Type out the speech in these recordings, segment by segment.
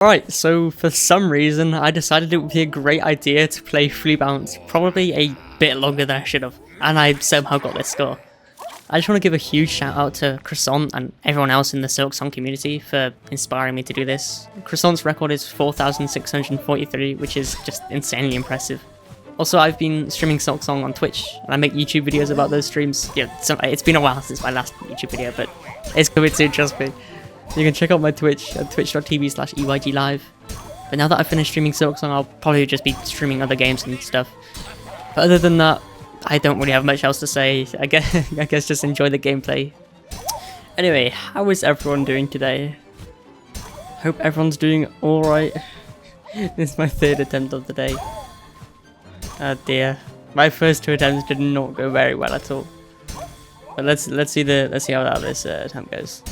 Alright, so for some reason, I decided it would be a great idea to play Flea probably a bit longer than I should have, and I somehow got this score. I just want to give a huge shout out to Croissant and everyone else in the Silksong community for inspiring me to do this. Croissant's record is 4,643, which is just insanely impressive. Also, I've been streaming Silksong on Twitch, and I make YouTube videos about those streams. Yeah, it's been a while since my last YouTube video, but it's coming soon, trust me. You can check out my Twitch at twitch.tv/EYGLive. But now that I've finished streaming Silksong, I'll probably just be streaming other games and stuff. But other than that, I don't really have much else to say. I guess just enjoy the gameplay. Anyway, how is everyone doing today? Hope everyone's doing alright. This is my third attempt of the day. Oh dear. My first two attempts did not go very well at all. But let's see how this attempt goes.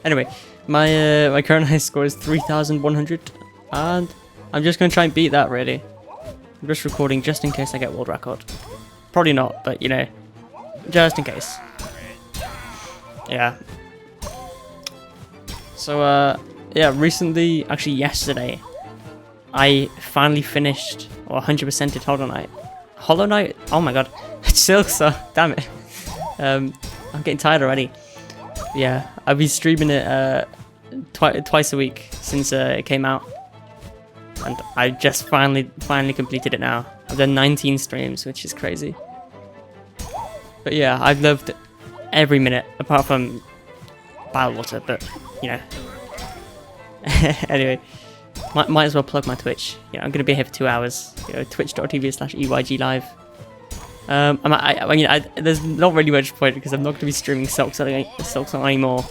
Anyway, my current high score is 3,100, and I'm just gonna try and beat that. Really, I'm just recording just in case I get world record. Probably not, but you know, just in case. Yeah. So yeah, recently, actually yesterday, I finally finished or 100%ed Hollow Knight. Hollow Knight? Oh my god, it's Silksong. Damn it. I'm getting tired already. Yeah, I've been streaming it twice a week since it came out, and I just finally completed it now. I've done 19 streams, which is crazy. But yeah, I've loved every minute, apart from Water, but you know. Anyway, might as well plug my Twitch. You know, I'm gonna be here for 2 hours. You know, twitch.tv/EYGLive. I mean, there's not really much point because I'm not going to be streaming Silksong anymore.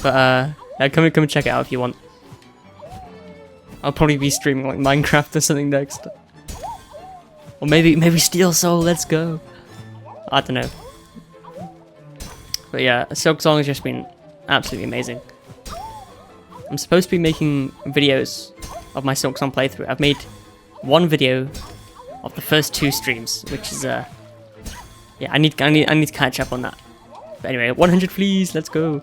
But yeah, come and check it out if you want. I'll probably be streaming like Minecraft or something next, or maybe Steel Soul. Let's go. I don't know. But yeah, Silksong has just been absolutely amazing. I'm supposed to be making videos of my Silksong playthrough. I've made one video of the first 2 streams, which is yeah, I need to catch up on that. But anyway, 100 fleas, let's go.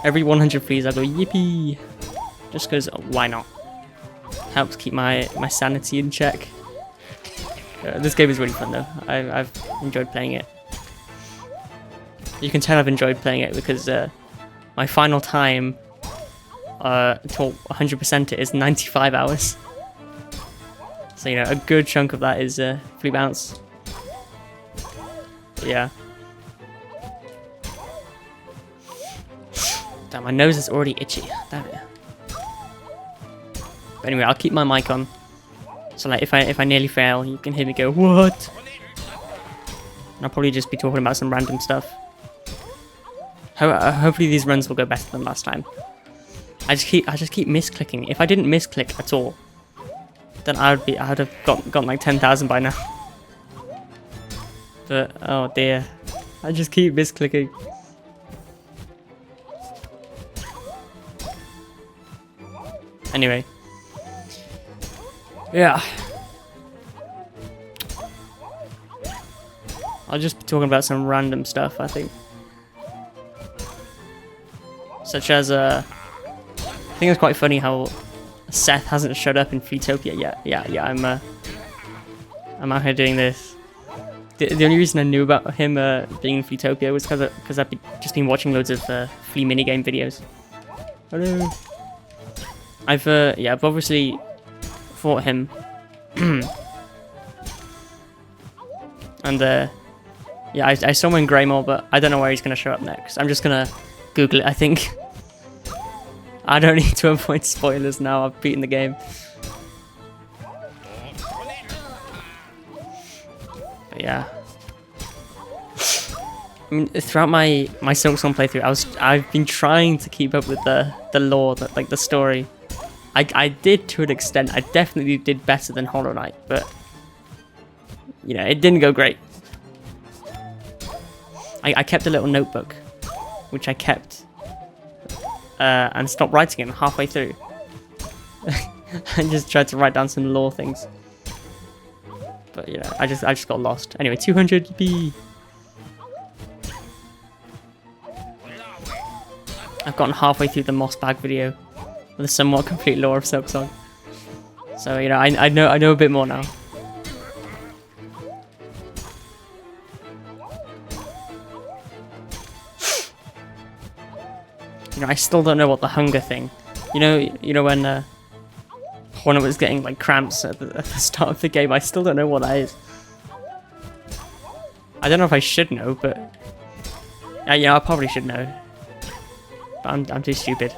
Every 100 fleas I go yippee, just because why not? Helps keep my sanity in check. This game is really fun though. I've enjoyed playing it. You can tell I've enjoyed playing it because my final time to 100% it is 95 hours. So, you know, a good chunk of that is Flea. But yeah. Damn, my nose is already itchy. Damn it. But anyway, I'll keep my mic on. So like if I nearly fail, you can hear me go, what? And I'll probably just be talking about some random stuff. Hopefully these runs will go better than last time. I just keep misclicking. If I didn't misclick at all, then I would have gotten like 10,000 by now. But oh dear, I just keep misclicking. Anyway, yeah, I'll just be talking about some random stuff, I think, such as I think it's quite funny how Seth hasn't showed up in Fleetopia yet. Yeah, I'm out here doing this. The only reason I knew about him being in Fleetopia was because I've just been watching loads of Flea minigame videos. Hello. I've obviously fought him, and yeah, I saw him in Greymore, but I don't know where he's gonna show up next. I'm just gonna Google it, I think. I don't need to avoid spoilers now, I've beaten the game. But yeah. I mean, throughout my Silksong playthrough, I've been trying to keep up with the lore, like the story. I did to an extent. I definitely did better than Hollow Knight, but you know, it didn't go great. I kept a little notebook, which I kept. And stopped writing it halfway through. I just tried to write down some lore things, but you know, I just got lost. Anyway, 200 B. I I've gotten halfway through the Moss Bag video with a somewhat complete lore of Silksong. So, you know, I know a bit more now. You know, I still don't know what the hunger thing. You know when it was getting like cramps at the start of the game. I still don't know what that is. I don't know if I should know, but yeah, I probably should know. But I'm too stupid.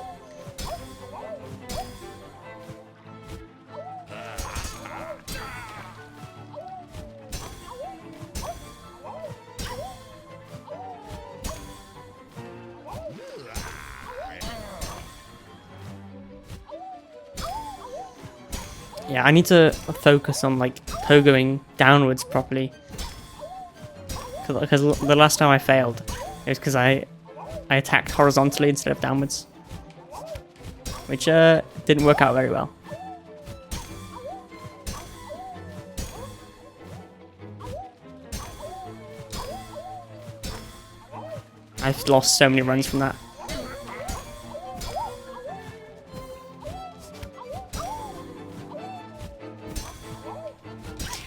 Yeah, I need to focus on like pogoing downwards properly. Because the last time I failed, it was because I attacked horizontally instead of downwards, which didn't work out very well. I've lost so many runs from that.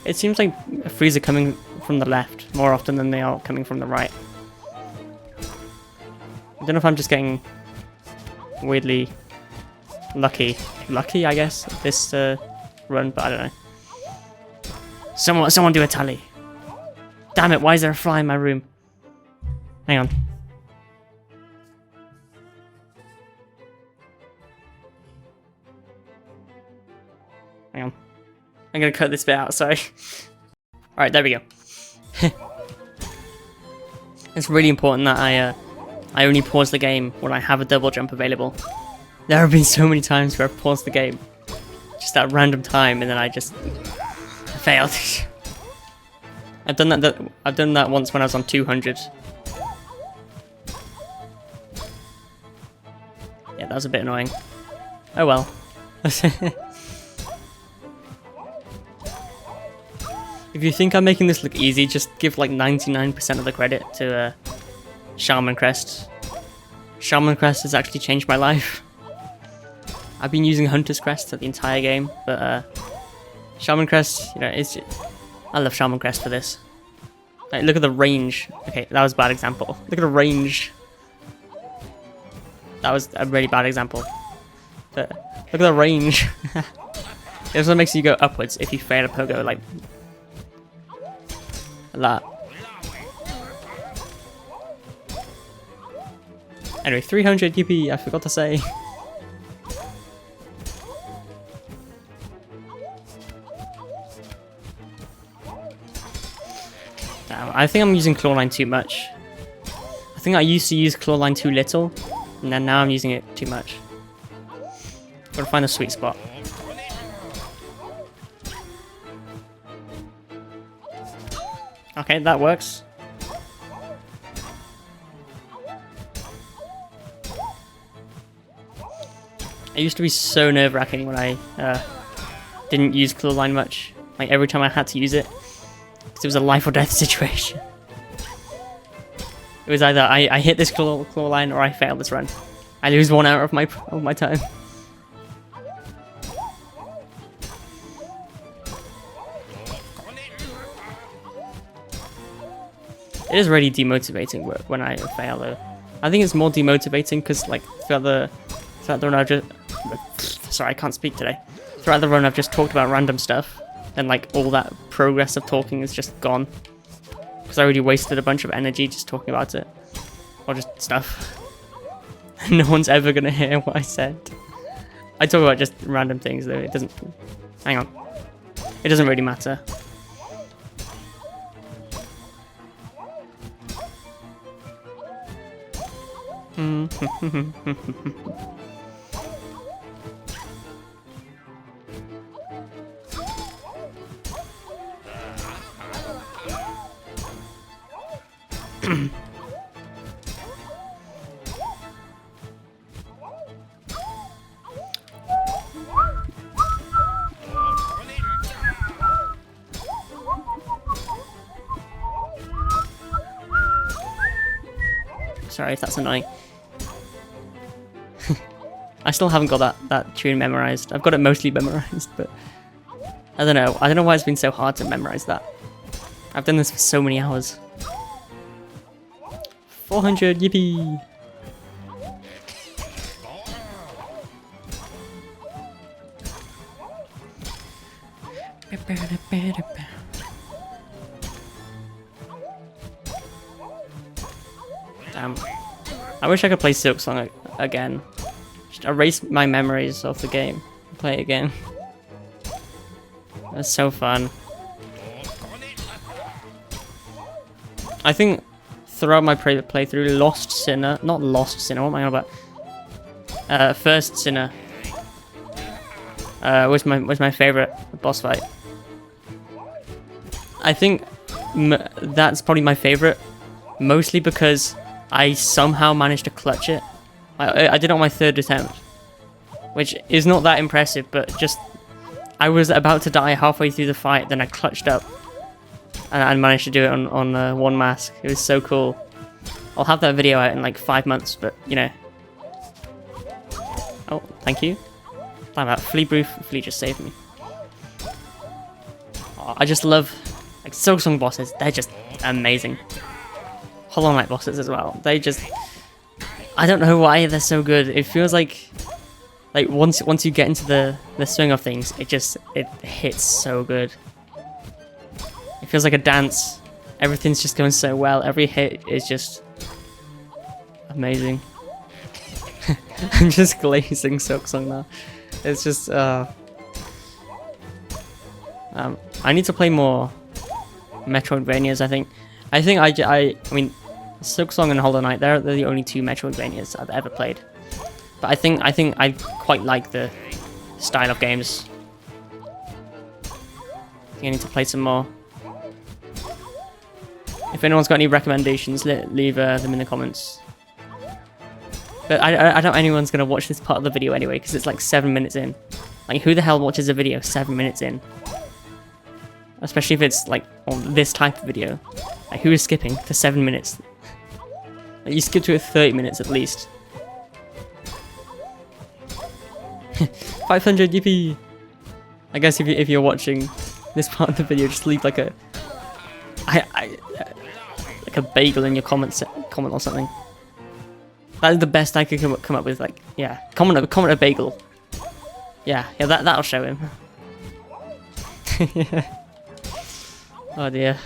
It seems like Fleas are coming from the left more often than they are coming from the right. I don't know if I'm just getting weirdly lucky, I guess, this run, but I don't know. Someone do a tally. Damn it, why is there a fly in my room? Hang on. Hang on. I'm gonna cut this bit out, sorry. Alright, there we go. It's really important that I only pause the game when I have a double jump available. There have been so many times where I've paused the game just at random time and then I just failed. I've done that once when I was on 200. Yeah, that was a bit annoying. Oh well. If you think I'm making this look easy, just give like 99% of the credit to Shaman Crest. Shaman Crest has actually changed my life. I've been using Hunter's Crest the entire game, but Shaman Crest, you know, I love Shaman Crest for this. Like, look at the range. Okay, that was a bad example. Look at the range. That was a really bad example. But look at the range. It also makes you go upwards if you fail a pogo, like that. Anyway, 300 UP, I forgot to say. I think I'm using Clawline too much. I think I used to use Clawline too little, and then now I'm using it too much. Gotta find the sweet spot. Okay, that works. It used to be so nerve-wracking when I didn't use Clawline much. Like every time I had to use it, because it was a life or death situation. It was either I hit this Clawline or I fail this run. I lose 1 hour of my time. It is really demotivating when I fail though. I think it's more demotivating because like throughout the run I've just... Sorry, I can't speak today. Throughout the run I've just talked about random stuff, and like all that progress of talking is just gone. Because I already wasted a bunch of energy just talking about it. Or just stuff. No one's ever gonna hear what I said. I talk about just random things though, it doesn't... Hang on. It doesn't really matter. Sorry if that's annoying. I still haven't got that tune memorized. I've got it mostly memorized, but I don't know. I don't know why it's been so hard to memorize that. I've done this for so many hours. 400, yippee! Damn. I wish I could play Silksong again. Just erase my memories of the game and play it again. That's so fun. I think throughout my playthrough, not Lost Sinner, what am I on about? First Sinner was my favorite boss fight. I think that's probably my favorite, mostly because I somehow managed to clutch it. I did it on my 3rd attempt, which is not that impressive, but just I was about to die halfway through the fight, then I clutched up and I managed to do it on one mask. It was so cool. I'll have that video out in like 5 months, but you know. Oh, thank you. Damn that Flea just saved me. Oh, I just love like Silksong bosses. They're just amazing. Hollow Knight bosses as well. They just, I don't know why they're so good. It feels like once you get into the swing of things, it hits so good. It feels like a dance. Everything's just going so well. Every hit is just amazing. I'm just glazing Silksong now. It's just I need to play more Metroidvanias. I mean, Silksong and Hollow Knight, they're the only 2 Metroidvanias I've ever played. But I think I quite like the style of games. I think I need to play some more. If anyone's got any recommendations, leave them in the comments. But I doubt anyone's going to watch this part of the video anyway, because it's like 7 minutes in. Like, who the hell watches a video 7 minutes in? Especially if it's like on this type of video. Like, who is skipping to 7 minutes? Like, you skip to it 30 minutes at least. 500, yippee! I guess if you're watching this part of the video, just leave like a like a bagel in your comment or something. That is the best I could come up with. Like, yeah, comment a bagel. Yeah, that'll show him. Yeah. Oh dear.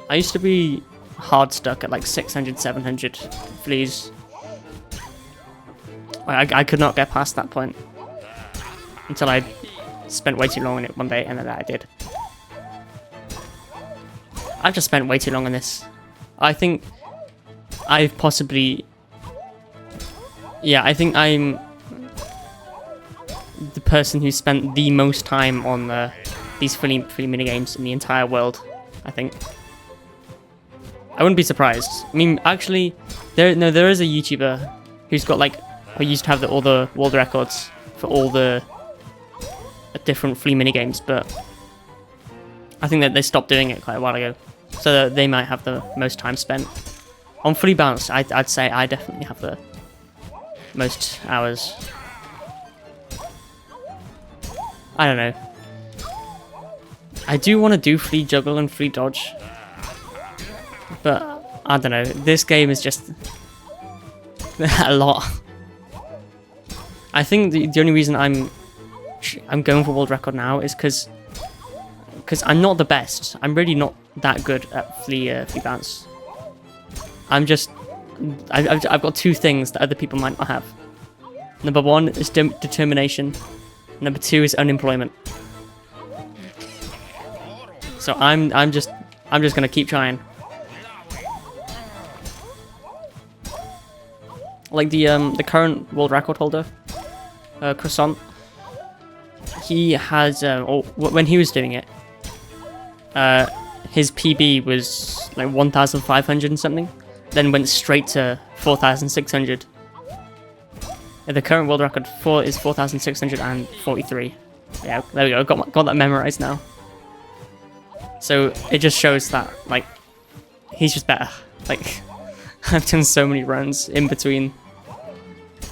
I used to be hard stuck at like 600, 700 fleas. I could not get past that point until I spent way too long on it one day, and then I did. I've just spent way too long on this. I think I've possibly... Yeah, I think I'm the person who spent the most time on these Flea minigames in the entire world, I think. I wouldn't be surprised. I mean, actually, there is a YouTuber who's got like, who used to have all the world records for all the different Flea minigames, but I think that they stopped doing it quite a while ago, so that they might have the most time spent. On Flea Bounce, I'd say I definitely have the most hours. I don't know. I do want to do Flea Juggle and Flea Dodge, but I don't know. This game is just a lot. I think the only reason I'm going for world record now is because I'm not the best. I'm really not that good at Flea Bounce. I've got 2 things that other people might not have. Number 1 is determination. Number 2 is unemployment. So I'm just gonna keep trying. Like the current world record holder, Croissant. He has when he was doing it, his PB was like 1,500 and something, then went straight to 4,600. The current world record is 4,643. Yeah, there we go. Got that memorized now. So it just shows that like he's just better. Like I've done so many runs in between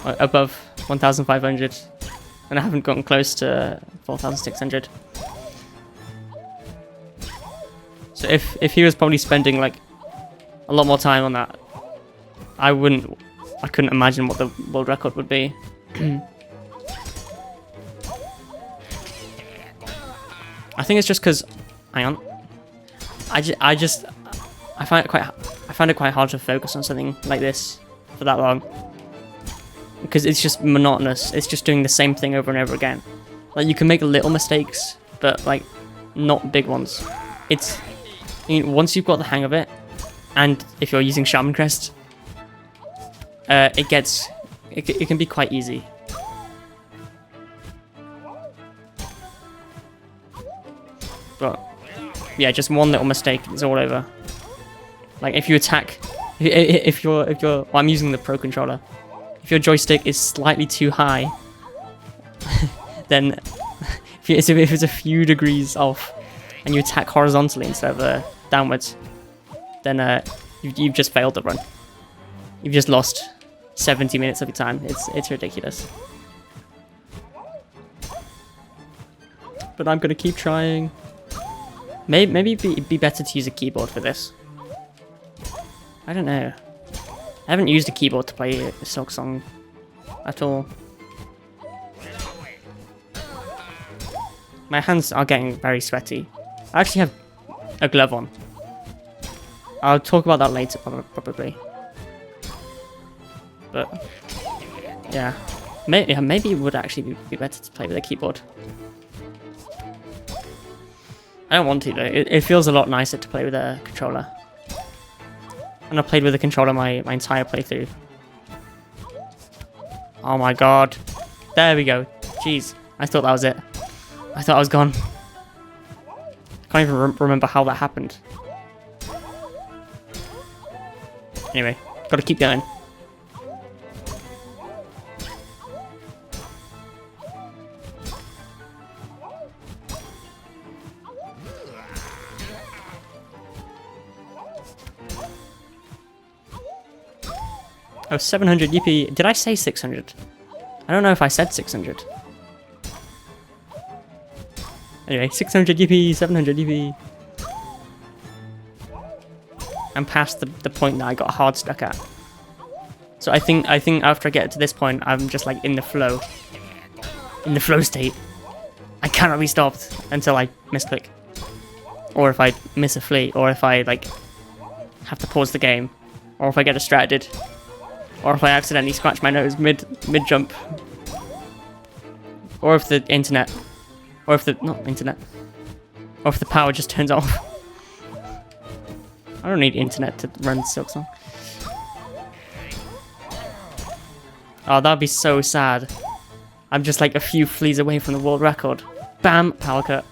above 1,500, and I haven't gotten close to 4,600. So if he was probably spending like a lot more time on that, I couldn't imagine what the world record would be. I think it's just because, hang on, I find it quite hard to focus on something like this for that long, because it's just monotonous. It's just doing the same thing over and over again. Like you can make little mistakes, but like not big ones. It's, you know, once you've got the hang of it, and if you're using Shaman Crest, it can be quite easy. But yeah, just one little mistake, it's all over. Like if you attack, if you're well, I'm using the Pro controller. If your joystick is slightly too high, then if it's a few degrees off, and you attack horizontally instead of downwards, then you've just failed the run. You've just lost 70 minutes of your time. It's ridiculous. But I'm gonna keep trying. Maybe it'd be better to use a keyboard for this. I don't know. I haven't used a keyboard to play Silksong at all. My hands are getting very sweaty. I actually have a glove on. I'll talk about that later, probably. But yeah, maybe it would actually be better to play with a keyboard. I don't want to though. It feels a lot nicer to play with a controller. And I played with a controller my entire playthrough. Oh my god. There we go. Jeez. I thought that was it. I thought I was gone. I can't even remember how that happened. Anyway, gotta keep going. Oh, 700 UP. Did I say 600? I don't know if I said 600. Anyway, 600 UP, 700 UP. I'm past the point that I got hard stuck at. So I think after I get to this point, I'm just like in the flow. In the flow state. I cannot be stopped until I misclick. Or if I miss a flea, or if I like have to pause the game, or if I get distracted. Or if I accidentally scratch my nose mid jump, or if the internet, or if the or if the power just turns off. I don't need internet to run Silksong. Oh, that'd be so sad. I'm just like a few fleas away from the world record. Bam, power cut.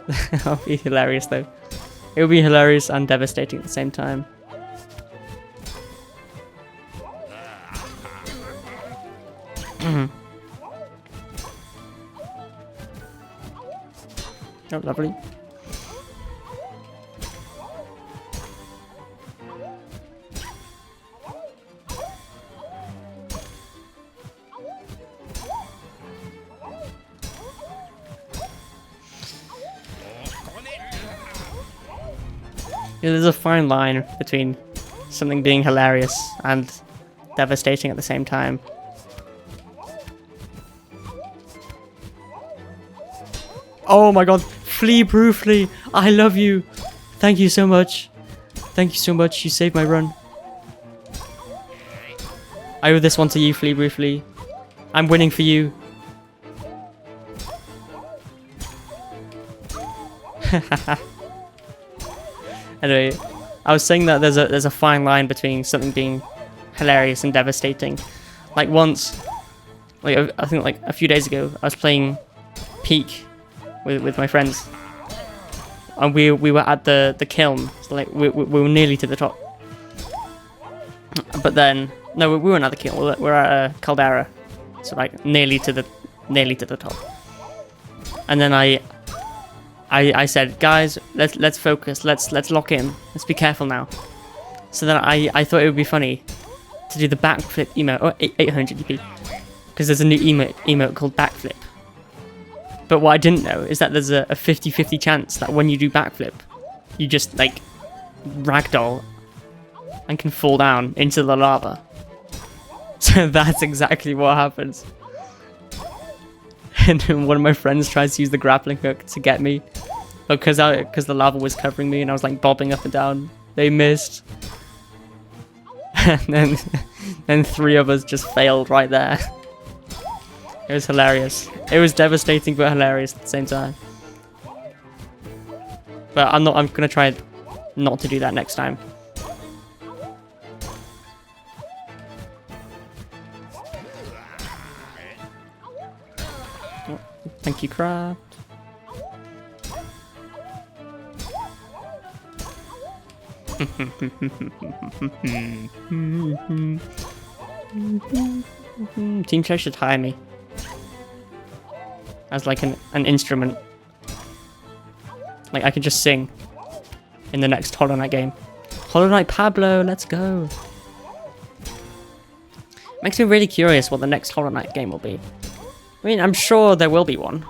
That'll be hilarious though. It would be hilarious and devastating at the same time. Oh, lovely. Yeah, there's a fine line between something being hilarious and devastating at the same time. Oh my god, Flea Brufley, I love you. Thank you so much. Thank you so much, you saved my run. I owe this one to you, Flea Brufley. I'm winning for you. Anyway, I was saying that there's a fine line between something being hilarious and devastating. Like once, like I think like a few days ago, I was playing Peak with my friends and we were at the kiln. So like we were nearly to the top. But then no, we weren't at the kiln. We're at a caldera, so like nearly to the top. And then I said, guys, let's focus. Let's lock in. Let's be careful now. So then I thought it would be funny to do the backflip emote. Oh, 800 EP. Because there's a new emote called backflip. But what I didn't know is that there's a 50-50 chance that when you do backflip, you just like ragdoll and can fall down into the lava. So that's exactly what happens. And one of my friends tries to use the grappling hook to get me, but because the lava was covering me and I was like bobbing up and down, they missed. And then 3 of us just failed right there. It was hilarious. It was devastating but hilarious at the same time. But I'm gonna try not to do that next time. Oh, thank you, Craft. Team Cherry should hire me as like an instrument. Like I could just sing in the next Hollow Knight game. Hollow Knight Pablo, let's go. Makes me really curious what the next Hollow Knight game will be. I mean, I'm sure there will be one.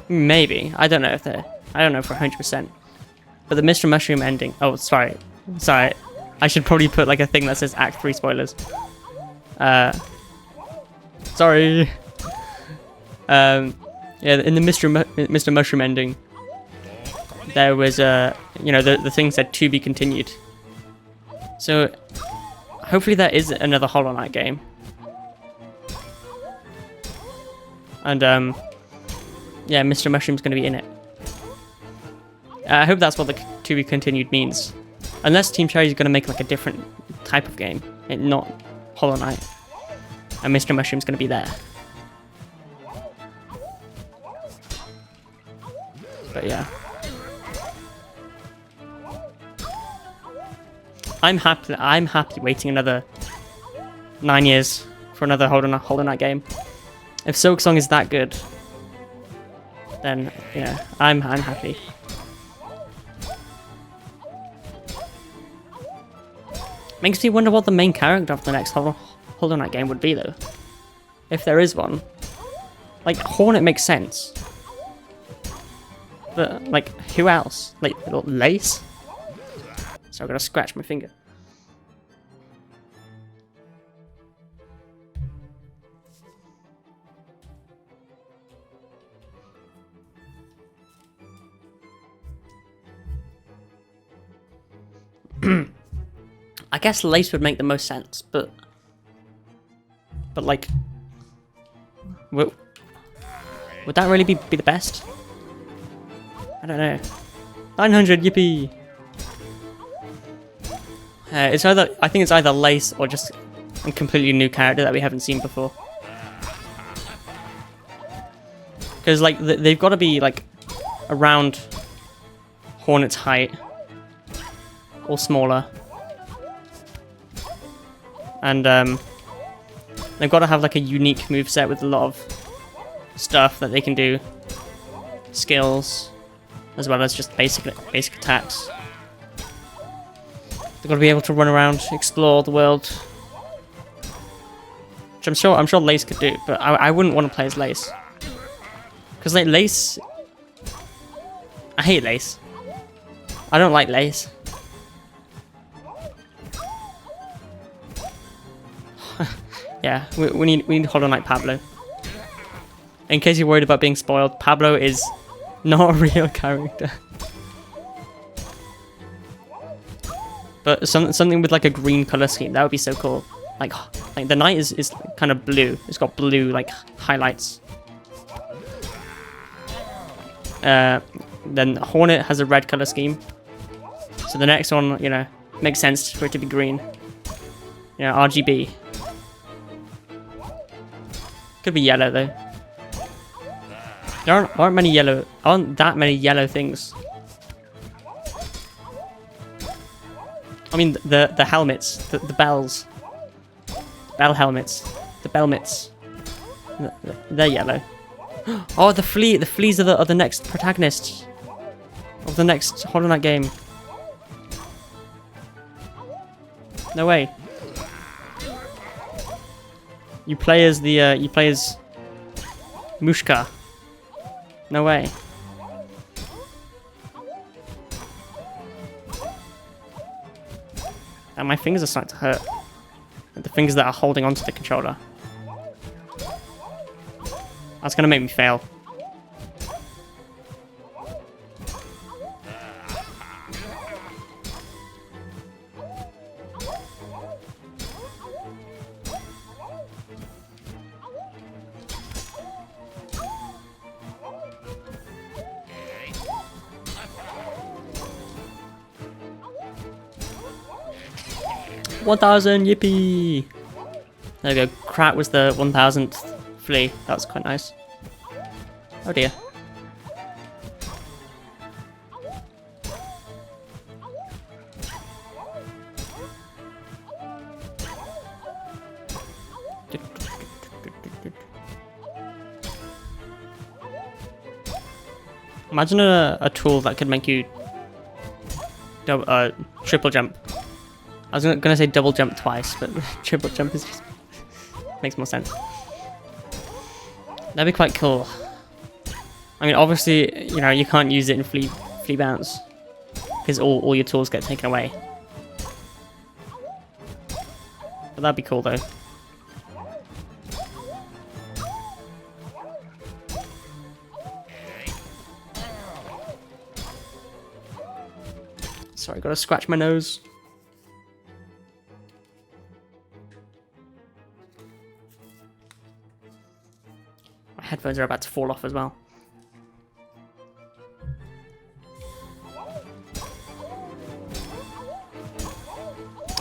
Maybe. I don't know for 100%. But the Mr. Mushroom ending. Oh, sorry. I should probably put like a thing that says Act 3 spoilers. Sorry. Yeah, in the Mr. Mushroom ending, there was the thing said to be continued. So hopefully there is another Hollow Knight game. And yeah, Mr. Mushroom's going to be in it. I hope that's what the to be continued means. Unless Team Cherry is going to make like a different type of game, not Hollow Knight, and Mr. Mushroom's going to be there. But yeah, I'm happy waiting another 9 years for another Hollow Knight game. If Silksong is that good, then yeah, I'm happy. Makes me wonder what the main character of the next Hollow Knight game would be, though. If there is one. Like, Hornet makes sense. But, like, who else? Like, Lace? So I've got to scratch my finger. I guess Lace would make the most sense, but like, would that really be the best? I don't know. 900, yippee! I think it's either Lace or just a completely new character that we haven't seen before. Because like they've got to be like around Hornet's height or smaller. And they've got to have like a unique moveset with a lot of stuff that they can do, skills, as well as just basic attacks. They've got to be able to run around, explore the world, which I'm sure Lace could do, but I wouldn't want to play as Lace, because like Lace, I hate Lace. I don't like Lace. Yeah, we need Hollow Knight Pablo. In case you're worried about being spoiled, Pablo is not a real character. But something with like a green color scheme, that would be so cool. Like the knight is kind of blue. It's got blue like highlights. Then Hornet has a red color scheme. So the next one, makes sense for it to be green. RGB. Could be yellow though. There aren't that many yellow things. I mean, the helmets, the bells. Bell helmets. The bell mitts. They're yellow. Oh, the flea! The fleas are the next protagonists of the next Hollow Knight game. No way. You play as Mushka. No way. And my fingers are starting to hurt. The fingers that are holding onto the controller. That's gonna make me fail. $1,000, yippee! There we go. Krat was the 1000th flea. That was quite nice. Oh dear. Imagine a tool that could make you triple jump. I was gonna say double jump twice, but triple jump is just makes more sense. That'd be quite cool. I mean, obviously, you know, you can't use it in Flea Bounce because all your tools get taken away. But that'd be cool though. Sorry, gotta scratch my nose. My headphones are about to fall off as well.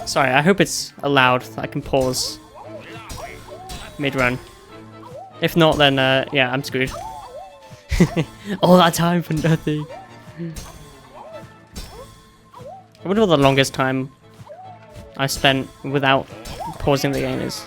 Sorry, I hope it's allowed that I can pause mid-run. If not, then yeah, I'm screwed. All that time for nothing. I wonder what the longest time I spent without pausing the game is.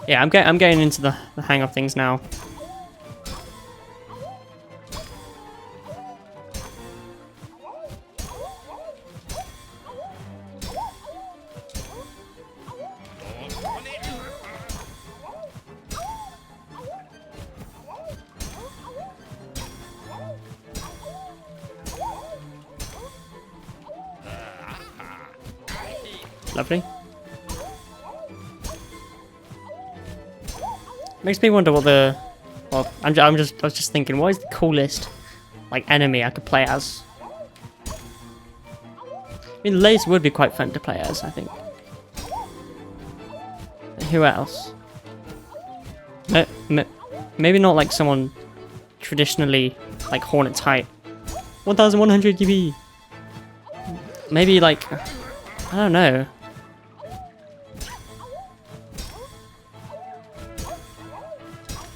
Yeah, I'm getting into the hang of things now. Lovely. Makes me wonder what the... Well, I was just thinking, what is the coolest, like, enemy I could play as? I mean, Lace would be quite fun to play as, I think. Who else? Maybe not like someone traditionally, like, Hornet's height. 1100 GB! Maybe, like... I don't know.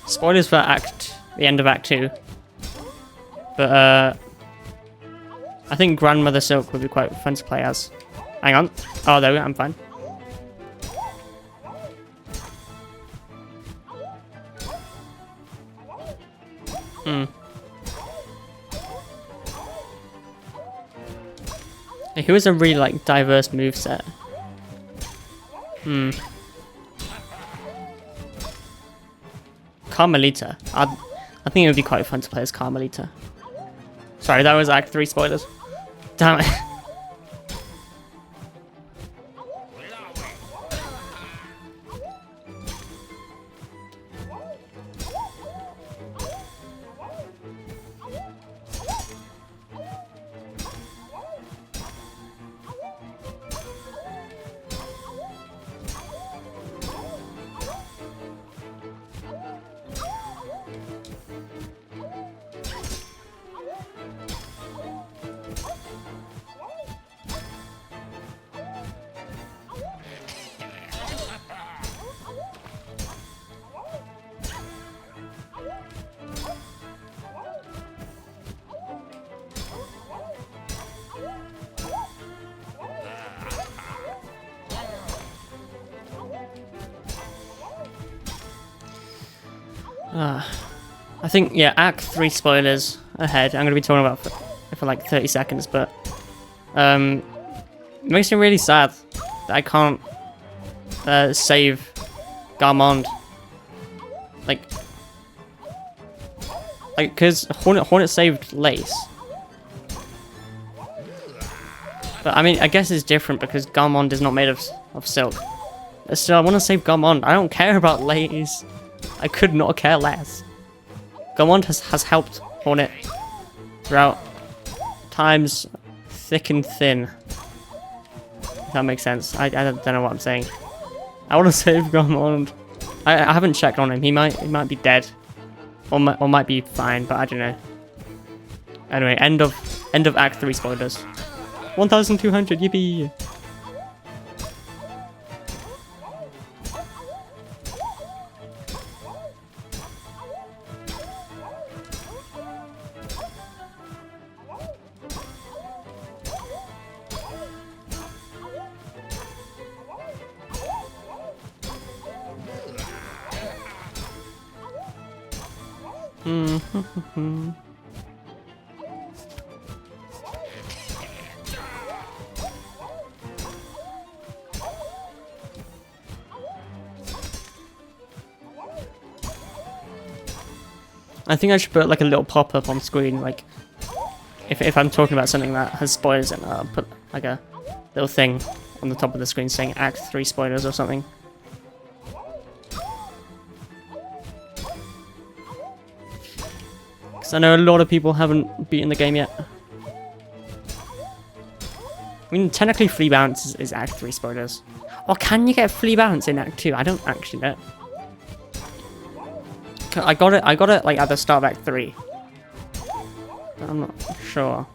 Spoilers for the end of Act 2. But, I think Grandmother Silk would be quite fun to play as. Hang on. Oh, there we go, I'm fine. Who has a really, like, diverse moveset? Carmelita. I think it would be quite fun to play as Carmelita. Sorry, that was Act 3 spoilers. Damn it. I think, yeah, Act 3 spoilers ahead. I'm going to be talking about for like 30 seconds, but it makes me really sad that I can't save Garmond. Like, because Hornet saved Lace. But I mean, I guess it's different because Garmond is not made of silk. Still, I want to save Garmond. I don't care about Lace. I could not care less. Garmond has helped Hornet throughout times thick and thin. If that makes sense. I don't know what I'm saying. I want to save Garmond. I haven't checked on him. He might be dead, or might be fine, but I don't know. Anyway, end of Act 3 spoilers. 1,200, yippee! I think I should put like a little pop-up on screen, like if I'm talking about something that has spoilers in it, I'll put like a little thing on the top of the screen saying Act 3 spoilers or something. Because I know a lot of people haven't beaten the game yet. I mean, technically Flea Bounce is Act 3 spoilers. Or can you get Flea Bounce in Act 2? I don't actually know. I got it like at the start of Act 3. But I'm not sure.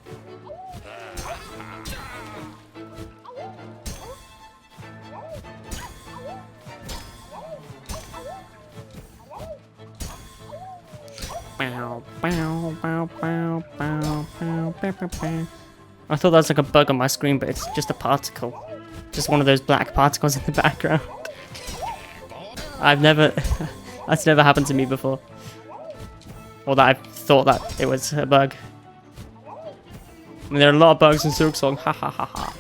I thought that was like a bug on my screen, but it's just a particle. Just one of those black particles in the background. That's never happened to me before. Or that I thought that it was a bug. I mean, there are a lot of bugs in Silksong, ha ha ha ha.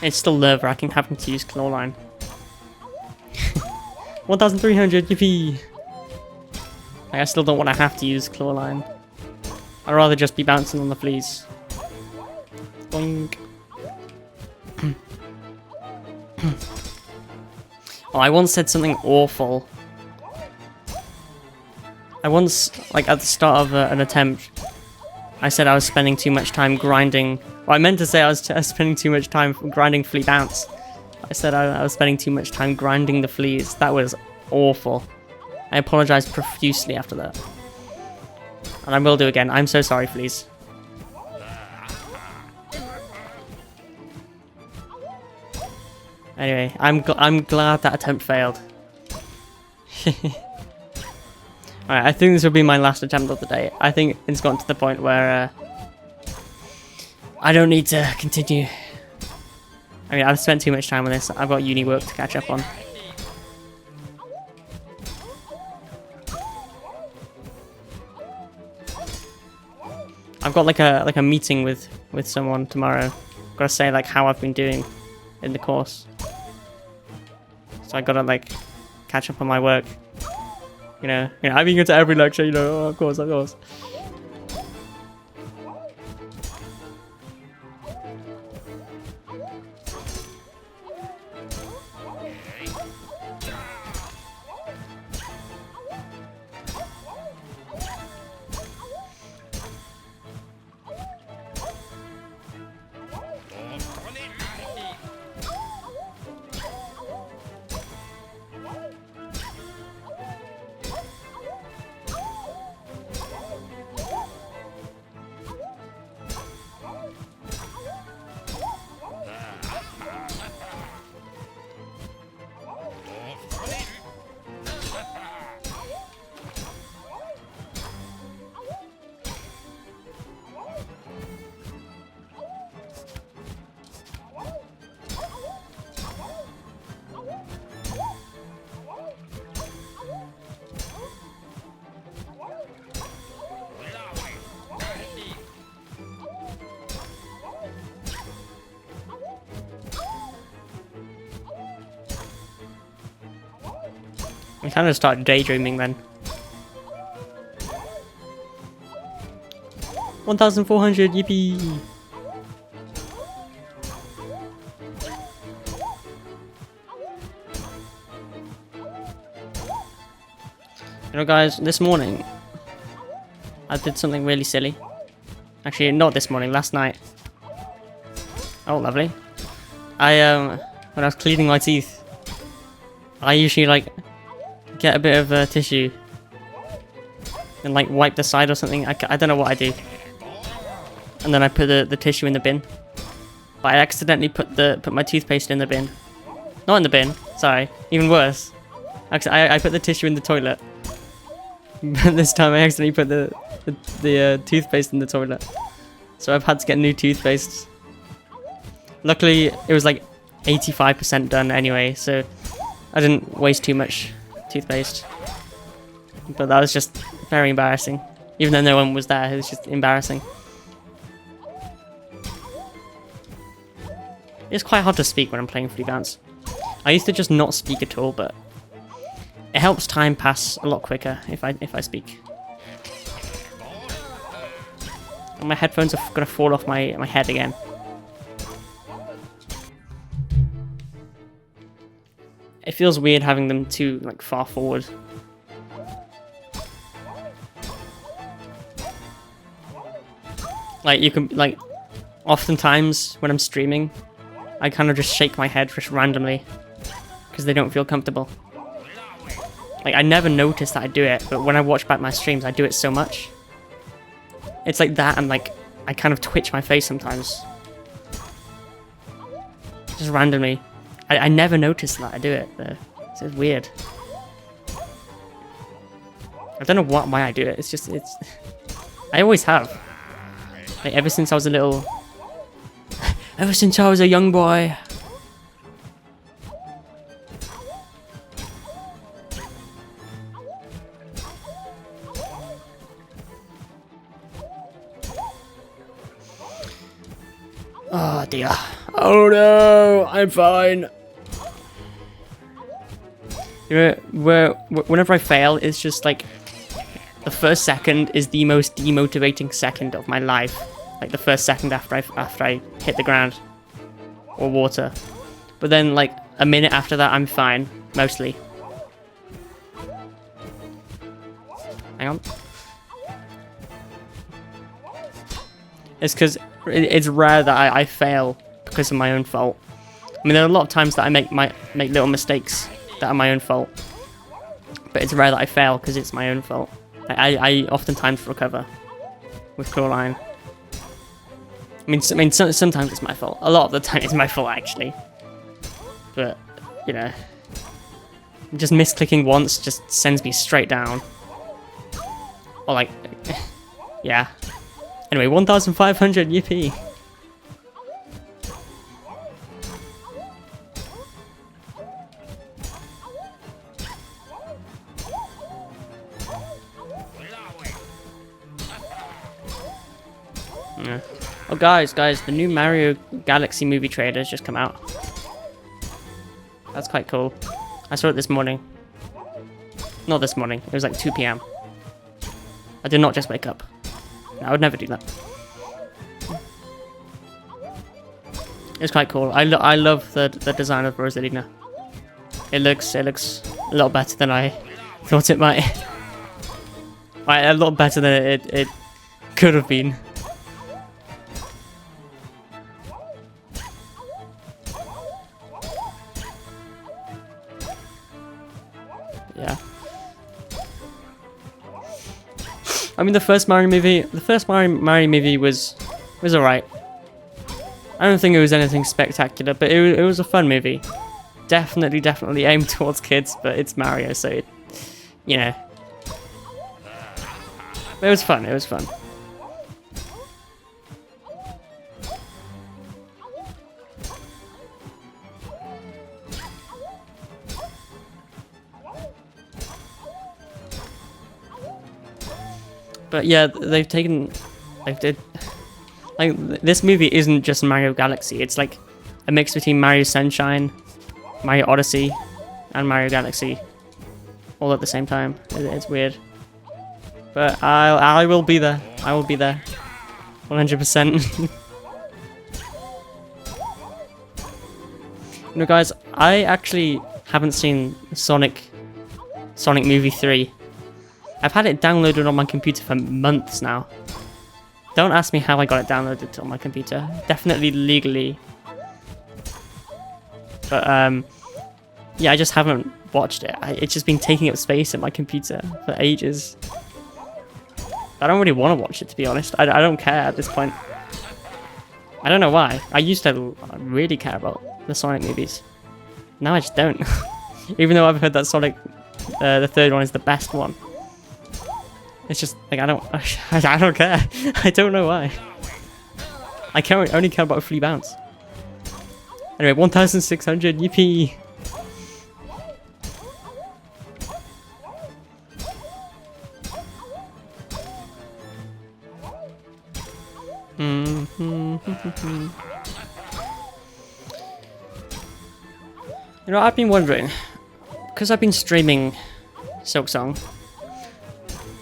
It's still nerve-wracking having to use claw line. 1,300, yippee! I still don't want to have to use claw line. I'd rather just be bouncing on the fleas. Boink. Oh, I once said something awful. I once, like at the start of an attempt, I said I was spending too much time grinding. Well, I meant to say I was spending too much time grinding Flea Bounce. I said I was spending too much time grinding the fleas. That was awful. I apologize profusely after that. And I will do again. I'm so sorry, fleas. Anyway, I'm glad that attempt failed. Alright, I think this will be my last attempt of the day. I think it's gotten to the point where I don't need to continue. I mean, I've spent too much time on this. I've got uni work to catch up on. I've got like a meeting with someone tomorrow. Gotta say like how I've been doing in the course. So I gotta like catch up on my work. You know, I've been going to every lecture, you know, of course, of course. I kind of started daydreaming then. 1,400, yippee! You know, guys, this morning I did something really silly. Actually, not this morning, last night. Oh, lovely. When I was cleaning my teeth, I usually like get a bit of tissue and like wipe the side or something. I don't know what I do. And then I put the tissue in the bin. But I accidentally put my toothpaste in the bin. Not in the bin, sorry. Even worse. Actually, I put the tissue in the toilet. But this time I accidentally put the toothpaste in the toilet. So I've had to get new toothpaste. Luckily, it was like 85% done anyway, so I didn't waste too much toothpaste. But that was just very embarrassing. Even though no one was there, it was just embarrassing. It's quite hard to speak when I'm playing Flea Bounce. I used to just not speak at all, but it helps time pass a lot quicker if I speak. And my headphones are gonna fall off my head again. It feels weird having them too like far forward. Like you can like, oftentimes when I'm streaming, I kind of just shake my head just randomly because they don't feel comfortable. Like I never notice that I do it, but when I watch back my streams, I do it so much. It's like that, and like I kind of twitch my face sometimes, just randomly. I never notice that I do it though. It's just weird. I don't know why I do it. It's just I always have. Like ever since I was a little. Ever since I was a young boy. Oh dear. Oh no, I'm fine. You know, whenever I fail, it's just like the first second is the most demotivating second of my life. Like the first second after I hit the ground or water. But then like a minute after that, I'm fine, mostly. Hang on. It's because it's rare that I fail because of my own fault. I mean, there are a lot of times that I make little mistakes that are my own fault, but it's rare that I fail because it's my own fault. I oftentimes recover with Clawline. I mean, sometimes it's my fault. A lot of the time it's my fault actually, but you know, just misclicking once just sends me straight down. Or like, yeah. Anyway, 1,500, yippee! Yeah. Oh guys, the new Mario Galaxy movie trailer has just come out. That's quite cool. I saw it this morning. Not this morning, it was like 2 PM. I did not just wake up. No, I would never do that. It's quite cool. I love the design of Rosalina. It looks a lot better than I thought it might. A lot better than it could have been. Yeah. I mean, the first Mario movie was alright. I don't think it was anything spectacular, but it was a fun movie. Definitely aimed towards kids, but it's Mario, so it, you know. But it was fun. But yeah, like this movie isn't just Mario Galaxy. It's like a mix between Mario Sunshine, Mario Odyssey, and Mario Galaxy. all at the same time. It's weird. But I will be there. I will be there. 100%. You know, guys, I actually haven't seen Sonic Movie 3. I've had it downloaded on my computer for months now. Don't ask me how I got it downloaded on my computer. Definitely legally. But yeah, I just haven't watched it. It's just been taking up space in my computer for ages. I don't really want to watch it, to be honest. I don't care at this point. I don't know why. I used to really care about the Sonic movies. Now I just don't. Even though I've heard that Sonic, the third one, is the best one. It's just like I don't care. I don't know why. I only care about Flea Bounce. Anyway, 1,600. Yippee! You know, I've been wondering, because I've been streaming Silksong,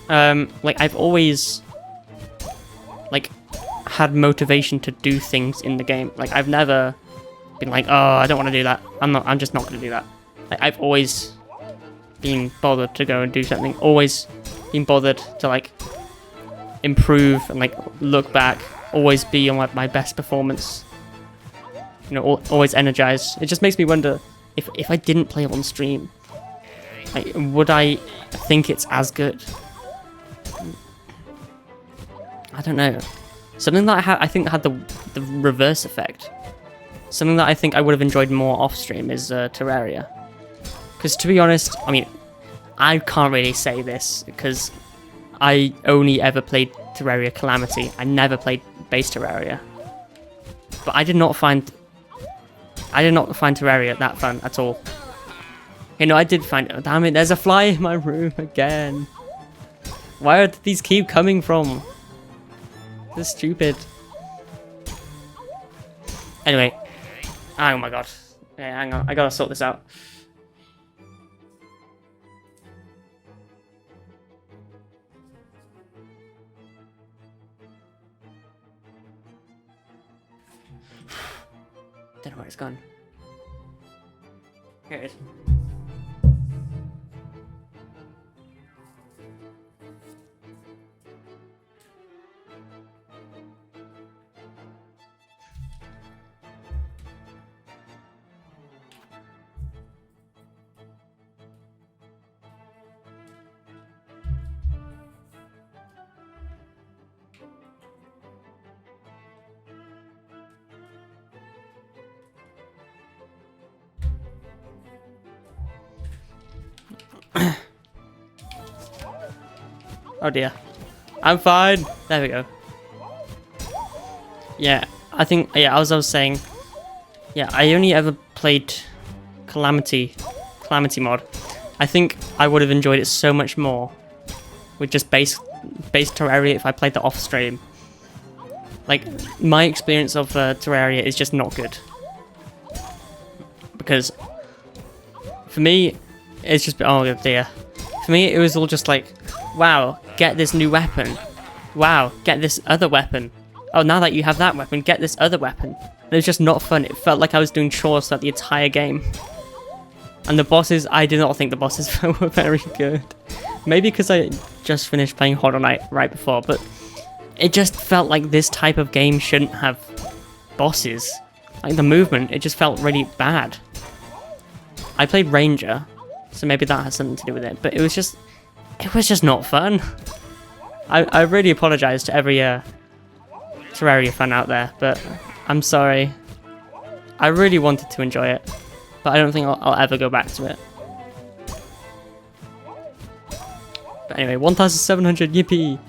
like I've always like had motivation to do things in the game. Like I've never been like, oh, I don't want to do that. I'm just not going to do that. Like I've always been bothered to go and do something. Always been bothered to like improve and like look back. Always be on my best performance. You know, always energized. It just makes me wonder if I didn't play it on stream, like, would I think it's as good? I don't know. Something that I think had the reverse effect. Something that I think I would have enjoyed more off stream is Terraria. Because to be honest, I mean, I can't really say this because I only ever played Terraria Calamity. I never played base Terraria. But I did not find Terraria that fun at all. You know, I did find it. Damn it, there's a fly in my room again. Where did these keep coming from? This is stupid. Anyway. Oh my god. Yeah, hang on, I gotta sort this out. Don't know where it's gone. Here it is. Oh dear. I'm fine. There we go. Yeah, I think, yeah, as I was saying, yeah, I only ever played Calamity mod. I think I would have enjoyed it so much more with just base Terraria if I played that off stream. Like, my experience of Terraria is just not good. Because, for me, it's just, oh dear. For me, it was all just like, wow, get this new weapon. Wow, get this other weapon. Oh, now that you have that weapon, get this other weapon. And it was just not fun. It felt like I was doing chores throughout the entire game. And the bosses, I did not think the bosses were very good. Maybe because I just finished playing Hollow Knight right before, but it just felt like this type of game shouldn't have bosses. Like the movement, it just felt really bad. I played Ranger, so maybe that has something to do with it, but it was just not fun. I really apologise to every Terraria fan out there, but I'm sorry. I really wanted to enjoy it, but I don't think I'll ever go back to it. But anyway, 1,700, yippee!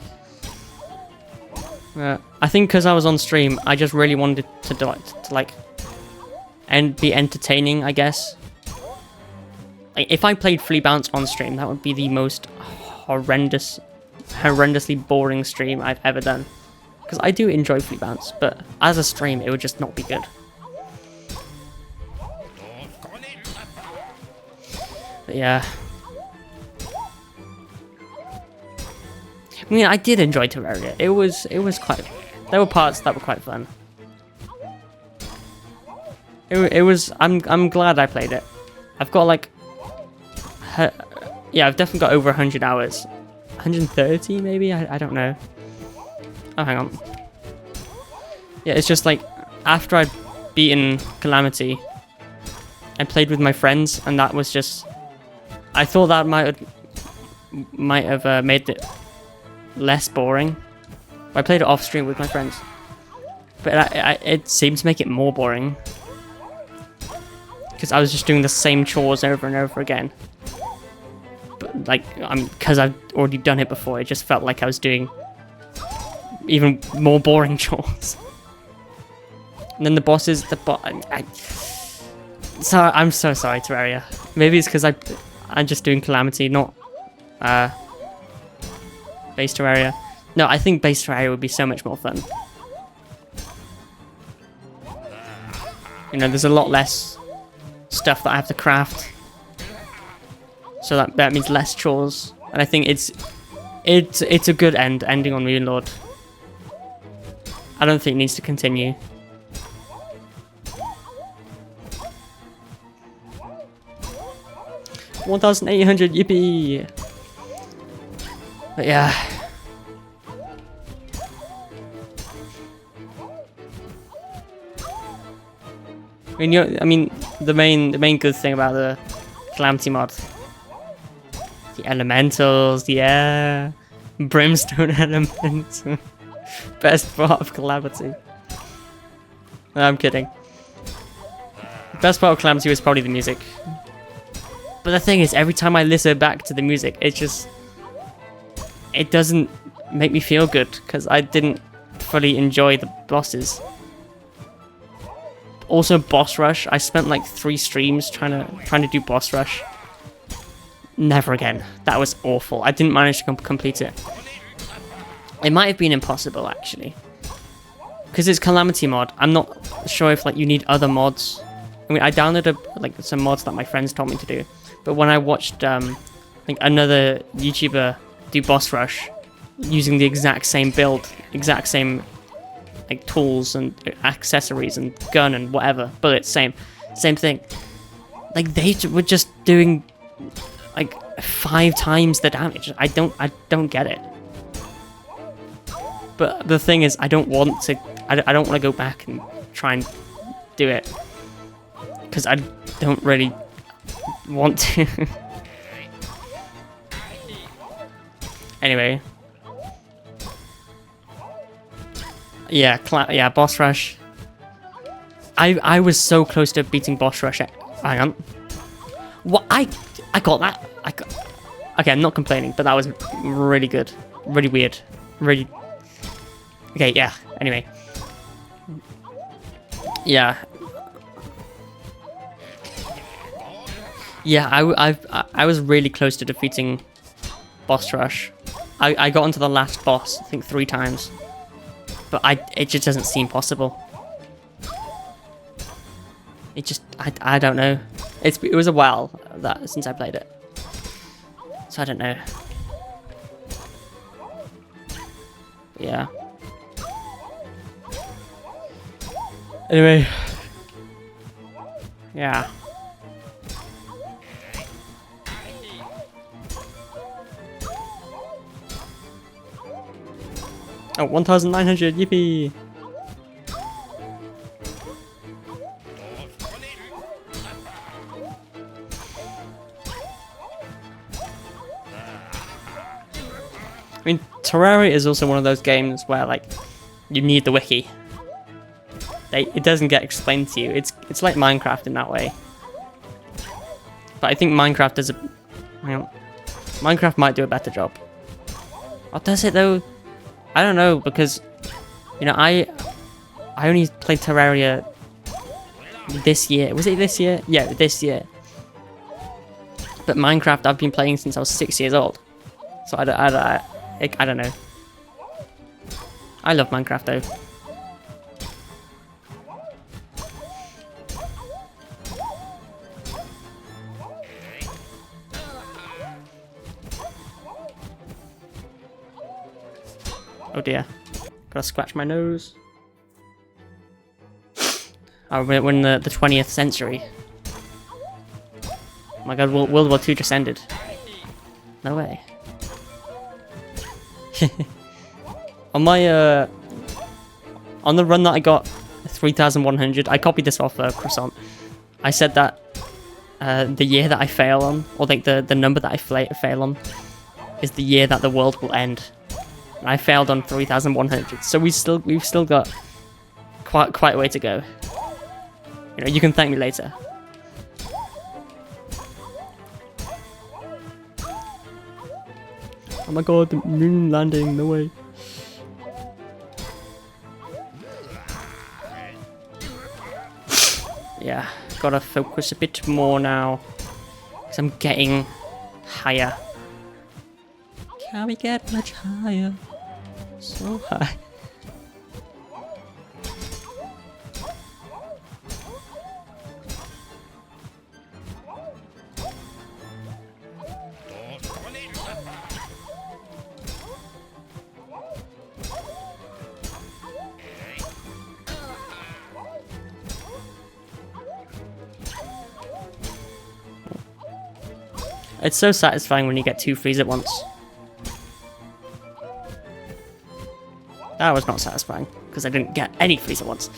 I think because I was on stream, I just really wanted to do it, to like, and be entertaining, I guess. Like, if I played Flea Bounce on stream, that would be the most horrendously boring stream I've ever done. Because I do enjoy Flea Bounce, but as a stream, it would just not be good. But yeah. I mean, I did enjoy Terraria. It was quite. There were parts that were quite fun. It was. I'm glad I played it. I've got like. Yeah, I've definitely got over 100 hours. 130 maybe. I don't know. Oh, hang on. Yeah, it's just like after I'd beaten Calamity, I played with my friends, and that was just. I thought that might have made it less boring. I played it off stream with my friends, but it seemed to make it more boring because I was just doing the same chores over and over again. But like, because I've already done it before, it just felt like I was doing even more boring chores. And then the bosses, so I'm so sorry, Terraria. Maybe it's because I'm just doing Calamity, not base Terraria. No, I think base Terraria would be so much more fun. You know, there's a lot less stuff that I have to craft, so that means less chores. And I think it's a good ending on Moonlord. I don't think it needs to continue. $1,800, yippee! But yeah. I mean, the main good thing about the Calamity mod, the elementals, yeah, brimstone elements, best part of Calamity. No, I'm kidding. The best part of Calamity was probably the music. But the thing is, every time I listen back to the music, it doesn't make me feel good because I didn't fully enjoy the bosses. Also, boss rush. I spent like 3 streams trying to do boss rush. Never again. That was awful. I didn't manage to complete it. It might have been impossible actually, because it's Calamity mod. I'm not sure if like you need other mods. I mean, I downloaded like some mods that my friends told me to do, but when I watched like another YouTuber do boss rush using the exact same build, exact same like tools and accessories and gun and whatever, bullets, same thing. Like they were just doing like 5 times the damage. I don't get it. But the thing is, I don't want to go back and try and do it because I don't really want to. Anyway. Yeah, boss rush. I was so close to beating boss rush. Hang on. What? I got that. Okay, I'm not complaining, but that was really good. Really weird. Really. Okay, yeah. Anyway. Yeah. Yeah, I was really close to defeating boss rush. I got into the last boss, I think 3 times. But it just doesn't seem possible. It just, I don't know. It was a while since I played it. So I don't know. Yeah. Anyway. Yeah. Oh, 1,900, yippee! I mean, Terraria is also one of those games where, like, you need the wiki. It doesn't get explained to you. It's like Minecraft in that way. But I think Minecraft does Minecraft might do a better job. Or does it though? I don't know, because you know I only played Terraria this year. Was it this year? Yeah, this year. But Minecraft I've been playing since I was 6 years old. So I don't know. I love Minecraft though. Oh dear. Gotta scratch my nose. Oh, we're in the 20th century. Oh my god, World War II just ended. No way. On my, on the run that I got 3,100, I copied this off Croissant. I said that the year that I fail on, or like the number that I fail on, is the year that the world will end. And I failed on 3,100, so we've still got quite a way to go. You know, you can thank me later. Oh my god, the moon landing, no way. Yeah, gotta focus a bit more now. Because I'm getting higher. Can we get much higher? So high. It's so satisfying when you get 2 fleas at once. That was not satisfying, because I didn't get any fleas at once.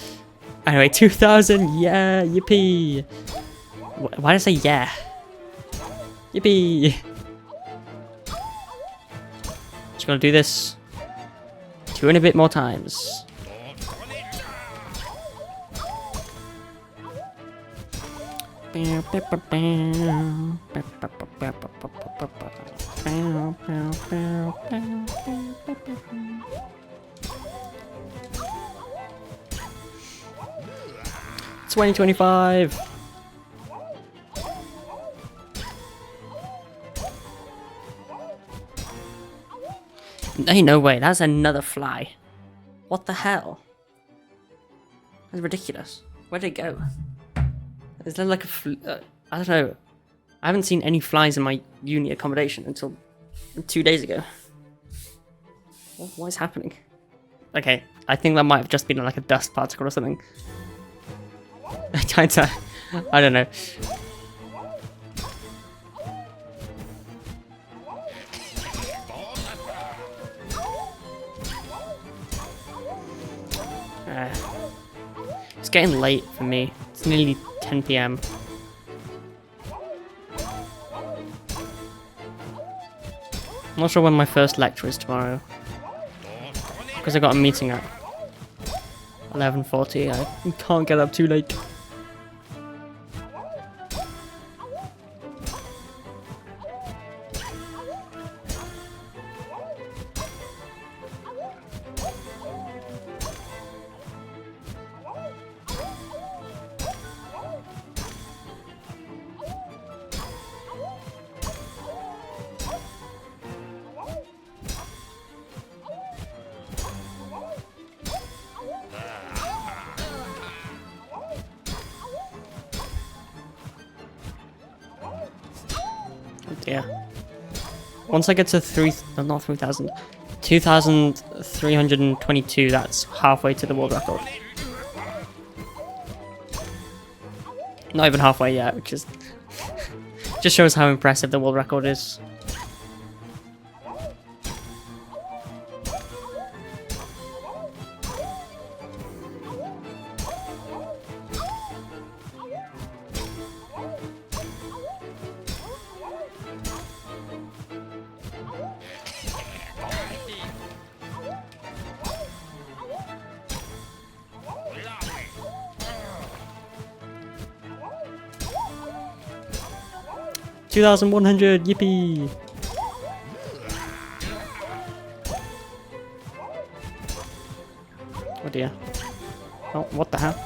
Anyway, 2,000, yeah, yippee! Why did I say yeah? Yippee! Just gonna do this 2 and a bit more times. $20.25. Ain't no way, that's another fly. What the hell? That's ridiculous. Where'd it go? Is there like a I don't know. I haven't seen any flies in my uni accommodation until 2 days ago. What is happening? Okay, I think that might have just been like a dust particle or something. I don't know. It's getting late for me. It's nearly 10 PM. I'm not sure when my first lecture is tomorrow, because I got a meeting at 11:40. I can't get up too late. Yeah. Once I get to 2,322, that's halfway to the world record. Not even halfway yet, which is just shows how impressive the world record is. $2,100, yippee! Oh dear. Oh, what the hell?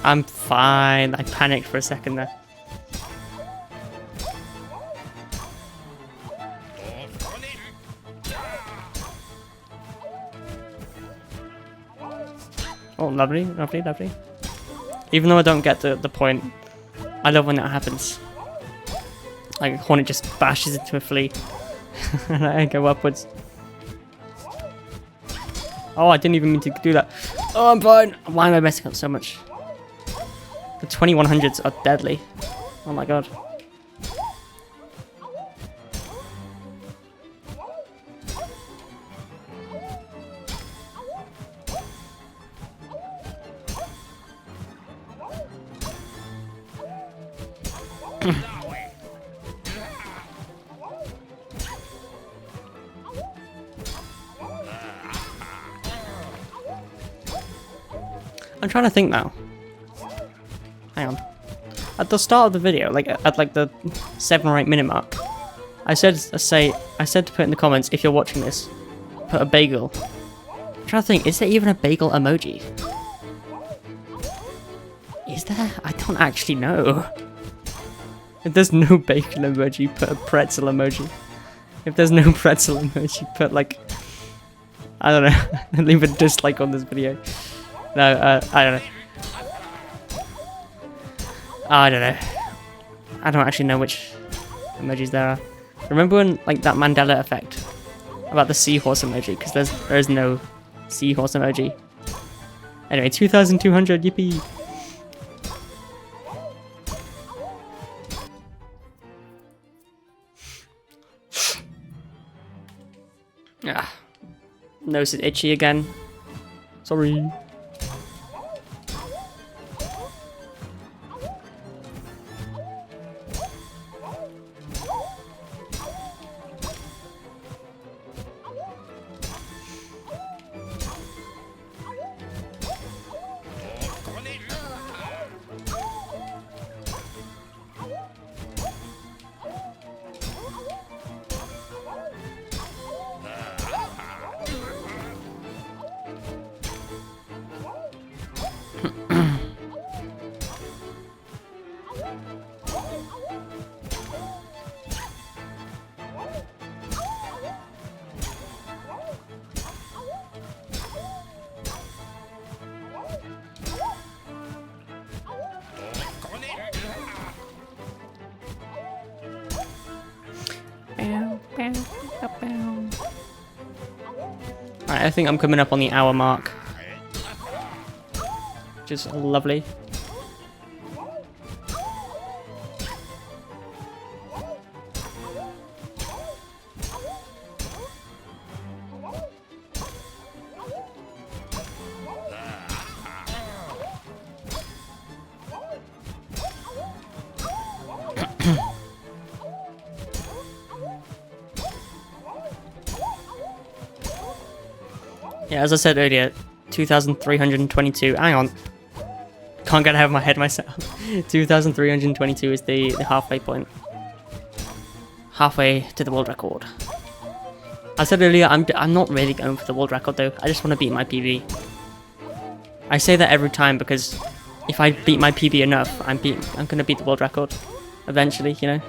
I'm fine. I panicked for a second there. Oh, lovely, lovely, lovely. Even though I don't get the point, I love when that happens. Like, Hornet just bashes into a Flea. And I go upwards. Oh, I didn't even mean to do that. Oh, I'm fine. Why am I messing up so much? The 2100s are deadly. Oh my god. I'm trying to think now. Hang on. At the start of the video, like at like the 7 or 8 minute mark, I said to put in the comments, if you're watching this, put a bagel. I'm trying to think, is there even a bagel emoji? Is there? I don't actually know. If there's no bagel emoji, put a pretzel emoji. If there's no pretzel emoji, put like, I don't know, leave a dislike on this video. No, I don't know. I don't know. I don't actually know which emojis there are. Remember when, like, that Mandela effect about the seahorse emoji? Because there is no seahorse emoji. Anyway, 2,200, yippee! Ah, nose is itchy again. Sorry. Alright, I think I'm coming up on the hour mark. Which is lovely. Yeah, as I said earlier, 2,322. Hang on. Can't get out of my head myself. 2,322 is the halfway point. Halfway to the world record. I said earlier, I'm not really going for the world record though. I just want to beat my PB. I say that every time because if I beat my PB enough, I'm gonna beat the world record. Eventually, you know?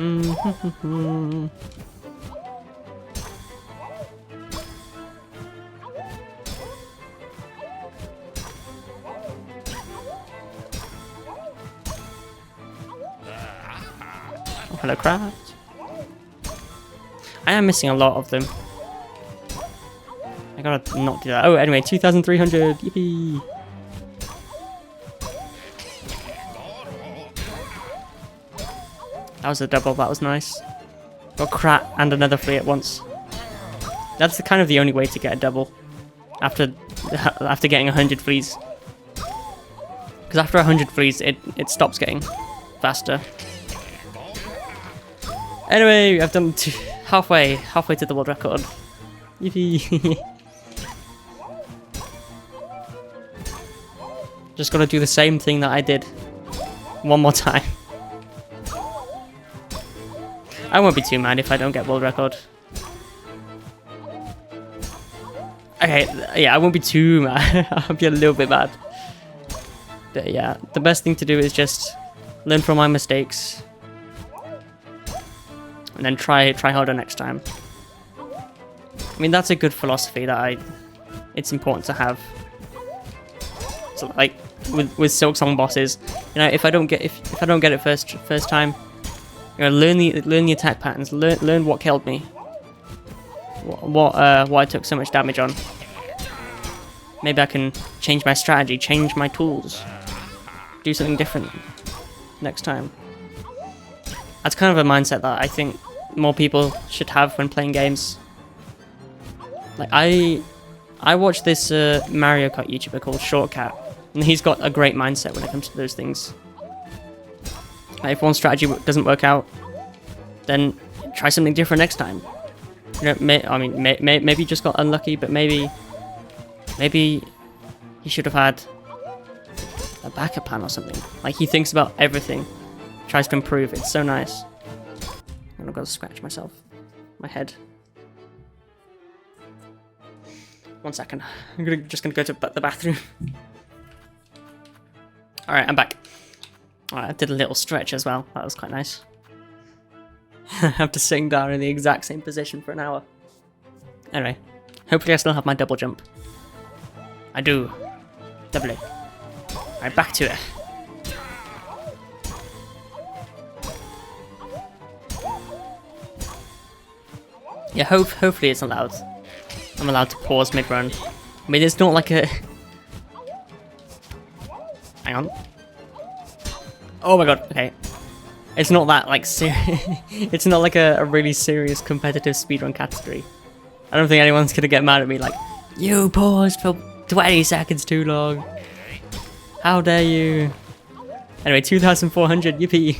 Oh, hello, crabs. I am missing a lot of them. I gotta not do that. Oh, anyway, 2,300. Yippee! That was a double. That was nice. Got Krat and another Flea at once. That's kind of the only way to get a double after getting 100 Fleas. Because after 100 Fleas, it stops getting faster. Anyway, I've done halfway to the world record. Yippee! Just gotta do the same thing that I did one more time. I won't be too mad if I don't get world record. Okay, yeah, I won't be too mad. I'll be a little bit mad. But yeah, the best thing to do is just learn from my mistakes. And then try harder next time. I mean, that's a good philosophy that it's important to have. So like with Silksong bosses, you know, if I don't get it first time, you know, learn the attack patterns, learn what killed me. What I took so much damage on. Maybe I can change my strategy, change my tools, do something different next time. That's kind of a mindset that I think more people should have when playing games. Like I watched this Mario Kart YouTuber called Shortcat, and he's got a great mindset when it comes to those things. Like if one strategy doesn't work out, then try something different next time. You know, maybe you just got unlucky, but maybe he should have had a backup plan or something. Like he thinks about everything, tries to improve. It's so nice. And I've got to scratch myself, my head. 1 second. I'm just gonna go to the bathroom. All right, I'm back. All right, I did a little stretch as well. That was quite nice. After sitting down in the exact same position for an hour. Anyway, hopefully I still have my double jump. I do. Lovely. Alright, back to it. Yeah, hopefully it's allowed. I'm allowed to pause mid-run. I mean, it's not like a... Hang on. Oh my god, okay. It's not that, like, it's not like a really serious competitive speedrun category. I don't think anyone's gonna get mad at me like, you paused for 20 seconds too long. How dare you? Anyway, 2,400, yippee.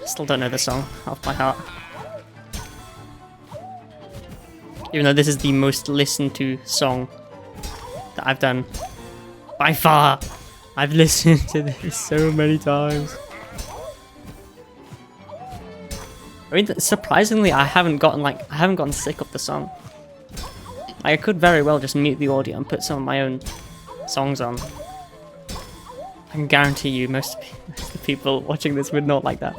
Still don't know the song off by heart. Even though this is the most listened to song that I've done. By far! I've listened to this so many times. I mean, surprisingly, I haven't gotten sick of the song. I could very well just mute the audio and put some of my own songs on. I can guarantee you most of the people watching this would not like that.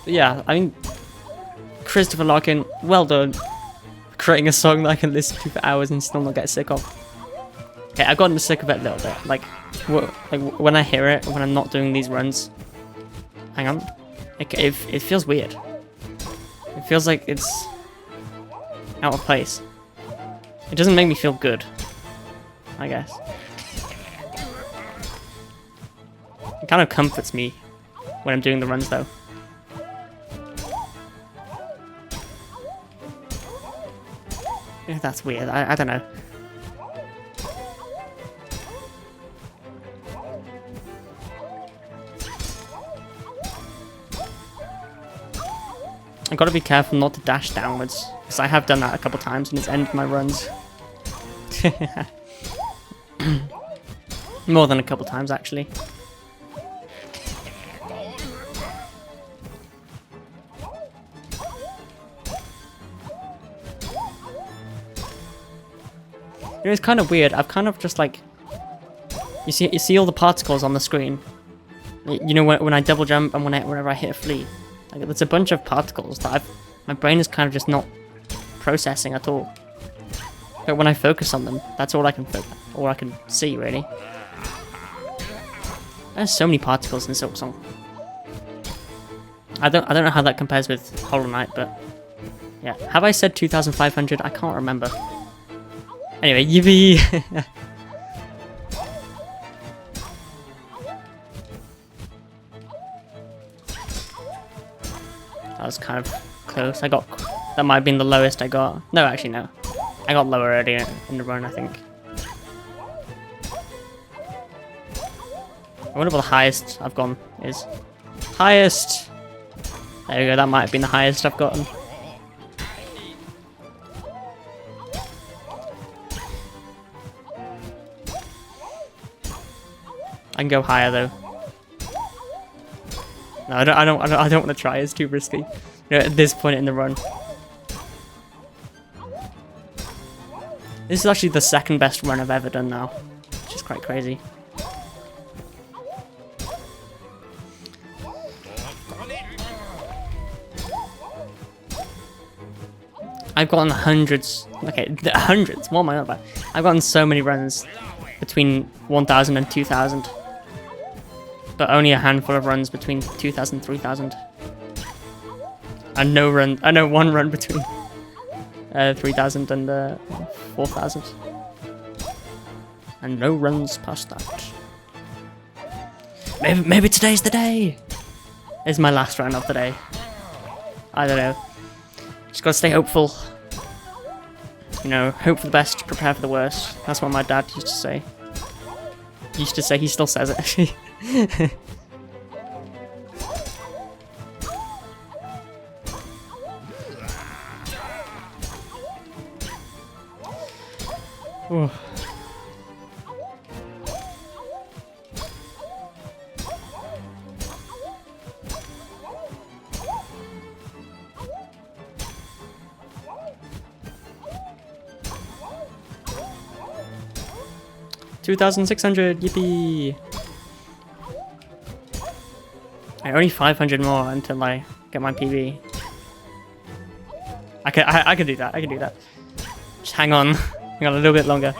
But yeah, I mean, Christopher Larkin, well done. Creating a song that I can listen to for hours and still not get sick of. Okay, I've gotten sick of it a little bit. Like when I hear it, when I'm not doing these runs. Hang on. It feels weird. It feels like it's out of place. It doesn't make me feel good, I guess. It kind of comforts me when I'm doing the runs though. Yeah, that's weird. I don't know. I've got to be careful not to dash downwards, because I have done that a couple times and it's ended my runs. More than a couple times, actually. You know, it's kind of weird. I've kind of just like... You see all the particles on the screen? You know, when I double jump and whenever I hit a flea. Like, there's a bunch of particles that my brain is kind of just not processing at all. But when I focus on them, that's all I can see, really. There's so many particles in Silksong. I don't know how that compares with Hollow Knight, but Yeah, have I said 2,500? I can't remember. Anyway, yippee! That was kind of close. That might have been the lowest I got. No, actually no. I got lower earlier in the run, I think. I wonder what the highest I've gone is. Highest! There we go, that might have been the highest I've gotten. I can go higher though. No, I don't want to try. It's too risky. You know, at this point in the run. This is actually the second best run I've ever done now, which is quite crazy. I've gotten hundreds. Okay, hundreds. What am I on about? I've gotten so many runs between 1,000 and 2,000. But only a handful of runs between 2,000 and 3,000. And no run. I know one run between 3,000 and 4,000. And no runs past that. Maybe today's the day. This is my last run of the day. I don't know. Just gotta stay hopeful. You know, hope for the best, prepare for the worst. That's what my dad used to say. He still says it actually. Oh. 2,600, yippee! Only 500 more until I get my PB. I can do that. I can do that. Just hang on a little bit longer.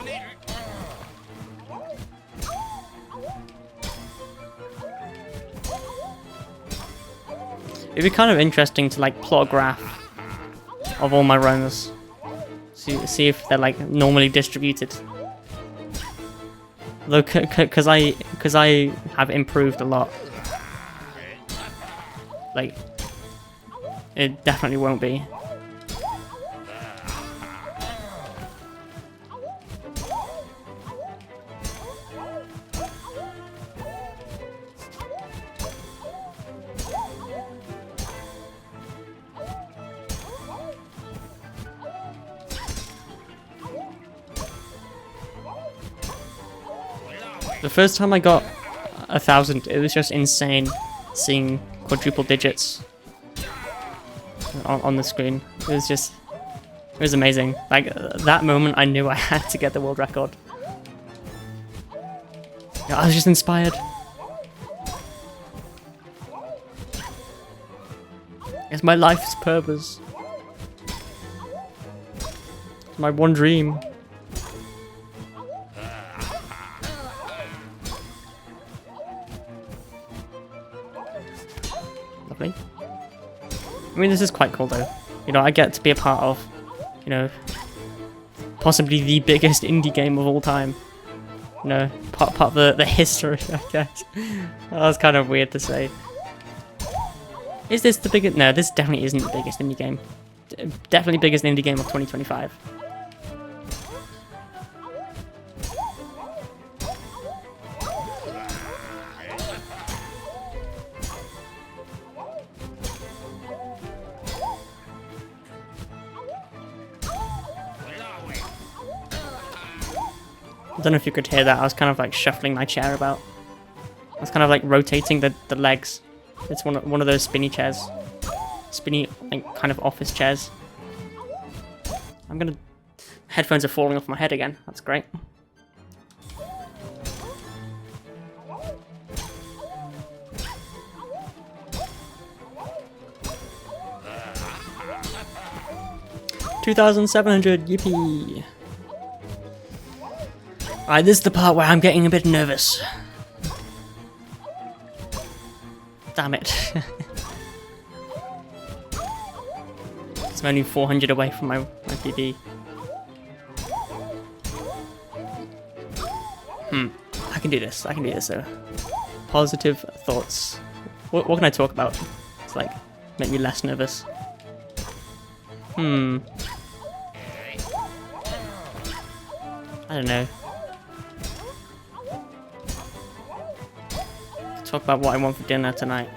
It'd be kind of interesting to like plot a graph of all my runs, see if they're like normally distributed. Though, because I have improved a lot. Like, it definitely won't be. The first time I got 1,000, it was just insane seeing quadruple digits on the screen. It was amazing. Like, that moment I knew I had to get the world record. I was just inspired. It's my life's purpose. It's my one dream. Lovely. I mean, this is quite cool though. You know, I get to be a part of, you know, possibly the biggest indie game of all time. You know, part of the history, I guess. That was kind of weird to say. Is this the biggest? No, this definitely isn't the biggest indie game. Definitely biggest indie game of 2025. I don't know if you could hear that. I was kind of like shuffling my chair about. I was kind of like rotating the legs. It's one of those spinny chairs. Spinny, like, kind of office chairs. Headphones are falling off my head again. That's great. $2,700, yippee! Alright, this is the part where I'm getting a bit nervous. Damn it. So I'm only 400 away from my PB. I can do this. I can do this though. Positive thoughts. What can I talk about? It's like make me less nervous. I don't know. Talk about what I want for dinner tonight.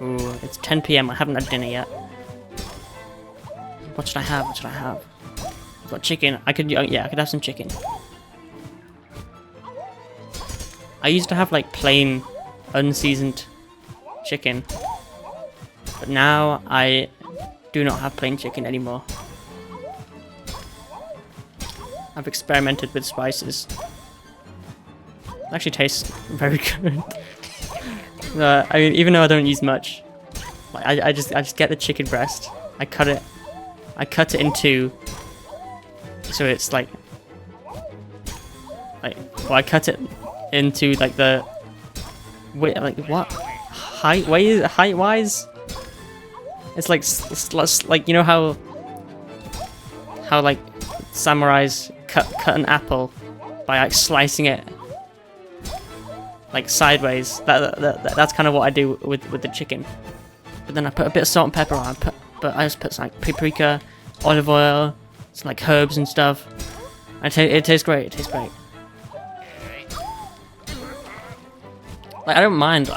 Ooh, it's 10 PM. I haven't had dinner yet. What should I have? What should I have? I've got chicken. I could have some chicken. I used to have like plain, unseasoned chicken, but now I do not have plain chicken anymore. I've experimented with spices. It actually tastes very good. I mean, even though I don't use much, like I just get the chicken breast. I cut it in two, so it's like well, I cut it into like the like what height wise. It's like you know how like samurais cut an apple by like slicing it like sideways. That's kind of what I do with the chicken. But then I put a bit of salt and pepper on. But I just put some like paprika, olive oil, some like herbs and stuff. And it tastes great. It tastes great. Like I don't mind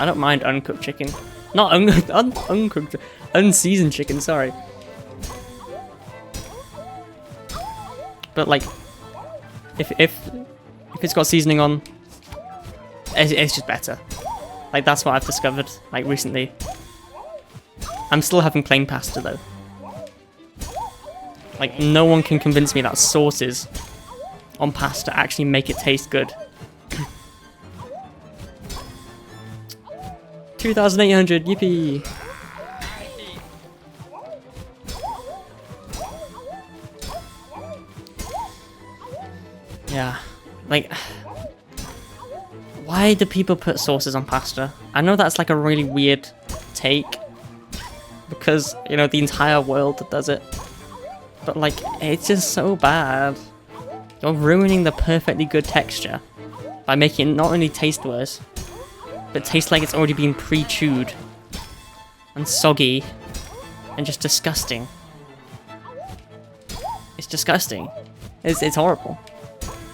uncooked chicken. Not uncooked, unseasoned chicken. Sorry. But like, if it's got seasoning on, it's just better. Like that's what I've discovered like recently. I'm still having plain pasta though. Like no one can convince me that sauces on pasta actually make it taste good. 2,800, yippee! Yeah, like, why do people put sauces on pasta? I know that's like a really weird take, because, you know, the entire world does it. But like, it's just so bad. You're ruining the perfectly good texture by making it not only taste worse, but taste like it's already been pre-chewed and soggy and just disgusting. It's disgusting. It's horrible.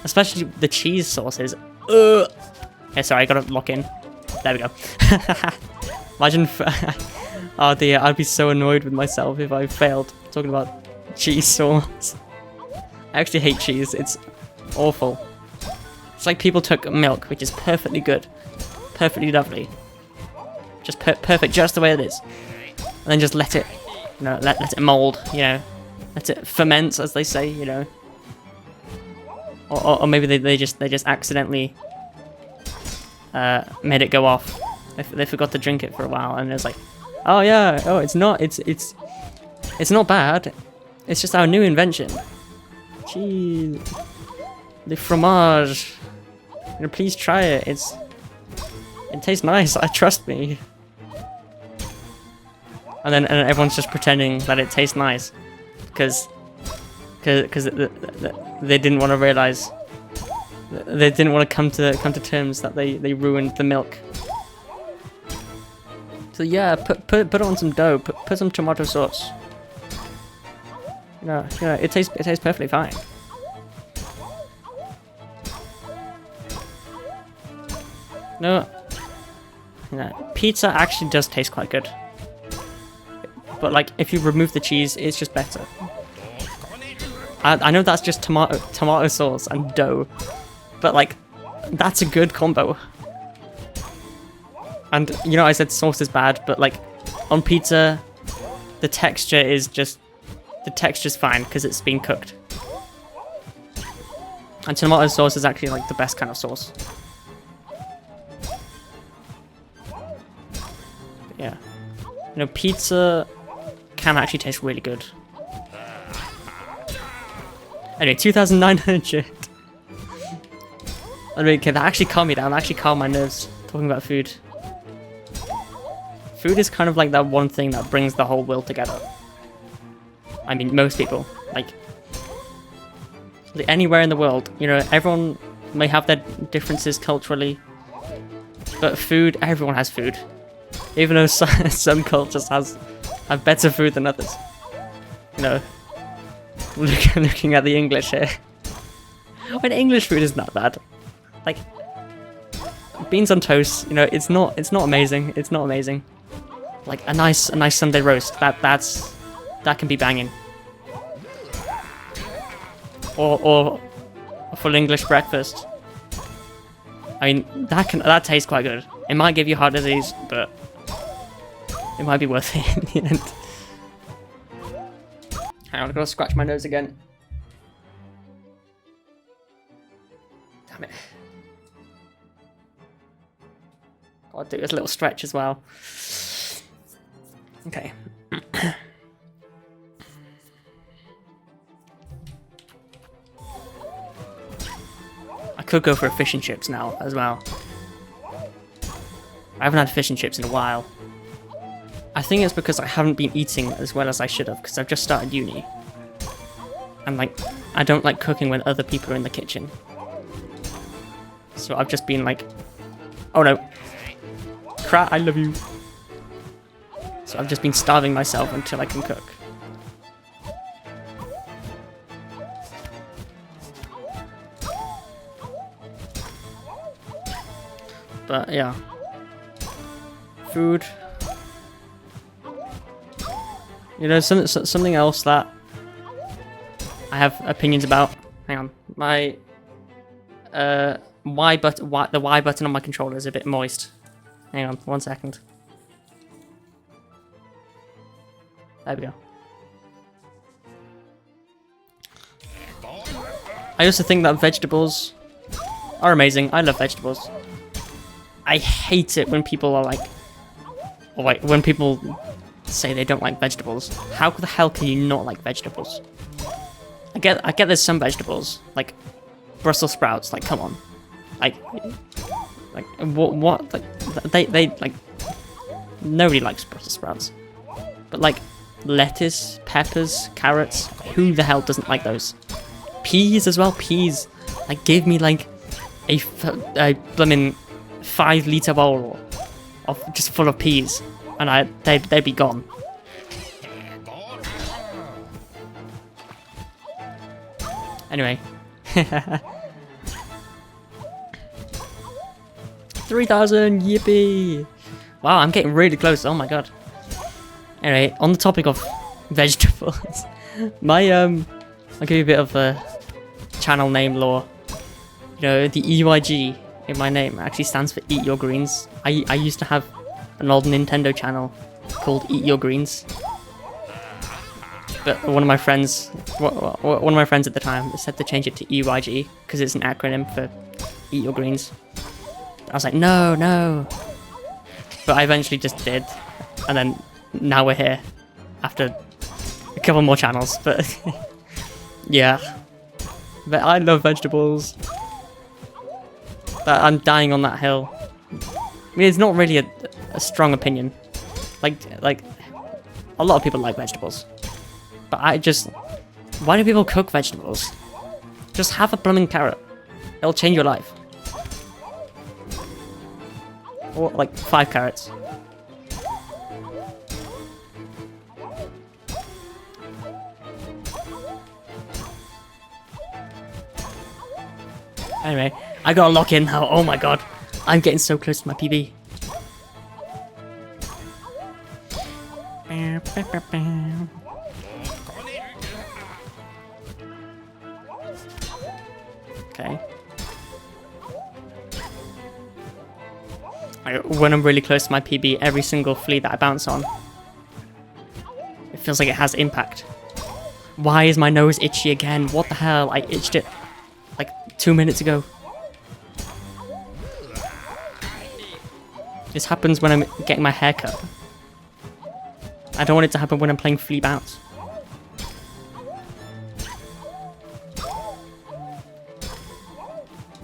Especially the cheese sauces. Ugh. Okay, sorry, I gotta lock in. There we go. Imagine oh dear, I'd be so annoyed with myself if I failed talking about cheese sauce. I actually hate cheese. It's awful. It's like people took milk, which is perfectly good. Perfectly lovely. Just perfect just the way it is. And then just let it, you know, let it mold, you know. Let it ferment, as they say, you know. Or maybe they just accidentally made it go off. They forgot to drink it for a while, and it's like, oh yeah, oh it's not bad. It's just our new invention. Cheese, the fromage. You know, please try it. It tastes nice. Trust me. And everyone's just pretending that it tastes nice, because they didn't want to realize. They didn't want to come to terms that they ruined the milk. So yeah, put on some dough. Put some tomato sauce. You know, it tastes perfectly fine. No, pizza actually does taste quite good. But like, if you remove the cheese, it's just better. I know that's just tomato sauce and dough, but like, that's a good combo. And you know, I said sauce is bad, but like, on pizza, the texture's fine because it's been cooked. And tomato sauce is actually like the best kind of sauce. Yeah. You know, pizza can actually taste really good. Anyway, 2,900. I mean, okay, that actually calmed me down. That actually calmed my nerves talking about food. Food is kind of like that one thing that brings the whole world together. I mean, most people. Like, anywhere in the world, you know, everyone may have their differences culturally, but food, everyone has food. Even though some cultures have better food than others. You know, looking at the English here. When English food is not bad. Like, beans on toast, you know, it's not amazing. It's not amazing. Like a nice Sunday roast, that can be banging. Or a full English breakfast. I mean, that tastes quite good. It might give you heart disease, but it might be worth it in the end. Hang on, I've got to scratch my nose again. Damn it. Gotta do this little stretch as well. Okay. I could go for fish and chips now as well. I haven't had fish and chips in a while. I think it's because I haven't been eating as well as I should have, because I've just started uni. And like, I don't like cooking when other people are in the kitchen. So I've just been like, oh no. Crap, I love you. So I've just been starving myself until I can cook. But yeah. Food. You know, something else that I have opinions about. Hang on. My the Y button on my controller is a bit moist. Hang on, 1 second. There we go. I also think that vegetables are amazing. I love vegetables. I hate it when people are like, or like when people say they don't like vegetables. How the hell can you not like vegetables? I get there's some vegetables like Brussels sprouts. Like, come on, like what? Like they like nobody likes Brussels sprouts, but like lettuce, peppers, carrots. Who the hell doesn't like those? Peas as well. Peas. Like, give me like a blimmin' 5-litre bowl of just full of peas, and they'd be gone. Anyway. 3,000, yippee! Wow, I'm getting really close, oh my god. Anyway, on the topic of vegetables, my, I'll give you a bit of a channel name lore. You know, the EYG in my name actually stands for Eat Your Greens. I used to have an old Nintendo channel called Eat Your Greens. But one of my friends at the time said to change it to EYG because it's an acronym for Eat Your Greens. I was like, no. But I eventually just did, and then now we're here after a couple more channels. But yeah, but I love vegetables. But I'm dying on that hill. I mean, it's not really a strong opinion. Like a lot of people like vegetables. But why do people cook vegetables? Just have a blooming carrot. It'll change your life. Or like 5 carrots. Anyway, I gotta lock in now. Oh my god. I'm getting so close to my PB. Okay. When I'm really close to my PB, every single flea that I bounce on, it feels like it has impact. Why is my nose itchy again? What the hell? I itched it like 2 minutes ago. This happens when I'm getting my hair cut. I don't want it to happen when I'm playing Flea Bounce.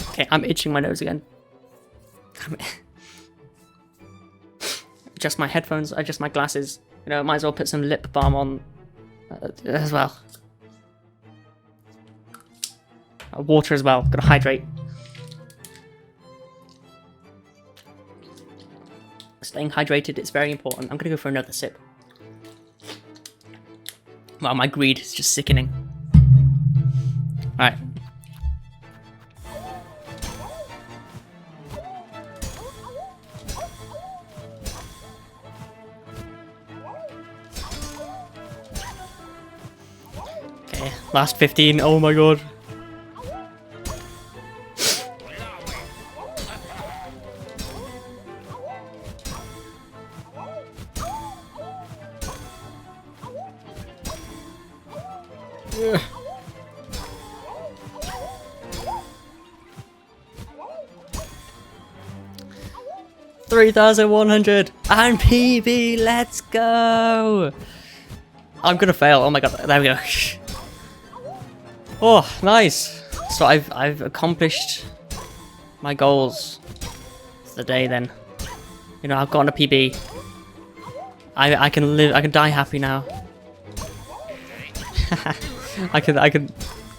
Okay, I'm itching my nose again. Damn it. Adjust my headphones, adjust my glasses. You know, might as well put some lip balm on as well. Water as well. Gotta hydrate. Staying hydrated is very important. I'm gonna go for another sip. Wow, my greed is just sickening. Alright. Okay, last 15. Oh my god. Yeah. 3,100 and PB, let's go! I'm gonna fail, oh my god, there we go. Oh, nice! So I've accomplished my goals for the day then. You know, I've gotten a PB. I can die happy now. I can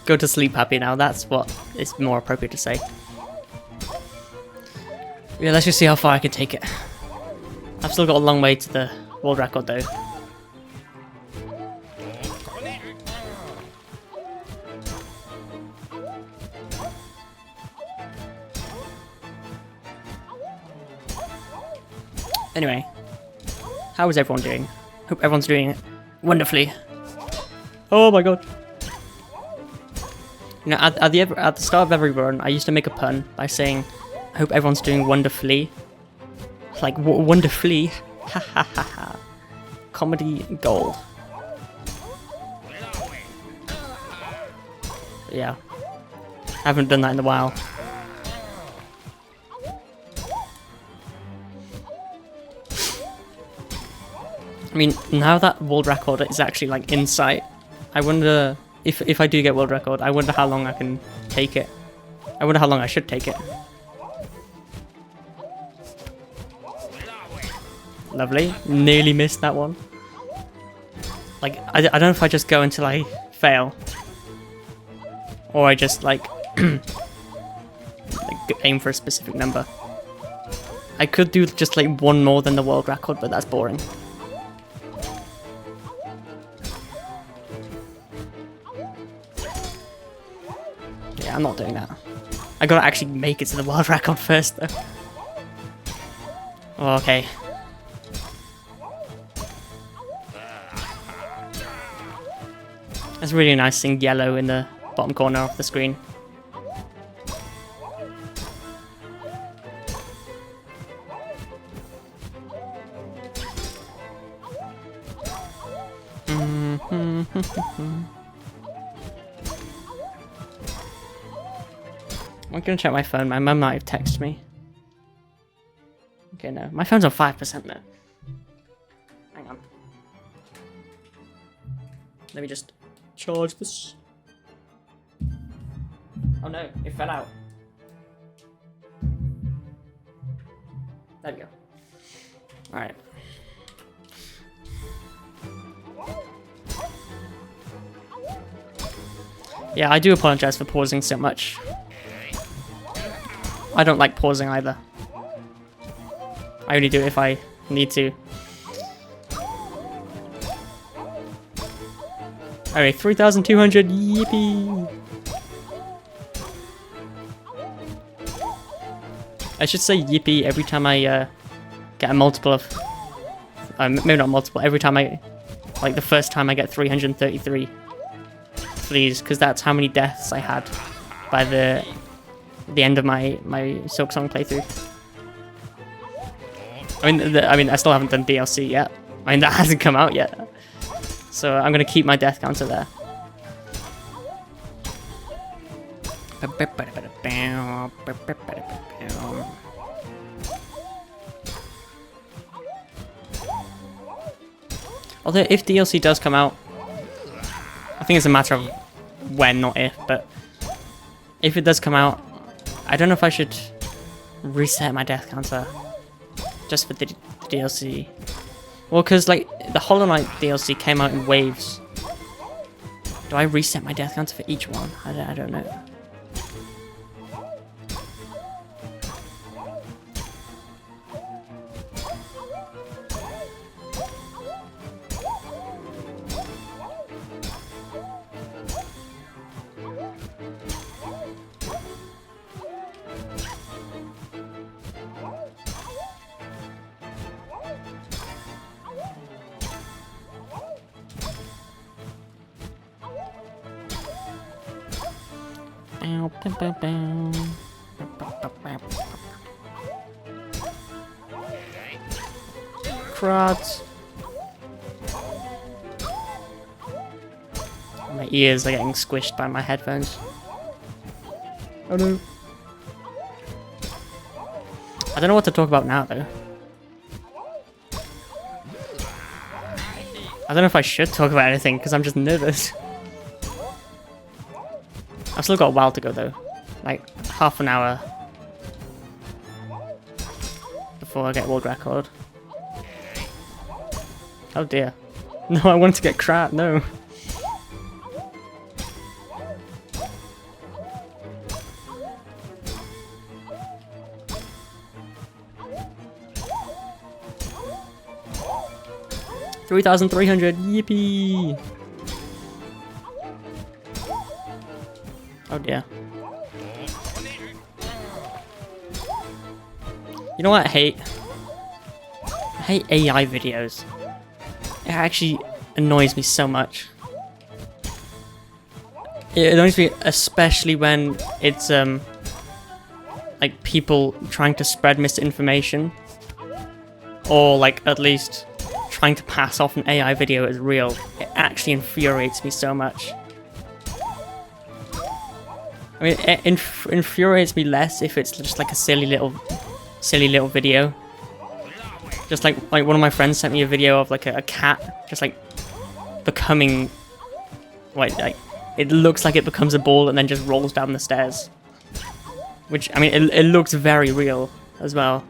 go to sleep happy now, that's what is more appropriate to say. Yeah, let's just see how far I can take it. I've still got a long way to the world record though. Anyway, how is everyone doing? Hope everyone's doing wonderfully. Oh my god. You know, at the start of every run, I used to make a pun by saying, I hope everyone's doing wonderfully. Like, wonderfully. Ha ha ha ha. Comedy gold. But yeah. I haven't done that in a while. I mean, now that world record is actually like in sight, I wonder if I do get world record, I wonder how long I can take it. I wonder how long I should take it. Lovely. Nearly missed that one. Like, I don't know if I just go until I fail. Or I just, like, like aim for a specific number. I could do just, like, one more than the world record, but that's boring. Yeah, I'm not doing that. I gotta actually make it to the world record first, though. Oh, okay. That's really nice seeing yellow in the bottom corner of the screen. I'm gonna check my phone. My mum might have texted me. Okay, no. My phone's on 5% now. Hang on. Let me just charge this. Oh no, it fell out. There we go. Alright. Yeah, I do apologize for pausing so much. I don't like pausing either. I only do it if I need to. Alright, 3,200, yippee! I should say yippee every time I get a multiple of... maybe not multiple, every time I... Like the first time I get 333 fleas, because that's how many deaths I had by the end of my Silksong playthrough. I mean, I still haven't done DLC yet. I mean, that hasn't come out yet. So I'm gonna keep my death counter there. Although if DLC does come out, I think it's a matter of when, not if, but if it does come out, I don't know if I should reset my death counter just for the DLC. Well, because like the Hollow Knight DLC came out in waves, Do I reset my death counter for each one? I don't know. Crud. My ears are getting squished by my headphones. Oh no. I don't know what to talk about now though. I don't know if I should talk about anything because I'm just nervous. I've still got a while to go though. Like half an hour before I get world record. Oh dear. No, I wanted to get crap, no. $3,300, yippee! Oh dear. You know what I hate? I hate AI videos. It actually annoys me so much. It annoys me especially when it's like people trying to spread misinformation, or like at least trying to pass off an AI video as real. It actually infuriates me so much. I mean, it infuriates me less if it's just like a silly little video. Just like one of my friends sent me a video of like a cat just like becoming like it looks like it becomes a ball and then just rolls down the stairs. Which, I mean, it looks very real as well.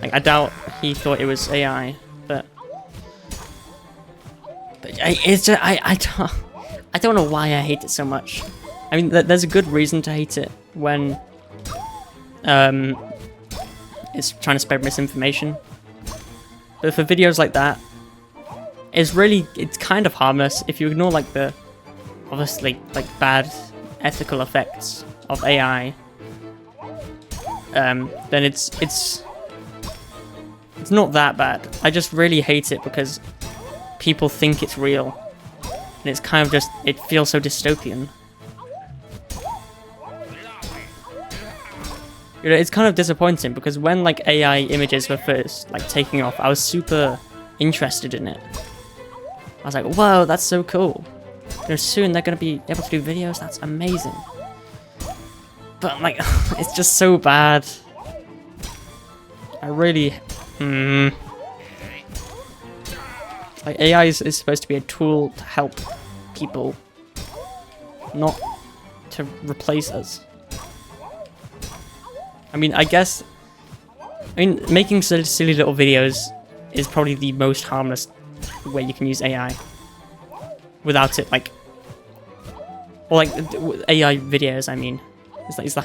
Like, I doubt he thought it was AI, but it's just I don't know why I hate it so much. I mean, there's a good reason to hate it when it's trying to spread misinformation. But for videos like that, it's kind of harmless if you ignore like the obviously like bad ethical effects of AI. Then it's not that bad. I just really hate it because people think it's real, and it's kind of just, it feels so dystopian. You know, it's kind of disappointing because when like AI images were first like taking off, I was super interested in it. I was like, whoa, that's so cool. You know, soon they're gonna be able to do videos. That's amazing. But like, it's just so bad. I really, like AI is supposed to be a tool to help people, not to replace us. I mean, making silly little videos is probably the most harmless way you can use AI. Without it, like, or like AI videos, I mean, it's the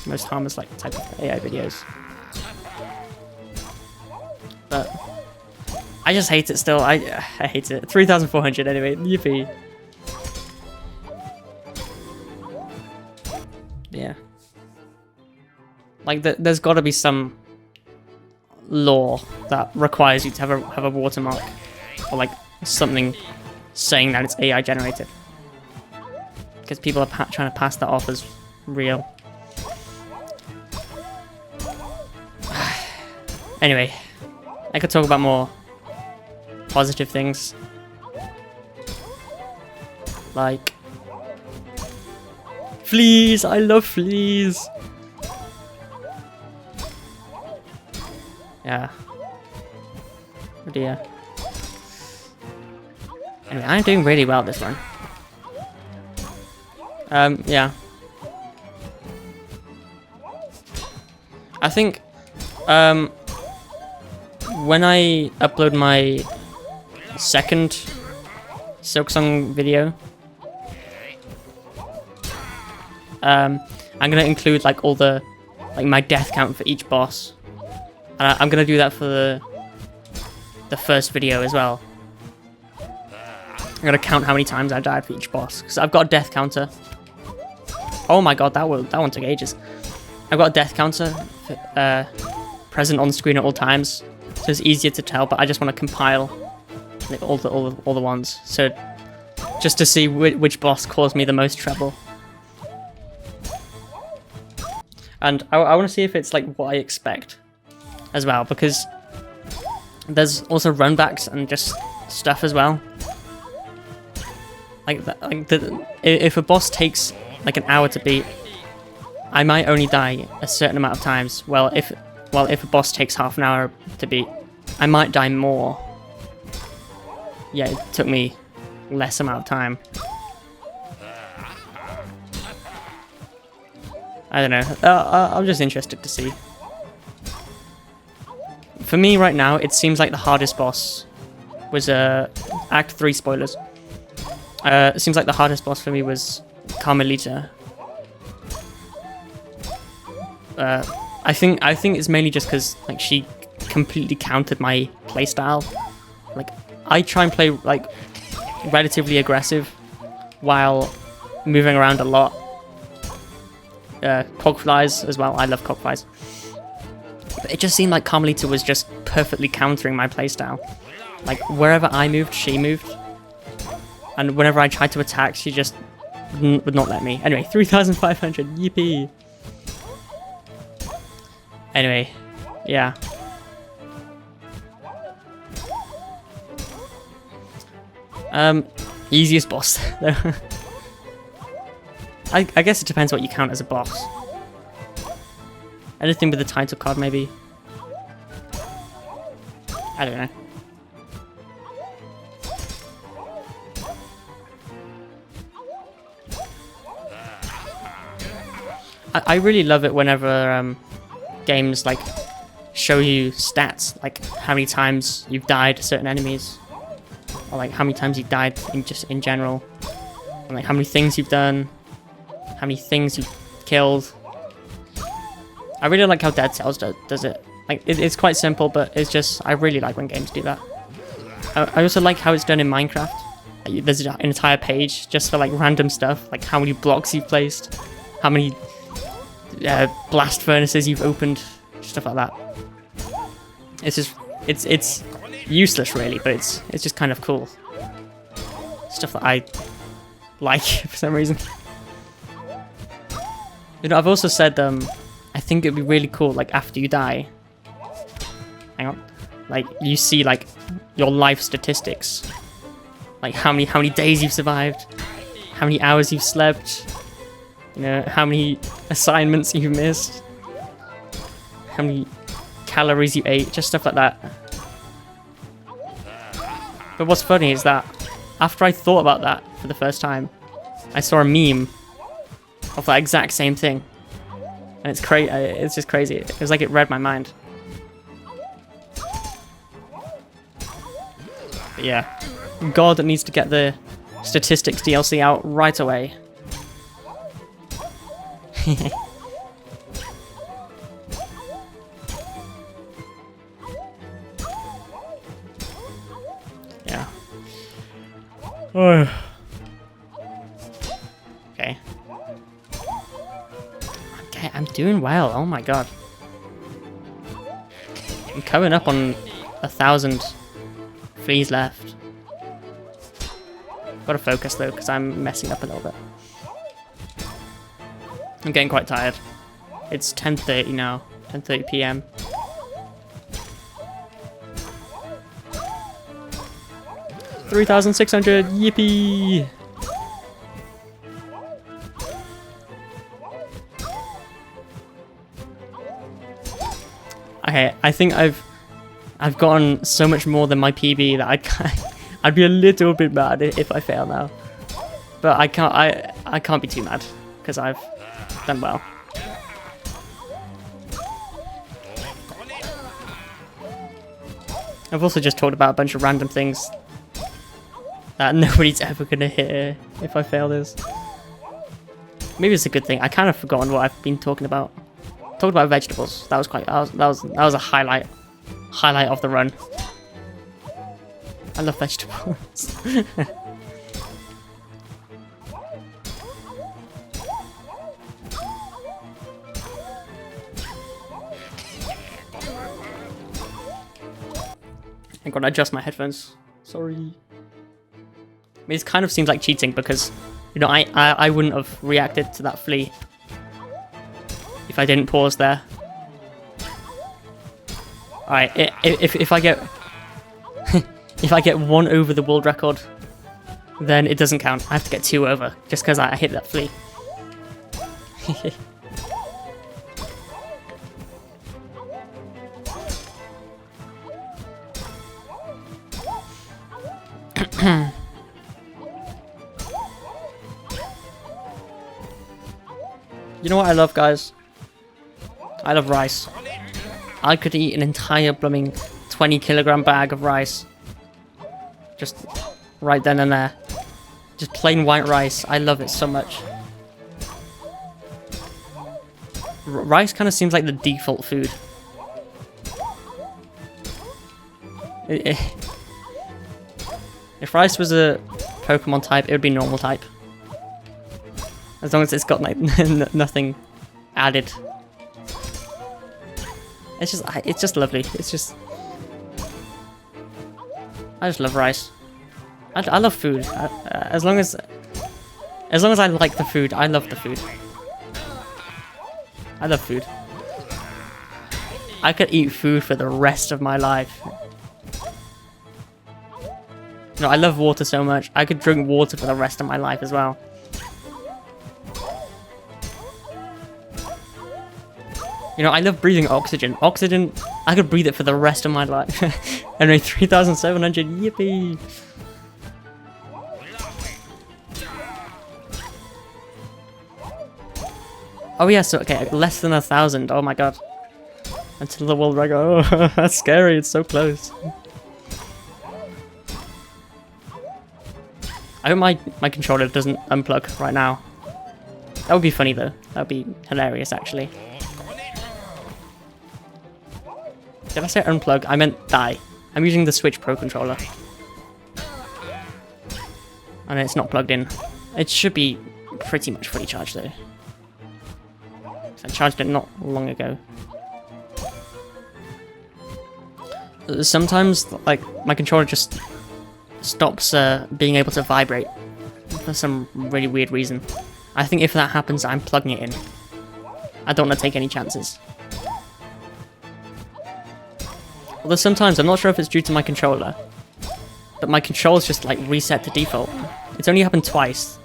most harmless like type of AI videos. But I just hate it still. I hate it. 3,400 anyway. Yippee. Yeah. Like there's got to be some law that requires you to have a watermark, or like something saying that it's AI generated, because people are trying to pass that off as real. Anyway, I could talk about more positive things, like fleas. I love fleas. Yeah. Oh dear. Anyway, I'm doing really well this run. Yeah. I think, when I upload my second Silksong video, I'm gonna include like all the my death count for each boss, and I'm gonna do that for the first video as well. I'm gonna count how many times I died for each boss because I've got a death counter. Oh my god, that one took ages. I've got a death counter present on screen at all times, so it's easier to tell. But I just want to compile like, all the ones, so just to see which boss caused me the most trouble. And I want to see if it's like what I expect as well, because there's also runbacks and just stuff as well. If a boss takes like an hour to beat, I might only die a certain amount of times. Well, if a boss takes half an hour to beat, I might die more. Yeah, it took me less amount of time. I don't know. I'm just interested to see. For me right now, it seems like the hardest boss was Act 3 spoilers. It seems like the hardest boss for me was Carmelita. I think it's mainly just because like she completely countered my playstyle. Like I try and play like relatively aggressive while moving around a lot. Cogflies as well. I love cogflies. But it just seemed like Carmelita was just perfectly countering my playstyle. Like wherever I moved, she moved. And whenever I tried to attack, she just would not let me. Anyway, 3,500. Yippee. Anyway, yeah. Easiest boss. I guess it depends what you count as a boss. Anything with the title card, maybe. I don't know. I really love it whenever games like show you stats, like how many times you've died to certain enemies, or like how many times you've died in general, and like how many things you've done, how many things you've killed. I really like how Dead Cells does it. Like it's quite simple, but it's just I really like when games do that. I also like how it's done in Minecraft. Like, there's an entire page just for like random stuff, like how many blocks you've placed, how many blast furnaces you've opened, stuff like that. It's just it's useless really, but it's just kind of cool stuff that I like for some reason. You know, I've also said I think it'd be really cool like after you die, hang on, like you see like your life statistics, like how many days you've survived, how many hours you've slept, you know, how many assignments you've missed, how many calories you ate, just stuff like that. But what's funny is that after I thought about that for the first time, I saw a meme of that exact same thing, and it's crazy. It's just crazy. It was like it read my mind. But yeah, God needs to get the statistics DLC out right away. Yeah. Oh. Okay. Okay, I'm doing well. Oh my god. I'm coming up on 1,000 fleas left. Gotta focus though, because I'm messing up a little bit. I'm getting quite tired. It's 10:30 now. 10:30 PM. $3,600. Yippee! Okay, I think I've gotten so much more than my PB that I'd be a little bit mad if I fail now. But I can't be too mad because I've done well. I've also just talked about a bunch of random things that nobody's ever gonna hear if I fail this. Maybe it's a good thing. I kind of forgotten what I've been talking about. Talked about vegetables. That was a highlight of the run. I love vegetables. I'm gonna adjust my headphones. Sorry. I mean, it kind of seems like cheating because, you know, I wouldn't have reacted to that flea if I didn't pause there. Alright, if I get if I get 1 over the world record, then it doesn't count. I have to get 2 over just because I hit that flea. You know what I love, guys? I love rice. I could eat an entire blooming 20-kilogram bag of rice. Just right then and there. Just plain white rice. I love it so much. Rice kind of seems like the default food. If rice was a Pokemon type, it would be normal type. As long as it's got like nothing added. It's just lovely. It's just, I just love rice. I love food. As long as I like the food, I love the food. I love food. I could eat food for the rest of my life. You know, I love water so much. I could drink water for the rest of my life as well. You know, I love breathing oxygen. Oxygen, I could breathe it for the rest of my life. Anyway, 3,700, yippee! Oh yeah, so, okay, less than 1,000, oh my god. Until the world record, oh, that's scary, it's so close. I hope my controller doesn't unplug right now. That would be funny though, that would be hilarious actually. Did I say unplug? I meant die. I'm using the Switch Pro controller. And it's not plugged in. It should be pretty much fully charged though. I charged it not long ago. Sometimes, like, my controller just stops being able to vibrate for some really weird reason. I think if that happens, I'm plugging it in. I don't want to take any chances. Although sometimes, I'm not sure if it's due to my controller, but my controls just like reset to default. It's only happened twice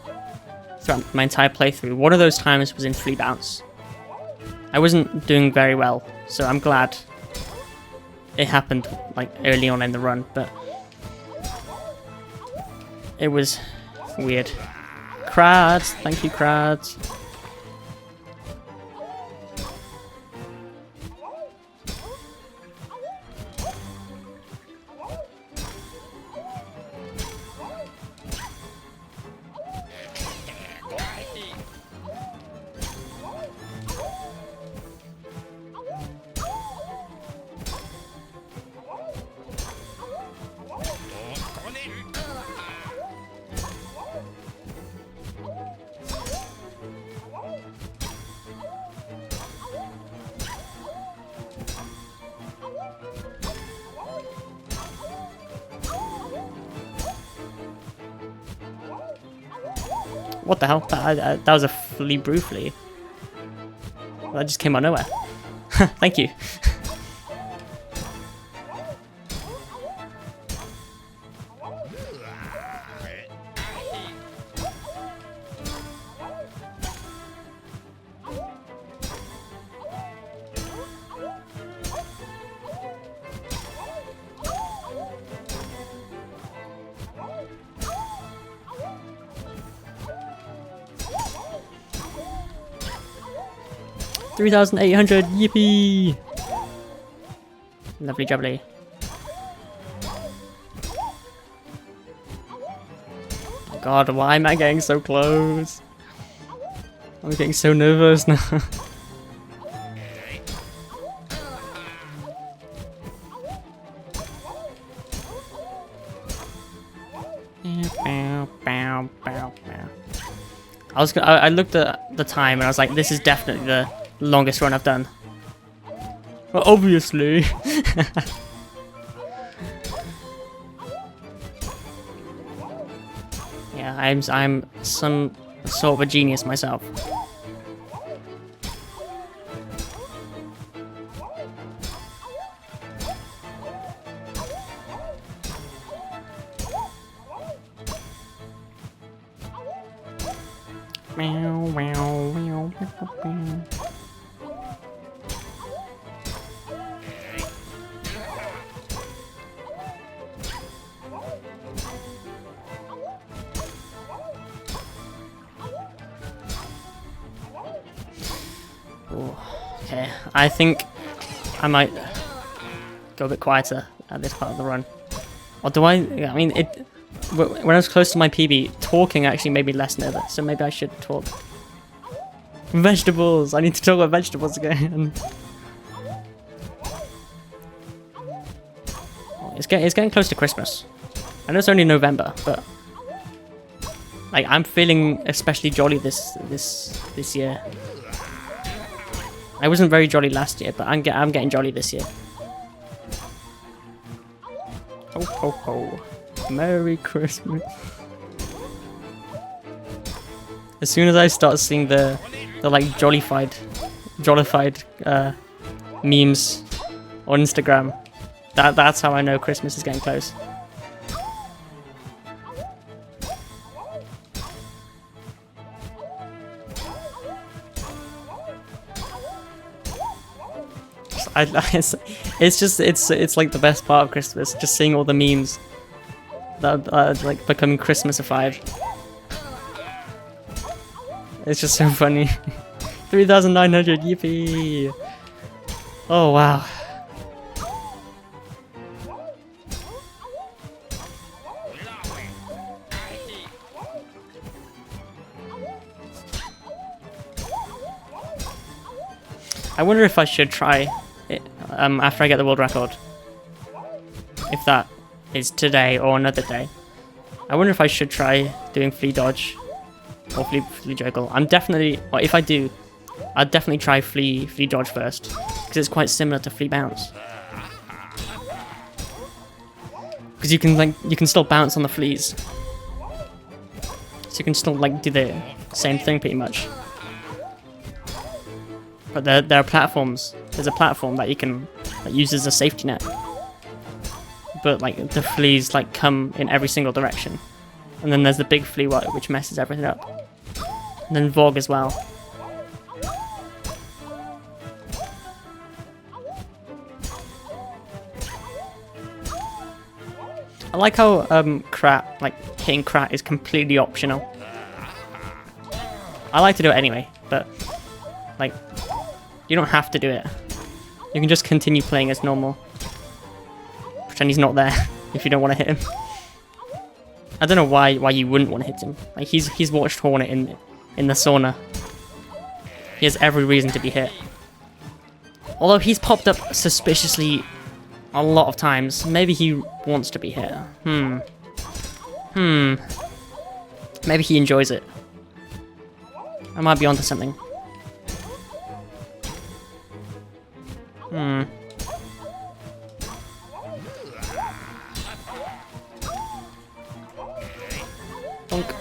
throughout my entire playthrough. One of those times was in Flea Bounce. I wasn't doing very well, so I'm glad it happened like early on in the run, but it was weird. Crads, thank you, Crads. What the hell? That was a Flea Brew Flea. That just came out of nowhere. Thank you. $3,800, yippee! Lovely jubbly. Oh god, why am I getting so close? I'm getting so nervous now. I looked at the time and I was like, this is definitely the longest run I've done. Well, obviously. Yeah, I'm some sort of a genius myself. Meow, meow, meow, meow, meow. Okay, I think I might go a bit quieter at this part of the run. Or do I? I mean, when I was close to my PB, talking actually made me less nervous, so maybe I should talk. Vegetables! I need to talk about vegetables again. It's getting close to Christmas. I know it's only November, but like I'm feeling especially jolly this year. I wasn't very jolly last year, but I'm getting jolly this year. Ho ho ho! Merry Christmas! As soon as I start seeing the like jollified memes on Instagram, that's how I know Christmas is getting close. It's like the best part of Christmas, just seeing all the memes that are like becoming Christmasified. It's just so funny. 3,900, yippee! Oh wow. I wonder if I should try it after I get the world record. If that is today or another day. I wonder if I should try doing Flea Dodge or Flea Juggle. Or if I do, I'd definitely try Flea Dodge first, because it's quite similar to Flea Bounce. Because you can still bounce on the fleas, so you can still like do the same thing pretty much. But there are platforms. There's a platform that uses a safety net. But like the fleas like come in every single direction. And then there's the big flea which messes everything up. And then Vogue as well. I like how hitting Krat is completely optional. I like to do it anyway, but like you don't have to do it. You can just continue playing as normal. Pretend he's not there if you don't want to hit him. I don't know why you wouldn't want to hit him. Like he's watched Hornet in the sauna. He has every reason to be hit. Although he's popped up suspiciously a lot of times. Maybe he wants to be hit. Maybe he enjoys it. I might be onto something. Bonk.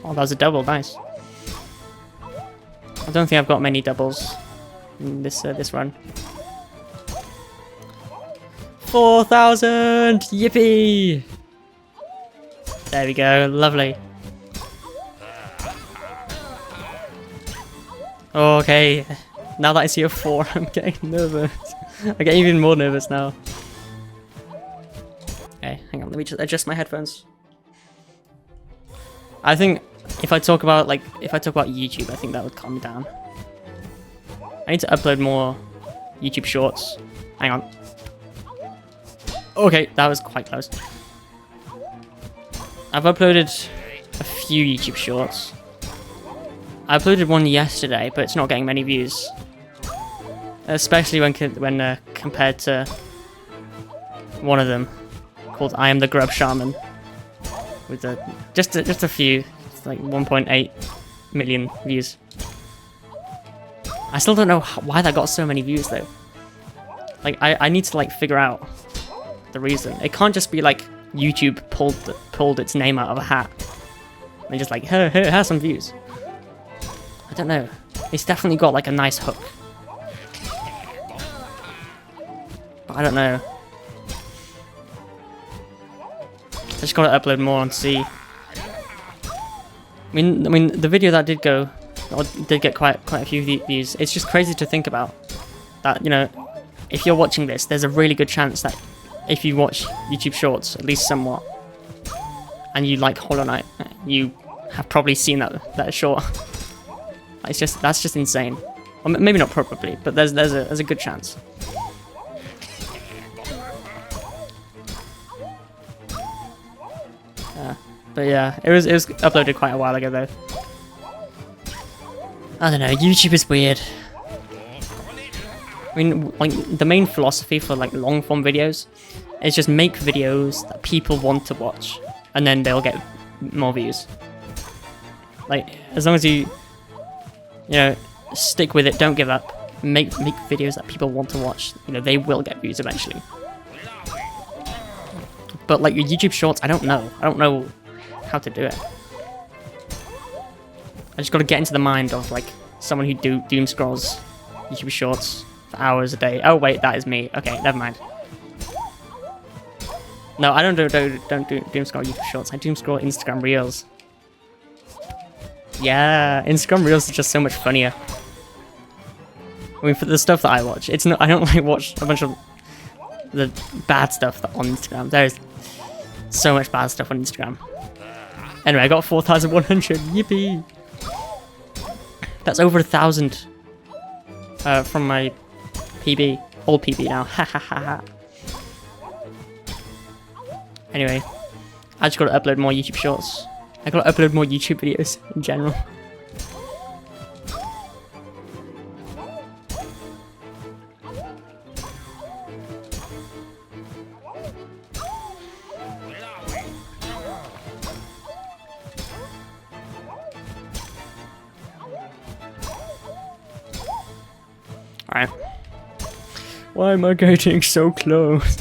Oh, that was a double, nice. I don't think I've got many doubles in this run. 4,000! Yippee! There we go, lovely. Okay, now that I see a 4, I'm getting nervous. I get even more nervous now. Okay, hang on, let me just adjust my headphones. I think if I talk about YouTube, I think that would calm me down. I need to upload more YouTube shorts. Hang on. Okay, that was quite close. I've uploaded a few YouTube shorts. I uploaded one yesterday, but it's not getting many views. Especially when compared to one of them called "I Am the Grub Shaman," with just a few, it's like 1.8 million views. I still don't know why that got so many views though. Like I need to like figure out the reason. It can't just be like YouTube pulled its name out of a hat and just like, hey, it has some views. I don't know. It's definitely got like a nice hook. But I don't know. I just gotta upload more and see. I mean, the video that did get quite a few views. It's just crazy to think about that. You know, if you're watching this, there's a really good chance that if you watch YouTube Shorts at least somewhat, and you like Hollow Knight, you have probably seen that short. That's just insane. Or maybe not probably, but there's a good chance. But yeah, it was uploaded quite a while ago though. I don't know, YouTube is weird. I mean, like the main philosophy for like long form videos is just make videos that people want to watch, and then they'll get more views. Like as long as you know, stick with it, don't give up, make videos that people want to watch, you know, they will get views eventually. But like your YouTube Shorts, I don't know how to do it. I just gotta get into the mind of like someone who doom scrolls YouTube Shorts for hours a day. Oh wait, that is me. Okay, never mind. No, I don't do doom scroll YouTube Shorts. I doom scroll Instagram Reels. Yeah, Instagram Reels is just so much funnier. I mean, for the stuff that I watch, it's not. I don't like watch a bunch of the bad stuff on Instagram. There is so much bad stuff on Instagram. Anyway, I got 4,100. Yippee! That's over 1,000 from my PB, old PB now. Ha ha ha ha. Anyway, I just gotta upload more YouTube Shorts. I gotta upload more YouTube videos in general. Alright. Why am I getting so close?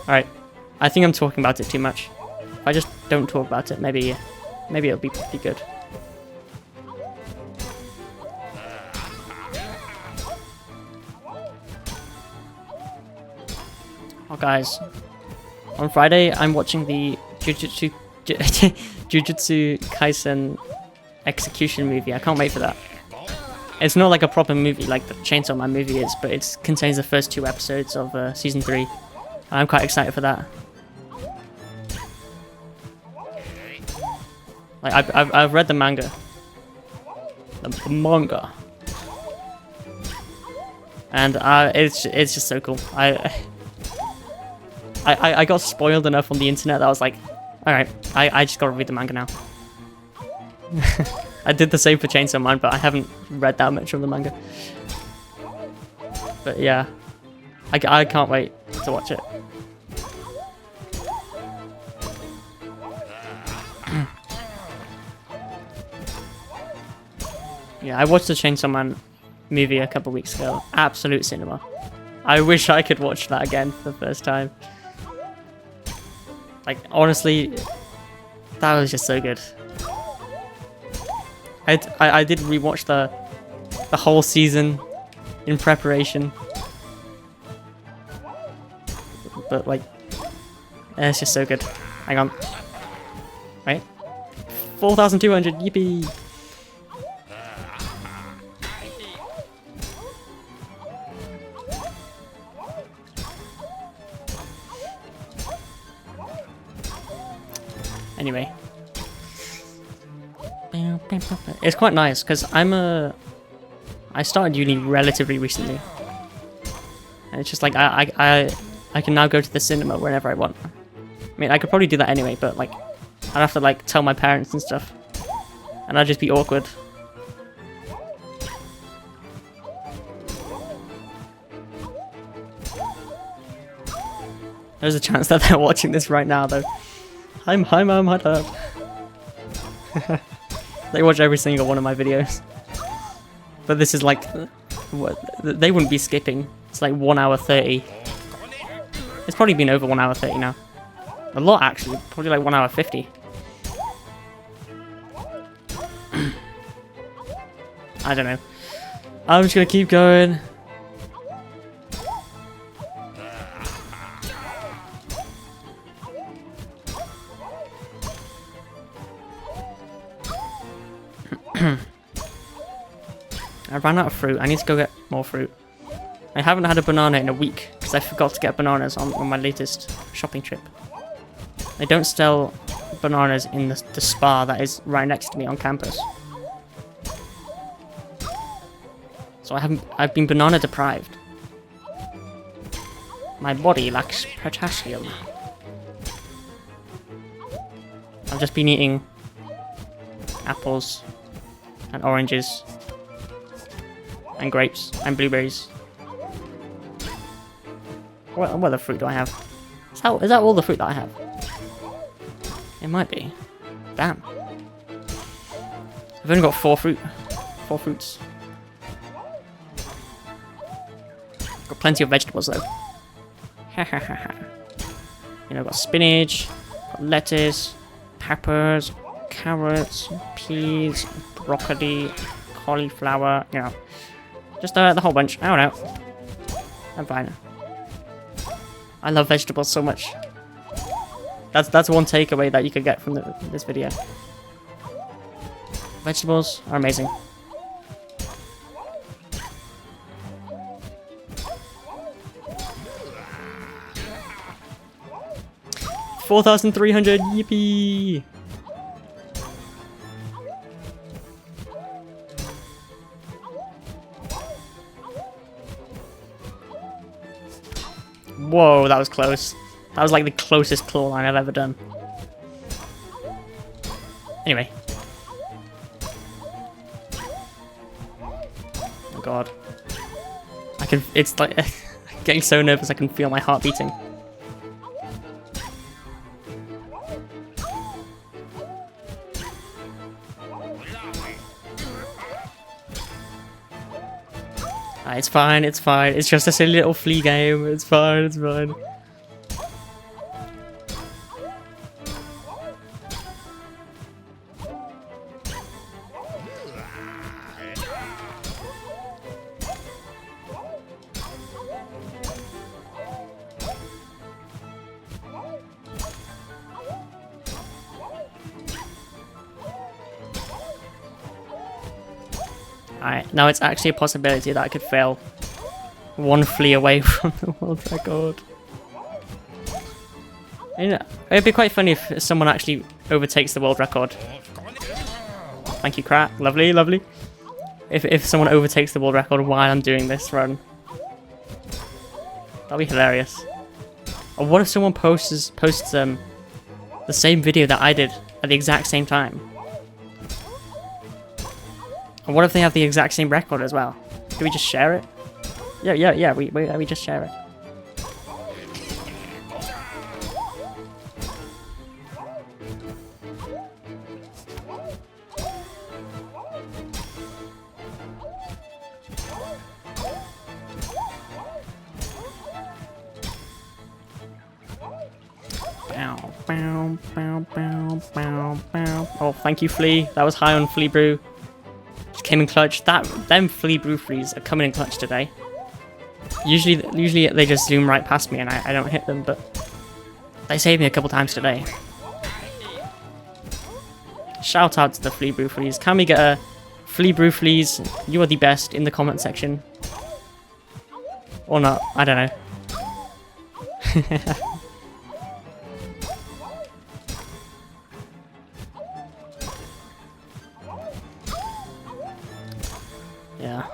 Alright. I think I'm talking about it too much. If I just don't talk about it, maybe it'll be good. Oh guys. On Friday I'm watching the Jujutsu Kaisen execution movie. I can't wait for that. It's not like a proper movie like the Chainsaw Man movie is, but it contains the first 2 episodes of season 3. I'm quite excited for that. Like I've read the manga. The manga. And it's just so cool. I got spoiled enough on the internet that I was like, alright, I just gotta read the manga now. I did the same for Chainsaw Man, but I haven't read that much of the manga. But yeah, I can't wait to watch it. Yeah, I watched the Chainsaw Man movie a couple weeks ago. Absolute cinema. I wish I could watch that again for the first time. Like, honestly, that was just so good. I did rewatch the whole season in preparation. But like, it's just so good. Hang on. Right? 4,200, yippee! Anyway. It's quite nice because I started uni relatively recently. And it's just like I can now go to the cinema whenever I want. I mean, I could probably do that anyway, but like I'd have to like tell my parents and stuff. And I'd just be awkward. There's a chance that they're watching this right now though. Hi mom, hi dad. They watch every single one of my videos. But this is like, what, they wouldn't be skipping. It's like 1 hour 30. It's probably been over 1 hour 30 now. A lot actually, probably like 1 hour 50. I don't know. I'm just gonna keep going. I ran out of fruit. I need to go get more fruit. I haven't had a banana in a week because I forgot to get bananas on my latest shopping trip. They don't sell bananas in the spa that is right next to me on campus. So I've been banana deprived. My body lacks potassium. I've just been eating apples and oranges and grapes and blueberries. What other fruit do I have? Is that all the fruit that I have? It might be. Damn. I've only got 4 fruits. Got plenty of vegetables though. You know, got spinach, got lettuce, peppers, carrots, peas, broccoli, cauliflower, you know. Just the whole bunch. I don't know. I'm fine. I love vegetables so much. That's one takeaway that you could get from this video. Vegetables are amazing. $4,300, yippee! Whoa, that was close. That was like the closest claw line I've ever done. Anyway. Oh god. It's like, getting so nervous I can feel my heart beating. It's fine, it's fine. It's just a silly little flea game. It's fine, it's fine. Alright, now it's actually a possibility that I could fail 1 flea away from the world record. You know, it'd be quite funny if someone actually overtakes the world record. Thank you, Krat. Lovely, lovely. If someone overtakes the world record while I'm doing this run. That'd be hilarious. Or what if someone posts the same video that I did at the exact same time? And what if they have the exact same record as well? Do we just share it? Yeah, we just share it. Oh, thank you, Flea. That was high on Flea Brew. Just came in clutch. Them Flea Brew Fleas are coming in clutch today. Usually they just zoom right past me and I don't hit them, but they saved me a couple times today. Shout out to the Flea Brew Fleas. Can we get a Flea Brew Fleas? You are the best in the comment section. Or not. I don't know. Yeah.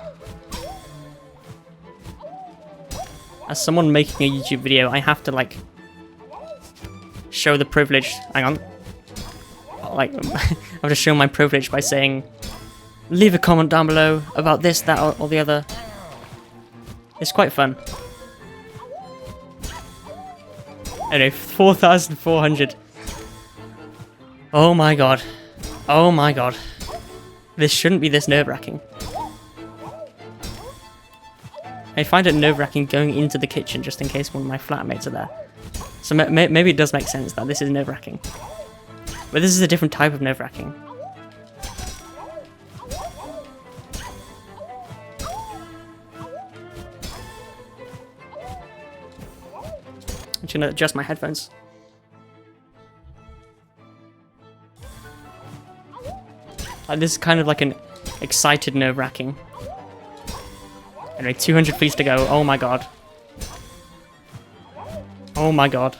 As someone making a YouTube video, I have to, like, show the privilege. Hang on. Like, I have to show my privilege by saying, leave a comment down below about this, that, or the other. It's quite fun. Anyway, 4,400. Oh my god. Oh my god. This shouldn't be this nerve-wracking. I find it nerve-wracking going into the kitchen just in case one of my flatmates are there. So maybe it does make sense that this is nerve-wracking. But this is a different type of nerve-wracking. I'm just gonna adjust my headphones. This is kind of like an excited nerve-wracking. Anyway, 200 feet to go. Oh my god. Oh my god.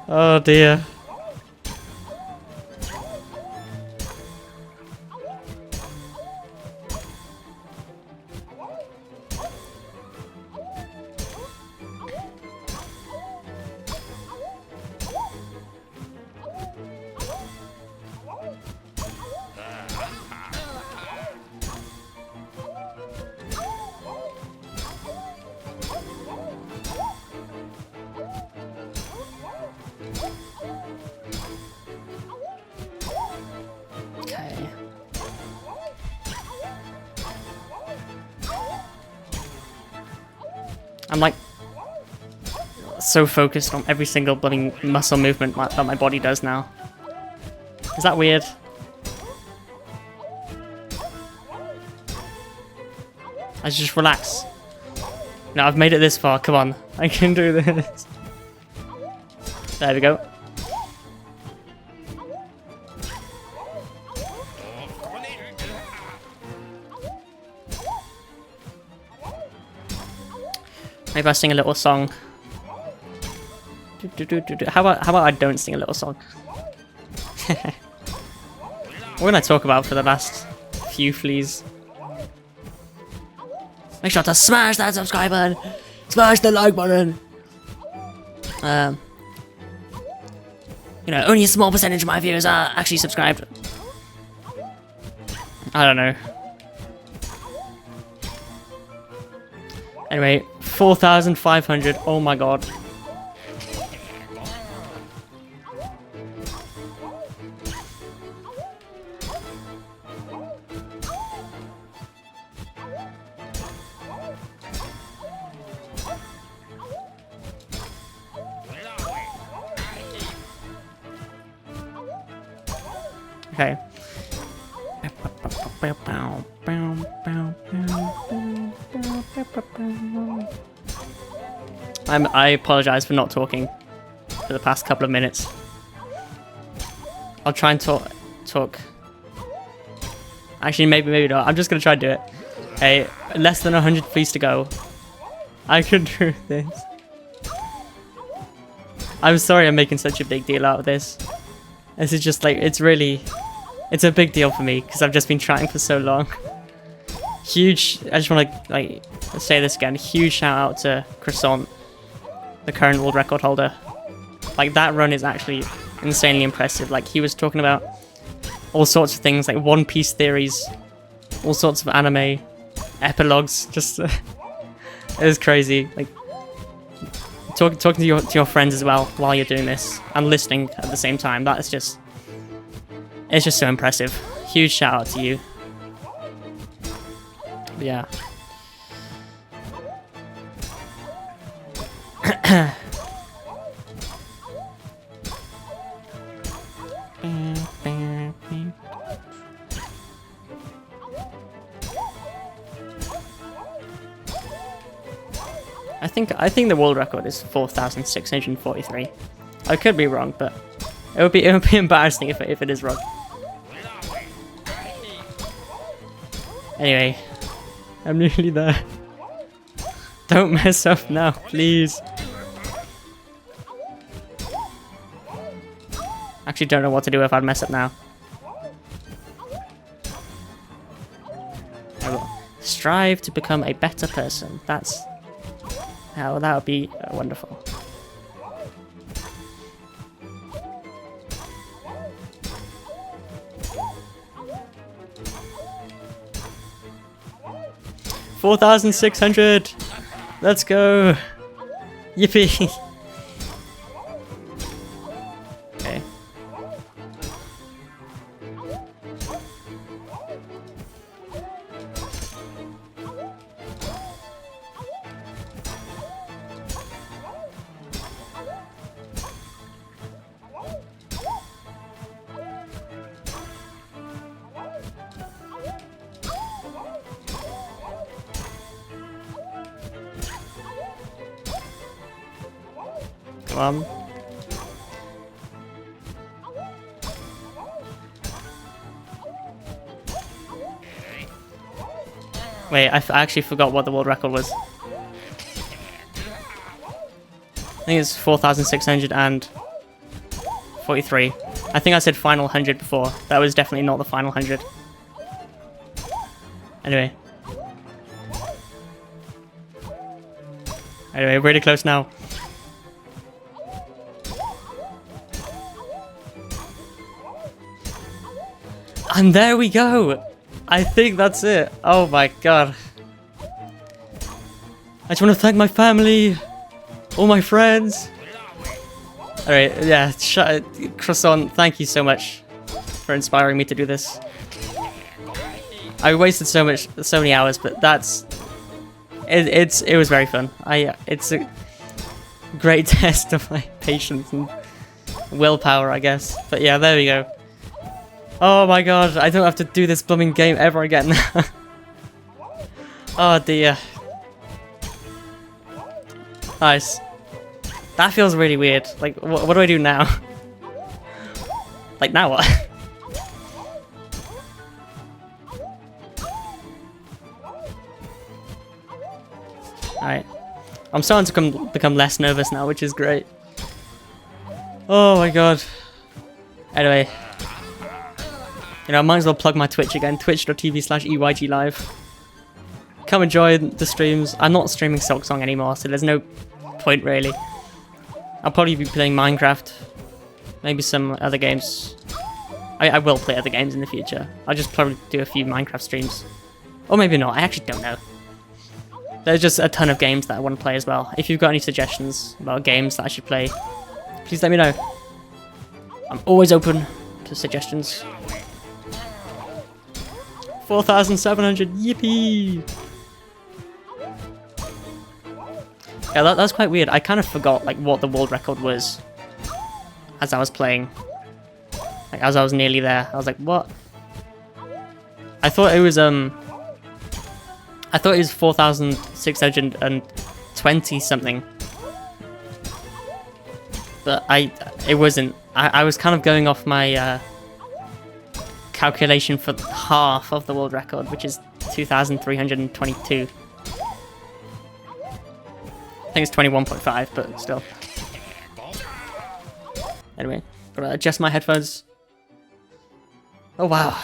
Oh dear. Okay. I'm like so focused on every single bloody muscle movement that my body does now. Is that weird? I should just relax. No, I've made it this far. Come on, I can do this. There we go. Maybe I sing a little song. How about I don't sing a little song? What can I talk about for the last few fleas? Make sure to smash that subscribe button, smash the like button. You know, only a small percentage of my viewers are actually subscribed. I don't know. Anyway, 4,500. Oh my god. Okay. I apologize for not talking for the past couple of minutes. I'll try and talk. Actually, maybe not. I'm just gonna try and do it. Hey, less than 100 feet to go. I can do this. I'm sorry I'm making such a big deal out of this. This is just like, it's a big deal for me because I've just been trying for so long. Huge, I just want to like say this again, huge shout out to Croissant, the current world record holder. Like that run is actually insanely impressive. Like he was talking about all sorts of things like One Piece theories, all sorts of anime, epilogues, just it was crazy. Like talking to your friends as well while you're doing this and listening at the same time. That is just, it's just so impressive. Huge shout out to you. Yeah. I think the world record is 4,643. I could be wrong, but it would be embarrassing if it is wrong. Anyway, I'm nearly there. Don't mess up now, please. Actually, don't know what to do if I'd mess up now. strive to become a better person. That's how that would be wonderful. $4,600. Let's go. Yippee. Okay. Come on. Wait, I actually forgot what the world record was. I think it's 4,643. I think I said final 100 before. That was definitely not the final 100. Anyway. Anyway, really close now. And there we go! I think that's it. Oh my god. I just want to thank my family, all my friends. Alright, yeah, Croissant, thank you so much for inspiring me to do this. I wasted so many hours, but it was very fun. It's a great test of my patience and willpower, I guess. But yeah, there we go. Oh my god, I don't have to do this blooming game ever again. Oh dear. Nice. That feels really weird. Like, what do I do now? Like, now what? Alright. I'm starting to become less nervous now, which is great. Oh my god. Anyway. You know, I might as well plug my Twitch again, twitch.tv/EYGLive. Come enjoy the streams. I'm not streaming Silksong anymore, so there's no point really. I'll probably be playing Minecraft, maybe some other games. I will play other games in the future. I'll just probably do a few Minecraft streams. Or maybe not, I actually don't know. There's just a ton of games that I want to play as well. If you've got any suggestions about games that I should play, please let me know. I'm always open to suggestions. 4,700, yippee! Yeah, that's quite weird. I kind of forgot like what the world record was as I was playing. Like as I was nearly there, I was like, what? I thought it was 4,620 something, but it wasn't. I was kind of going off my calculation for half of the world record, which is 2,322. I think it's 21.5, but still. Anyway, gotta adjust my headphones. Oh wow.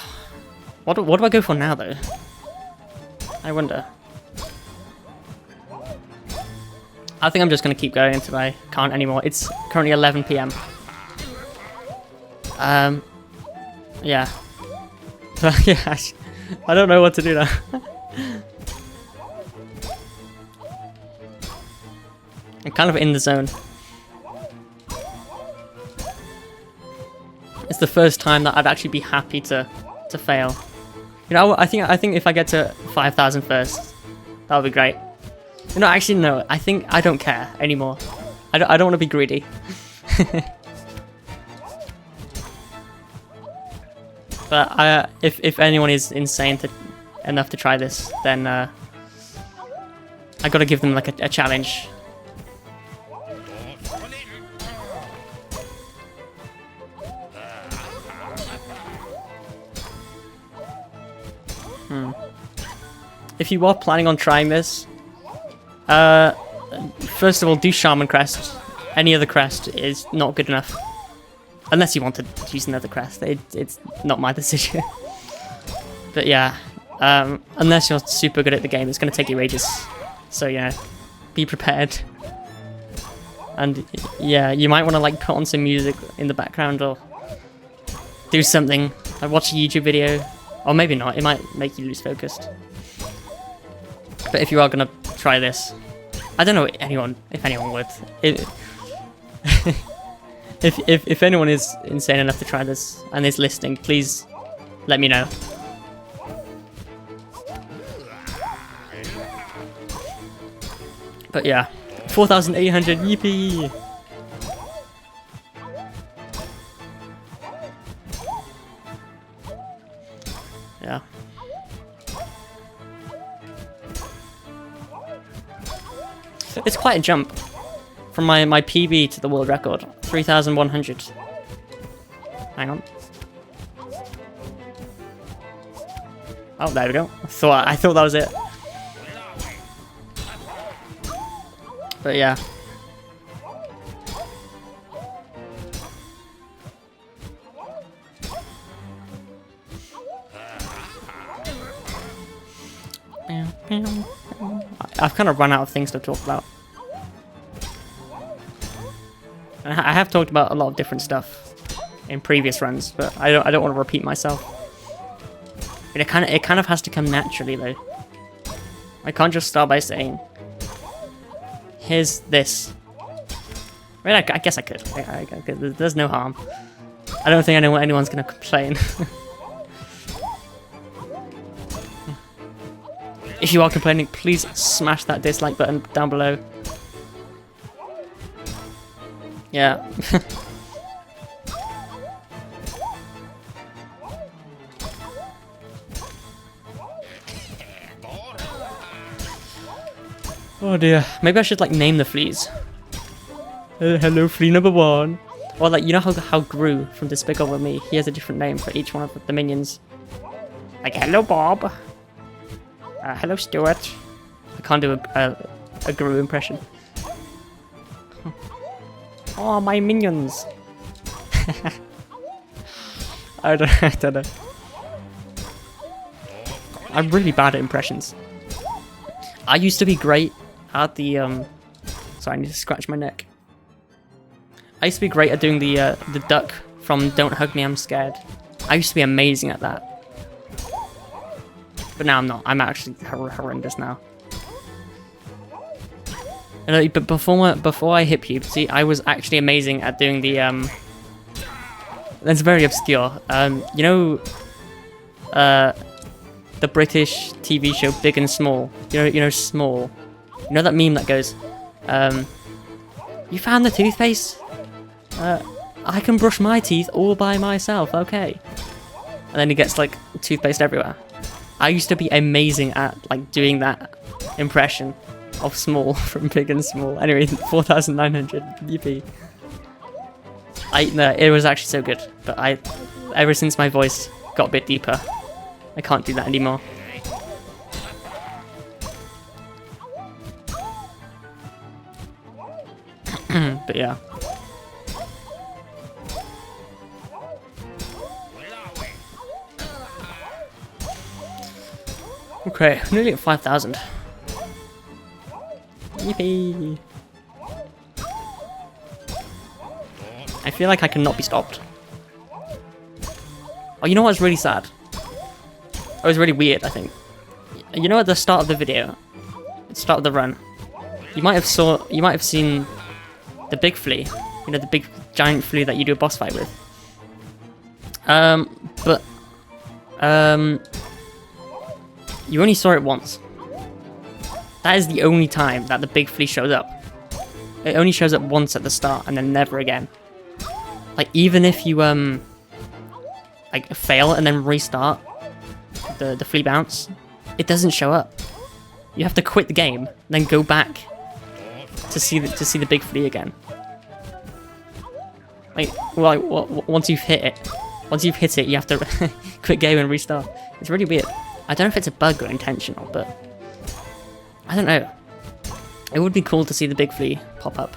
What do I go for now though? I wonder. I think I'm just gonna keep going until I can't anymore. It's currently 11 PM. Yeah. Yeah, I don't know what to do now. I'm kind of in the zone. It's the first time that I'd actually be happy to fail. You know, I think if I get to 5,000 first, that would be great. You know, actually no, I think I don't care anymore. I don't want to be greedy. But if anyone is insane enough to try this, then I gotta give them like a challenge. If you are planning on trying this, first of all, do Shaman Crest. Any other crest is not good enough. Unless you want to use another crest. It's not my decision. But yeah, Unless you're super good at the game, it's going to take you ages. So yeah, be prepared. And yeah, you might want to like put on some music in the background or do something. Like watch a YouTube video, or maybe not. It might make you lose focused. But if you are gonna try this, I don't know if anyone would. If anyone is insane enough to try this and is listening, please let me know. But yeah, 4,800, yippee! Yeah. It's quite a jump from my PB to the world record, 3,100. Hang on. Oh, there we go. I thought that was it. But yeah. I've kind of run out of things to talk about. And I have talked about a lot of different stuff in previous runs, but I don't want to repeat myself. But it kind of has to come naturally though. I can't just start by saying, here's this. I mean, I guess I could. I could. There's no harm. I don't think anyone's gonna complain. If you are complaining, please smash that dislike button down below. Yeah. Oh dear. Maybe I should like name the fleas. Hello, flea number 1. Or like, you know how Gru from Despicable Me, he has a different name for each one of the minions. Like, hello Bob. Hello Stuart. I can't do a Gru impression. Oh, my minions. I don't know. I'm really bad at impressions. I used to be great at the sorry, I need to scratch my neck. I used to be great at doing the duck from Don't Hug Me, I'm Scared. I used to be amazing at that. But now I'm not. I'm actually horrendous now. But before I hit puberty, I was actually amazing at doing the that's very obscure. You know, the British TV show Big and Small. You know Small. You know that meme that goes, "You found the toothpaste? I can brush my teeth all by myself, okay?" And then he gets like toothpaste everywhere. I used to be amazing at like doing that impression of Small from Big and Small. Anyway, 4,900, yippee. No, it was actually so good, but ever since my voice got a bit deeper, I can't do that anymore. But yeah. Okay, nearly at 5,000. Yippee! I feel like I cannot be stopped. Oh, you know what's really sad? It was really weird, I think. You know, at the start of the video, at the start of the run, you might have seen the big flea. You know, the big giant flea that you do a boss fight with. You only saw it once. That is the only time that the big flea shows up. It only shows up once at the start and then never again. Like, even if you like fail and then restart the flea bounce, it doesn't show up. You have to quit the game and then go back to see the big flea again. Like, well, once you've hit it, you have to quit game and restart. It's really weird. I don't know if it's a bug or intentional, but I don't know. It would be cool to see the big flea pop up.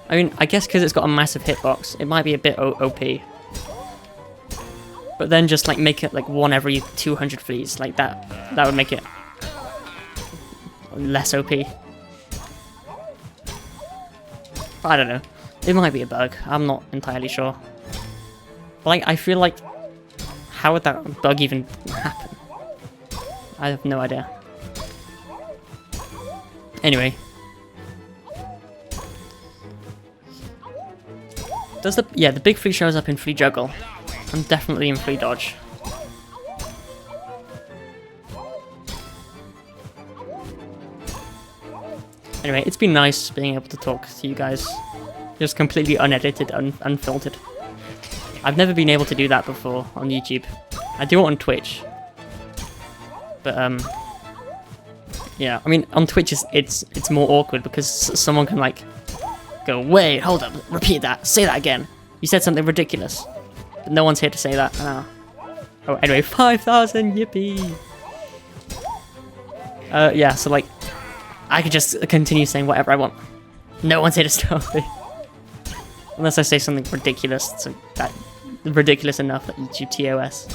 I mean, I guess because it's got a massive hitbox, it might be a bit OP. But then just like make it like 1 every 200 fleas, like that. That would make it less OP. But I don't know. It might be a bug. I'm not entirely sure. But, like, I feel like, how would that bug even happen? I have no idea. Anyway. Does the... Yeah, the big flea shows up in Flea Juggle. I'm definitely in Flea Dodge. Anyway, it's been nice being able to talk to you guys. Just completely unedited, unfiltered. I've never been able to do that before on YouTube. I do it on Twitch. But, yeah, I mean, on Twitch it's more awkward because someone can, like, go, wait, hold up, repeat that, say that again. You said something ridiculous. But no one's here to say that. Oh, anyway, 5,000, yippee! Yeah, so, like, I could just continue saying whatever I want. No one's here to stop me. Unless I say something ridiculous, so that ridiculous enough that YouTube TOS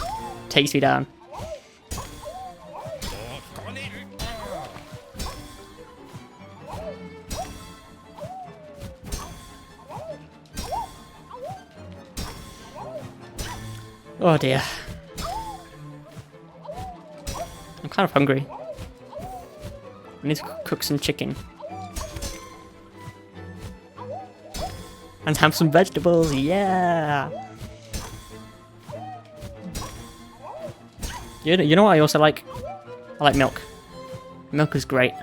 takes me down. Oh dear. I'm kind of hungry. I need to cook some chicken. And have some vegetables, yeah! You know what I also like? I like milk. Milk is great.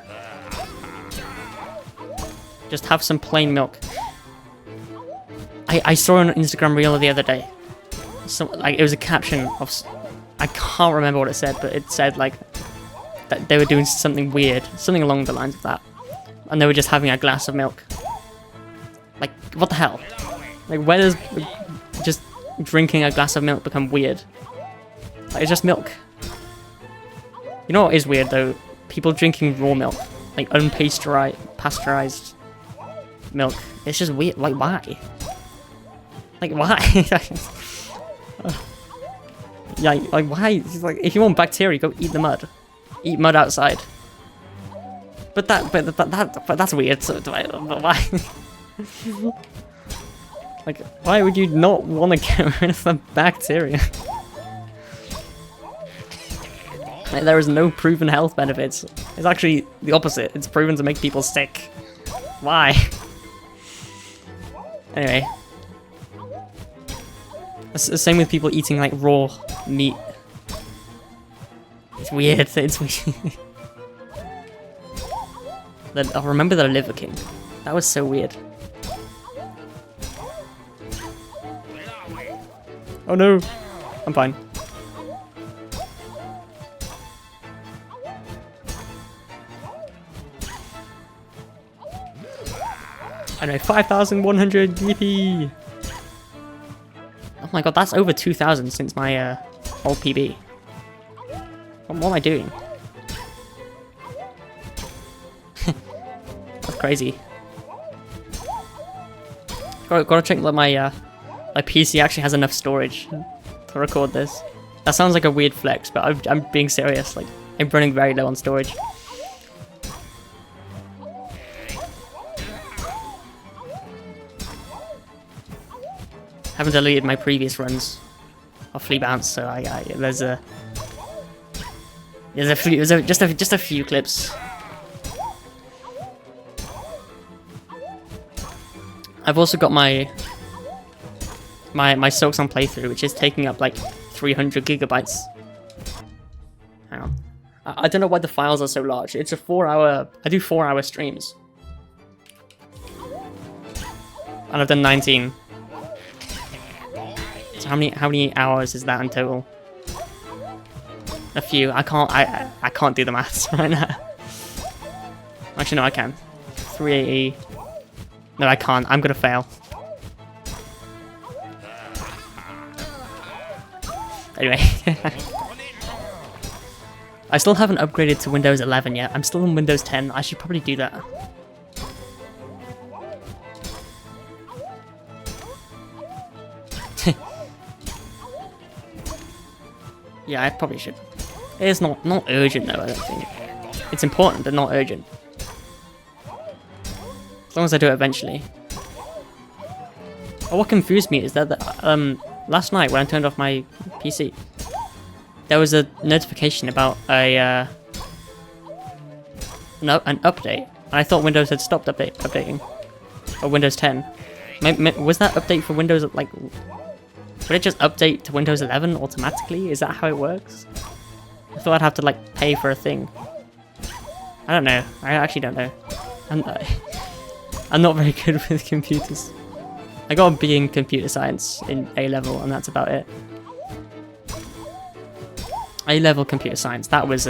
Just have some plain milk. I saw an Instagram reel the other day. Like, it was a caption of... I can't remember what it said, but it said, like, that they were doing something weird. Something along the lines of that. And they were just having a glass of milk. Like, what the hell? Like, where does just drinking a glass of milk become weird? Like, it's just milk. You know what is weird, though? People drinking raw milk. Like, pasteurized milk. It's just weird. Like, why? Like, why? Yeah, like, why? It's like, if you want bacteria, go eat the mud. Eat mud outside. But that's weird. So why? Like, why would you not want to get rid of the bacteria? Like, there is no proven health benefits. It's actually the opposite. It's proven to make people sick. Why? Anyway. It's the same with people eating, like, raw meat. It's weird. It's weird. I remember the Liver King. That was so weird. Oh no! I'm fine. I know, 5,100, yippee! Oh my god, that's over 2,000 since my old PB. What am I doing? That's crazy. Gotta check that my PC actually has enough storage to record this. That sounds like a weird flex, but I'm being serious. Like, I'm running very low on storage. Haven't deleted my previous runs of Flea Bounce, so there's just a few clips. I've also got my Silksong playthrough, which is taking up like 300 gigabytes. Hang on. I don't know why the files are so large. It's a 4-hour... I do 4-hour streams. And I've done 19. So how many hours is that in total? A few. I can't do the maths right now. Actually, no, I can. 380. No, I can't. I'm gonna fail. Anyway. I still haven't upgraded to Windows 11 yet. I'm still on Windows 10. I should probably do that. Yeah, I probably should. It is not urgent though, I don't think. It's important, but not urgent. As long as I do it eventually. Oh, what confused me is that last night when I turned off my PC, there was a notification about an update, and I thought Windows had stopped updating, or Windows 10. Was that update for Windows like? Would it just update to Windows 11 automatically? Is that how it works? I thought I'd have to like pay for a thing. I don't know. I actually don't know. I'm not very good with computers. I got a B in computer science in A level, and that's about it. A level computer science. That was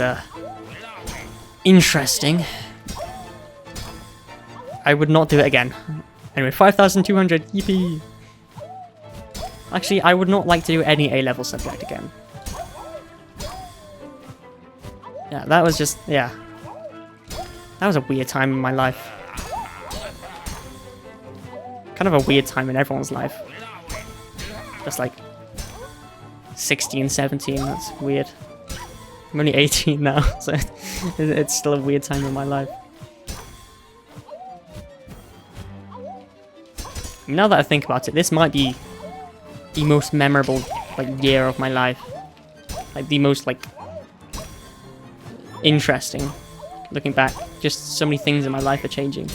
interesting. I would not do it again. Anyway, 5,200. Yippee! Actually, I would not like to do any A level subject again. Yeah, that was just, yeah. That was a weird time in my life. Kind of a weird time in everyone's life. Just like 16, 17, that's weird. I'm only 18 now, so it's still a weird time in my life. Now that I think about it, this might be the most memorable like year of my life. Like the most like interesting looking back. Just so many things in my life are changing.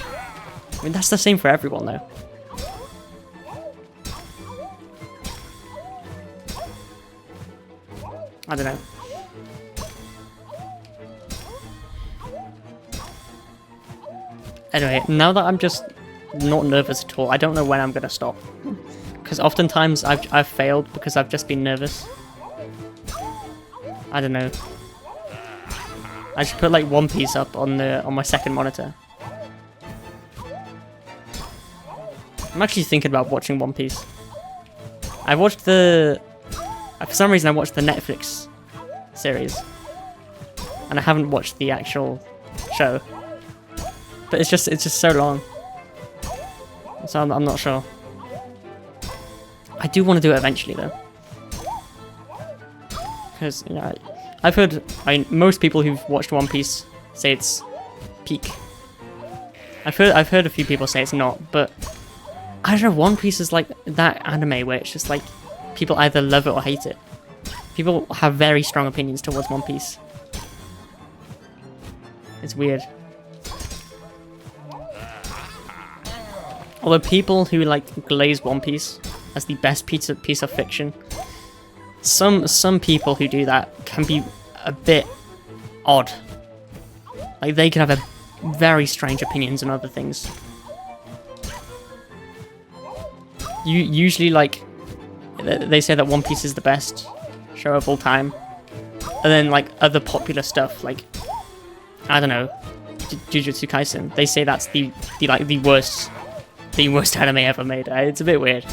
I mean, that's the same for everyone though. I don't know. Anyway, now that I'm just not nervous at all, I don't know when I'm gonna stop. Because oftentimes I've failed because I've just been nervous. I don't know. I should put like One Piece up on my second monitor. I'm actually thinking about watching One Piece. I watched for some reason I watched the Netflix series, and I haven't watched the actual show. But it's just so long, so I'm not sure. I do want to do it eventually though, because you know, I've heard most people who've watched One Piece say it's peak. I've heard a few people say it's not, but I don't know. One Piece is like that anime where it's just like people either love it or hate it. People have very strong opinions towards One Piece. It's weird. Although people who like glaze One Piece as the best piece of fiction, some people who do that can be a bit odd. Like they can have a very strange opinions on other things. Usually like they say that One Piece is the best show of all time, and then like other popular stuff like I don't know, Jujutsu Kaisen, they say that's the worst anime ever made. It's a bit weird.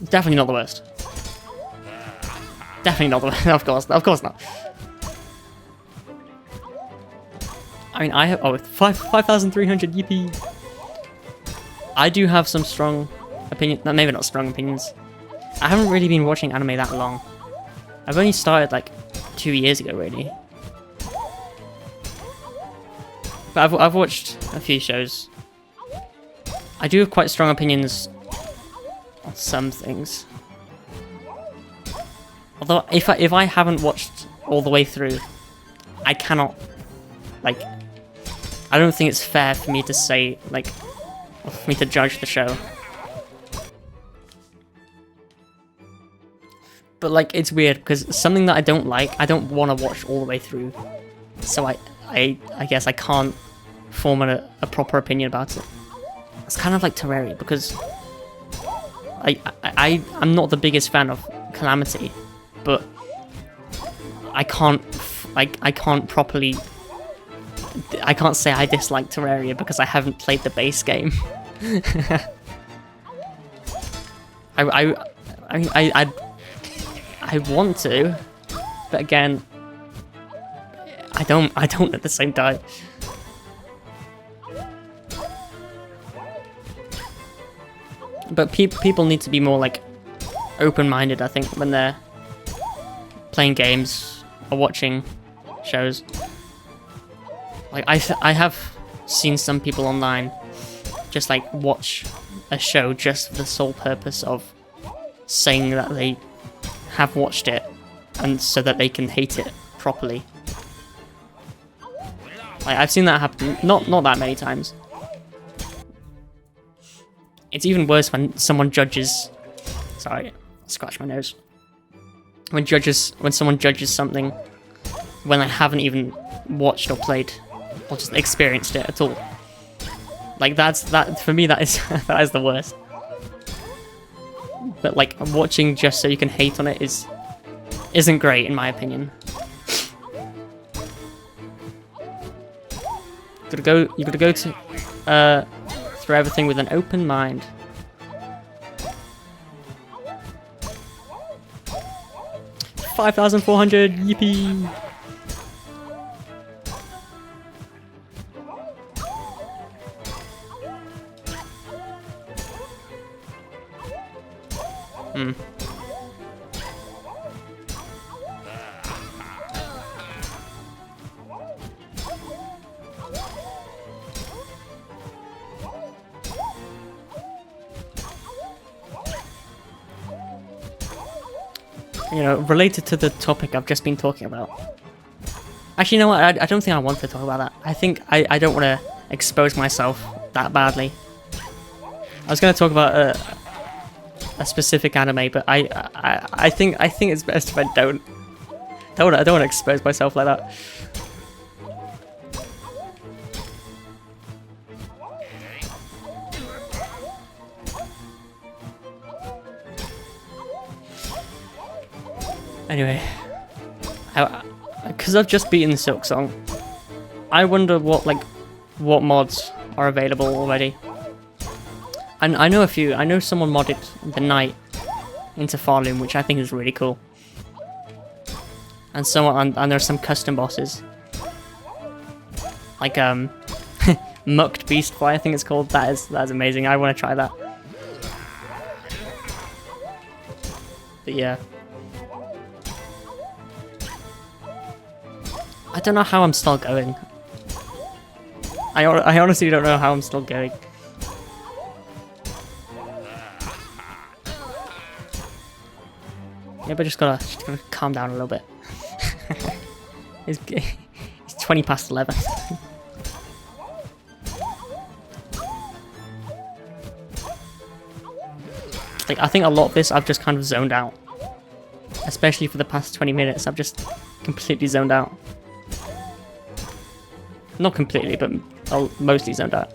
Definitely not the worst. Definitely not the worst. Of course not. I mean, I have 5,300 yippee. I do have some strong opinions. No, maybe not strong opinions. I haven't really been watching anime that long. I've only started like 2 years ago, really. But I've watched a few shows. I do have quite strong opinions on some things. Although if I haven't watched all the way through, I cannot like. I don't think it's fair for me to say like, or for me to judge the show. But like, it's weird because something that I don't like, I don't want to watch all the way through. So I guess I can't form a proper opinion about it. It's kind of like Terraria because I'm not the biggest fan of Calamity, but I can't properly. I can't say I dislike Terraria because I haven't played the base game. I want to, but again, I don't at the same time. But people need to be more like open-minded, I think, when they're playing games or watching shows. Like I have seen some people online just like watch a show just for the sole purpose of saying that they have watched it and so that they can hate it properly. Like I've seen that happen, not that many times. It's even worse when someone judges. Sorry, scratch my nose. When someone judges something when they haven't even watched or played or just experienced it at all. Like that for me. That is that is the worst. But like watching just so you can hate on it isn't great in my opinion. You gotta go to through everything with an open mind. $5,400, yippee! You know, related to the topic I've just been talking about. Actually, you know what? I don't think I want to talk about that. I think I don't want to expose myself that badly. I was going to talk about a specific anime, but I think it's best if I don't. I don't want to expose myself like that. Anyway, because I've just beaten Silksong, I wonder what mods are available already. And I know a few. I know someone modded the night into Farloom, which I think is really cool. And there's some custom bosses, like Mucked Beast Fly, I think it's called. That is amazing. I want to try that. But yeah. I don't know how I'm still going. I honestly don't know how I'm still going. Yeah, but just gotta calm down a little bit. It's 20 past 11. Like, I think a lot of this I've just kind of zoned out. Especially for the past 20 minutes, I've just completely zoned out. Not completely, but mostly zoned out.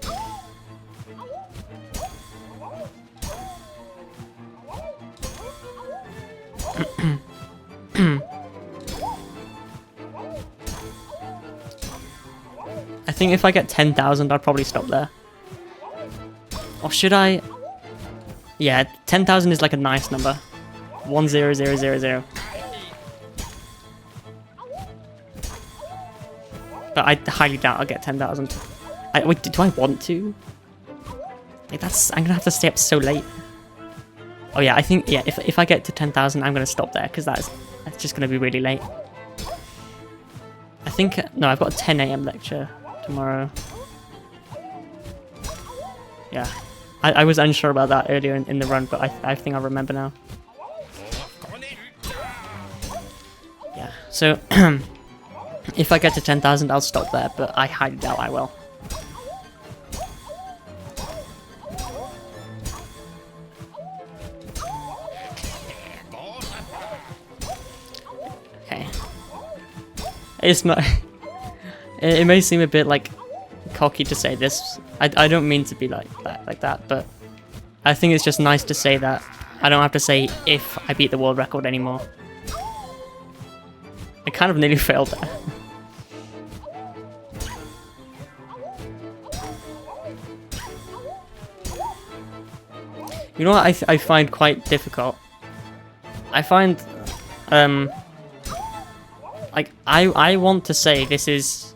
I think if I get 10,000, I'll probably stop there. Or should I? Yeah, 10,000 is like a nice number. 10000. But I highly doubt I'll get 10,000. Wait, do I want to? Like I'm gonna have to stay up so late. Oh yeah, I think if I get to 10,000, I'm gonna stop there because that's just gonna be really late. I think no, I've got a 10 AM lecture tomorrow. Yeah, I was unsure about that earlier in the run, but I think I remember now. Yeah, so. If I get to 10,000, I'll stop there, but I highly doubt I will. Okay. It's not... It may seem a bit, like, cocky to say this. I don't mean to be like that, but I think it's just nice to say that I don't have to say if I beat the world record anymore. I kind of nearly failed there. You know what I find quite difficult? I find, like, I want to say this is,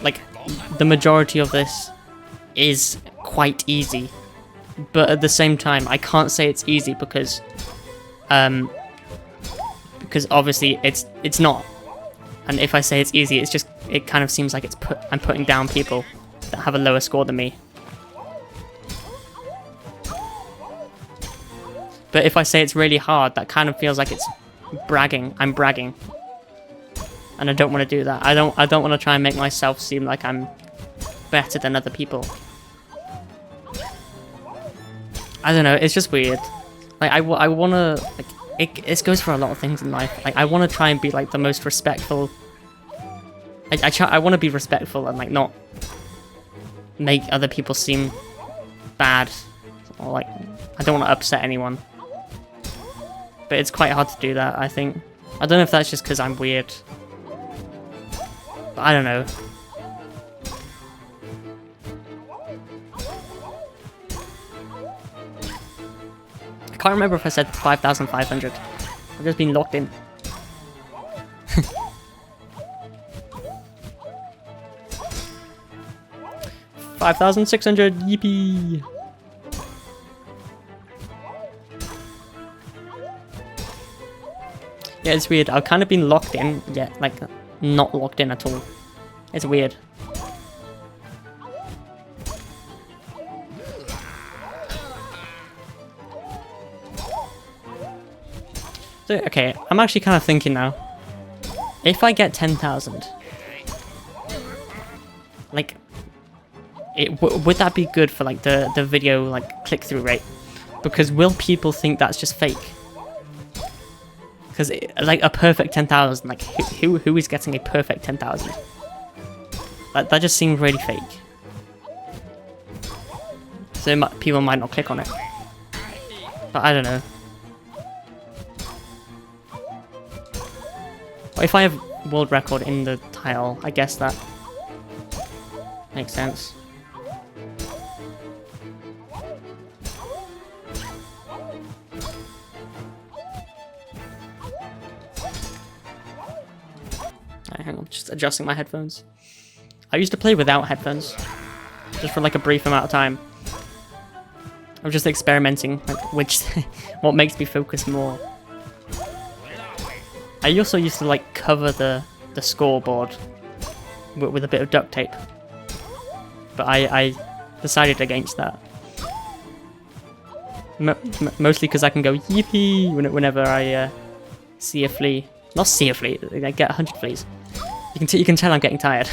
like, the majority of this is quite easy. But at the same time, I can't say it's easy because, because obviously it's not. And if I say it's easy, it kind of seems like I'm putting down people that have a lower score than me. But if I say it's really hard, that kind of feels like it's bragging. I'm bragging. And I don't want to do that. I don't want to try and make myself seem like I'm better than other people. I don't know, it's just weird. Like I want to like it goes for a lot of things in life. Like I want to try and be like the most respectful. I want to be respectful and like not make other people seem bad, or like I don't want to upset anyone. But it's quite hard to do that, I think. I don't know if that's just because I'm weird. But I don't know. I can't remember if I said 5,500. I've just been locked in. 5,600, yippee! Yeah, it's weird. I've kind of been locked in, yet like not locked in at all. It's weird. So, okay, I'm actually kind of thinking now. If I get 10,000, like, would that be good for like the video like click-through rate? Because will people think that's just fake? Because like a perfect 10,000, like who is getting a perfect 10,000? That just seems really fake. So people might not click on it. But I don't know. But if I have world record in the title, I guess that makes sense. Hang on, just adjusting my headphones. I used to play without headphones, just for like a brief amount of time. I was just experimenting, like what makes me focus more. I also used to like cover the scoreboard with a bit of duct tape, but I decided against that. Mostly because I can go yippee whenever I see a flea. Not see a flea, I get 100 fleas. You can tell I'm getting tired.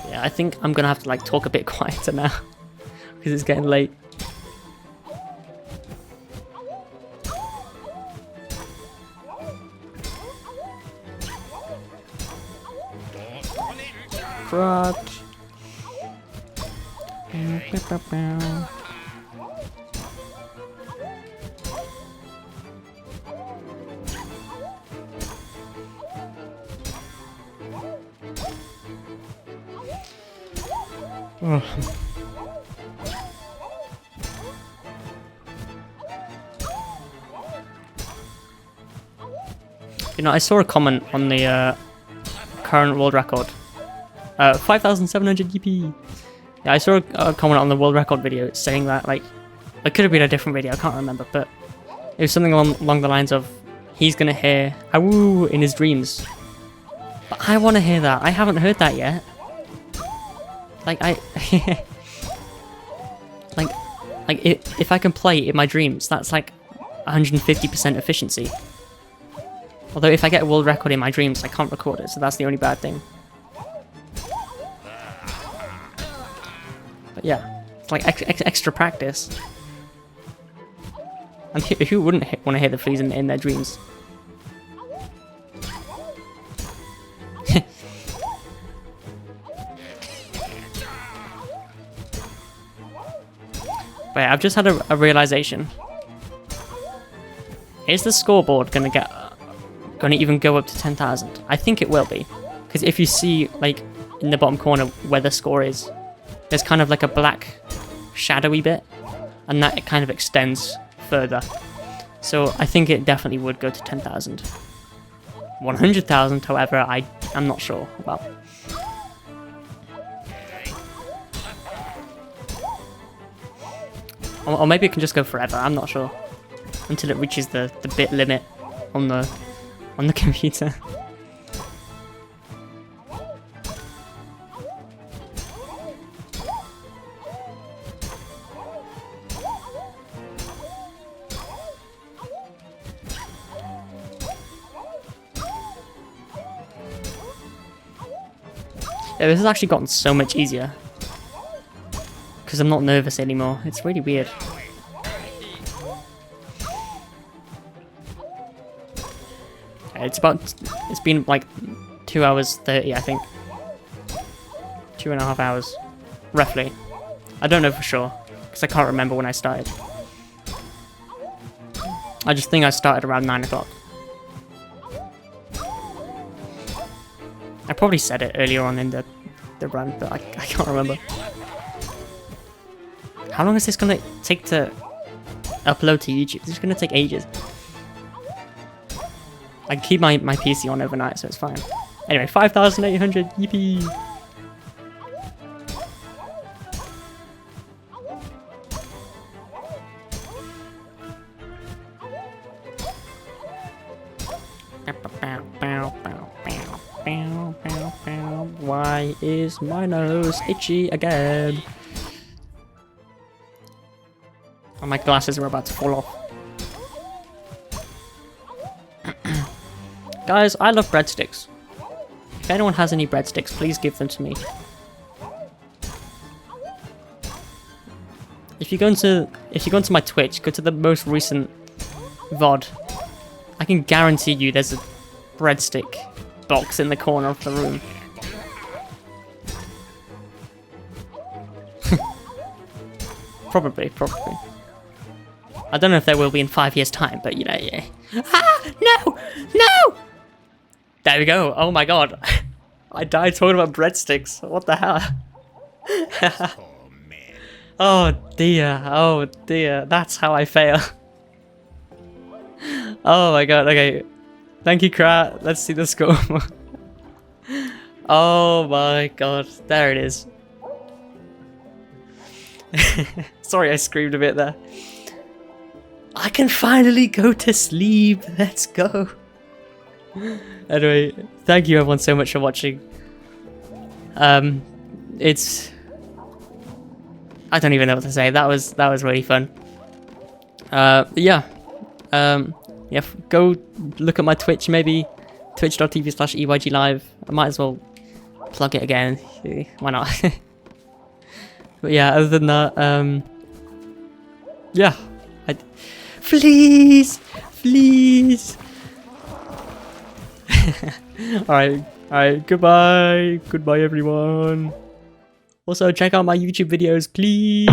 Yeah, I think I'm gonna have to like talk a bit quieter now because it's getting late. Crotch. Oh. You know, I saw a comment on the current world record. 5,700 GP. Yeah, I saw a comment on the world record video saying that, like, it could have been a different video, I can't remember, but it was something along the lines of, he's gonna hear "awoo" in his dreams. But I want to hear that. I haven't heard that yet. Like, if I can play in my dreams, that's like 150% efficiency. Although if I get a world record in my dreams, I can't record it, so that's the only bad thing. But yeah, it's like extra practice. And who wouldn't want to hear the fleas in their dreams? But yeah, I've just had a realization. Is the scoreboard gonna even go up to 10,000? I think it will be, because if you see like in the bottom corner where the score is, there's kind of like a black shadowy bit, and that it kind of extends further. So I think it definitely would go to 10,000. 100,000, however, I'm not sure about. Or maybe it can just go forever, I'm not sure. Until it reaches the bit limit on the computer. Yeah, this has actually gotten so much easier. Because I'm not nervous anymore. It's really weird. It's been like 2 hours 30, I think. 2.5 hours. Roughly. I don't know for sure. Because I can't remember when I started. I just think I started around 9 o'clock. I probably said it earlier on in the run, but I can't remember. How long is this gonna take to upload to YouTube? This is gonna take ages. I can keep my PC on overnight, so it's fine. Anyway, 5,800, yippee! Why is my nose itchy again? Oh, my glasses are about to fall off. Guys, I love breadsticks. If anyone has any breadsticks, please give them to me. If you go into my Twitch, go to the most recent VOD. I can guarantee you there's a breadstick box in the corner of the room. Probably. I don't know if there will be in 5 years' time, but you know, yeah. Ah! No! No! There we go. Oh my god. I died talking about breadsticks. What the hell? Oh dear. Oh dear. That's how I fail. Oh my god. Okay. Thank you, Krat. Let's see the score. Oh my god. There it is. Sorry I screamed a bit there. I can finally go to sleep. Let's go. Anyway, thank you everyone so much for watching. It's... I don't even know what to say. That was really fun. Yeah. Yeah, go look at my Twitch maybe. Twitch.tv/EYGLive. I might as well plug it again. Why not? But yeah, other than that, yeah. Please! Alright, goodbye everyone. Also, check out my YouTube videos, please!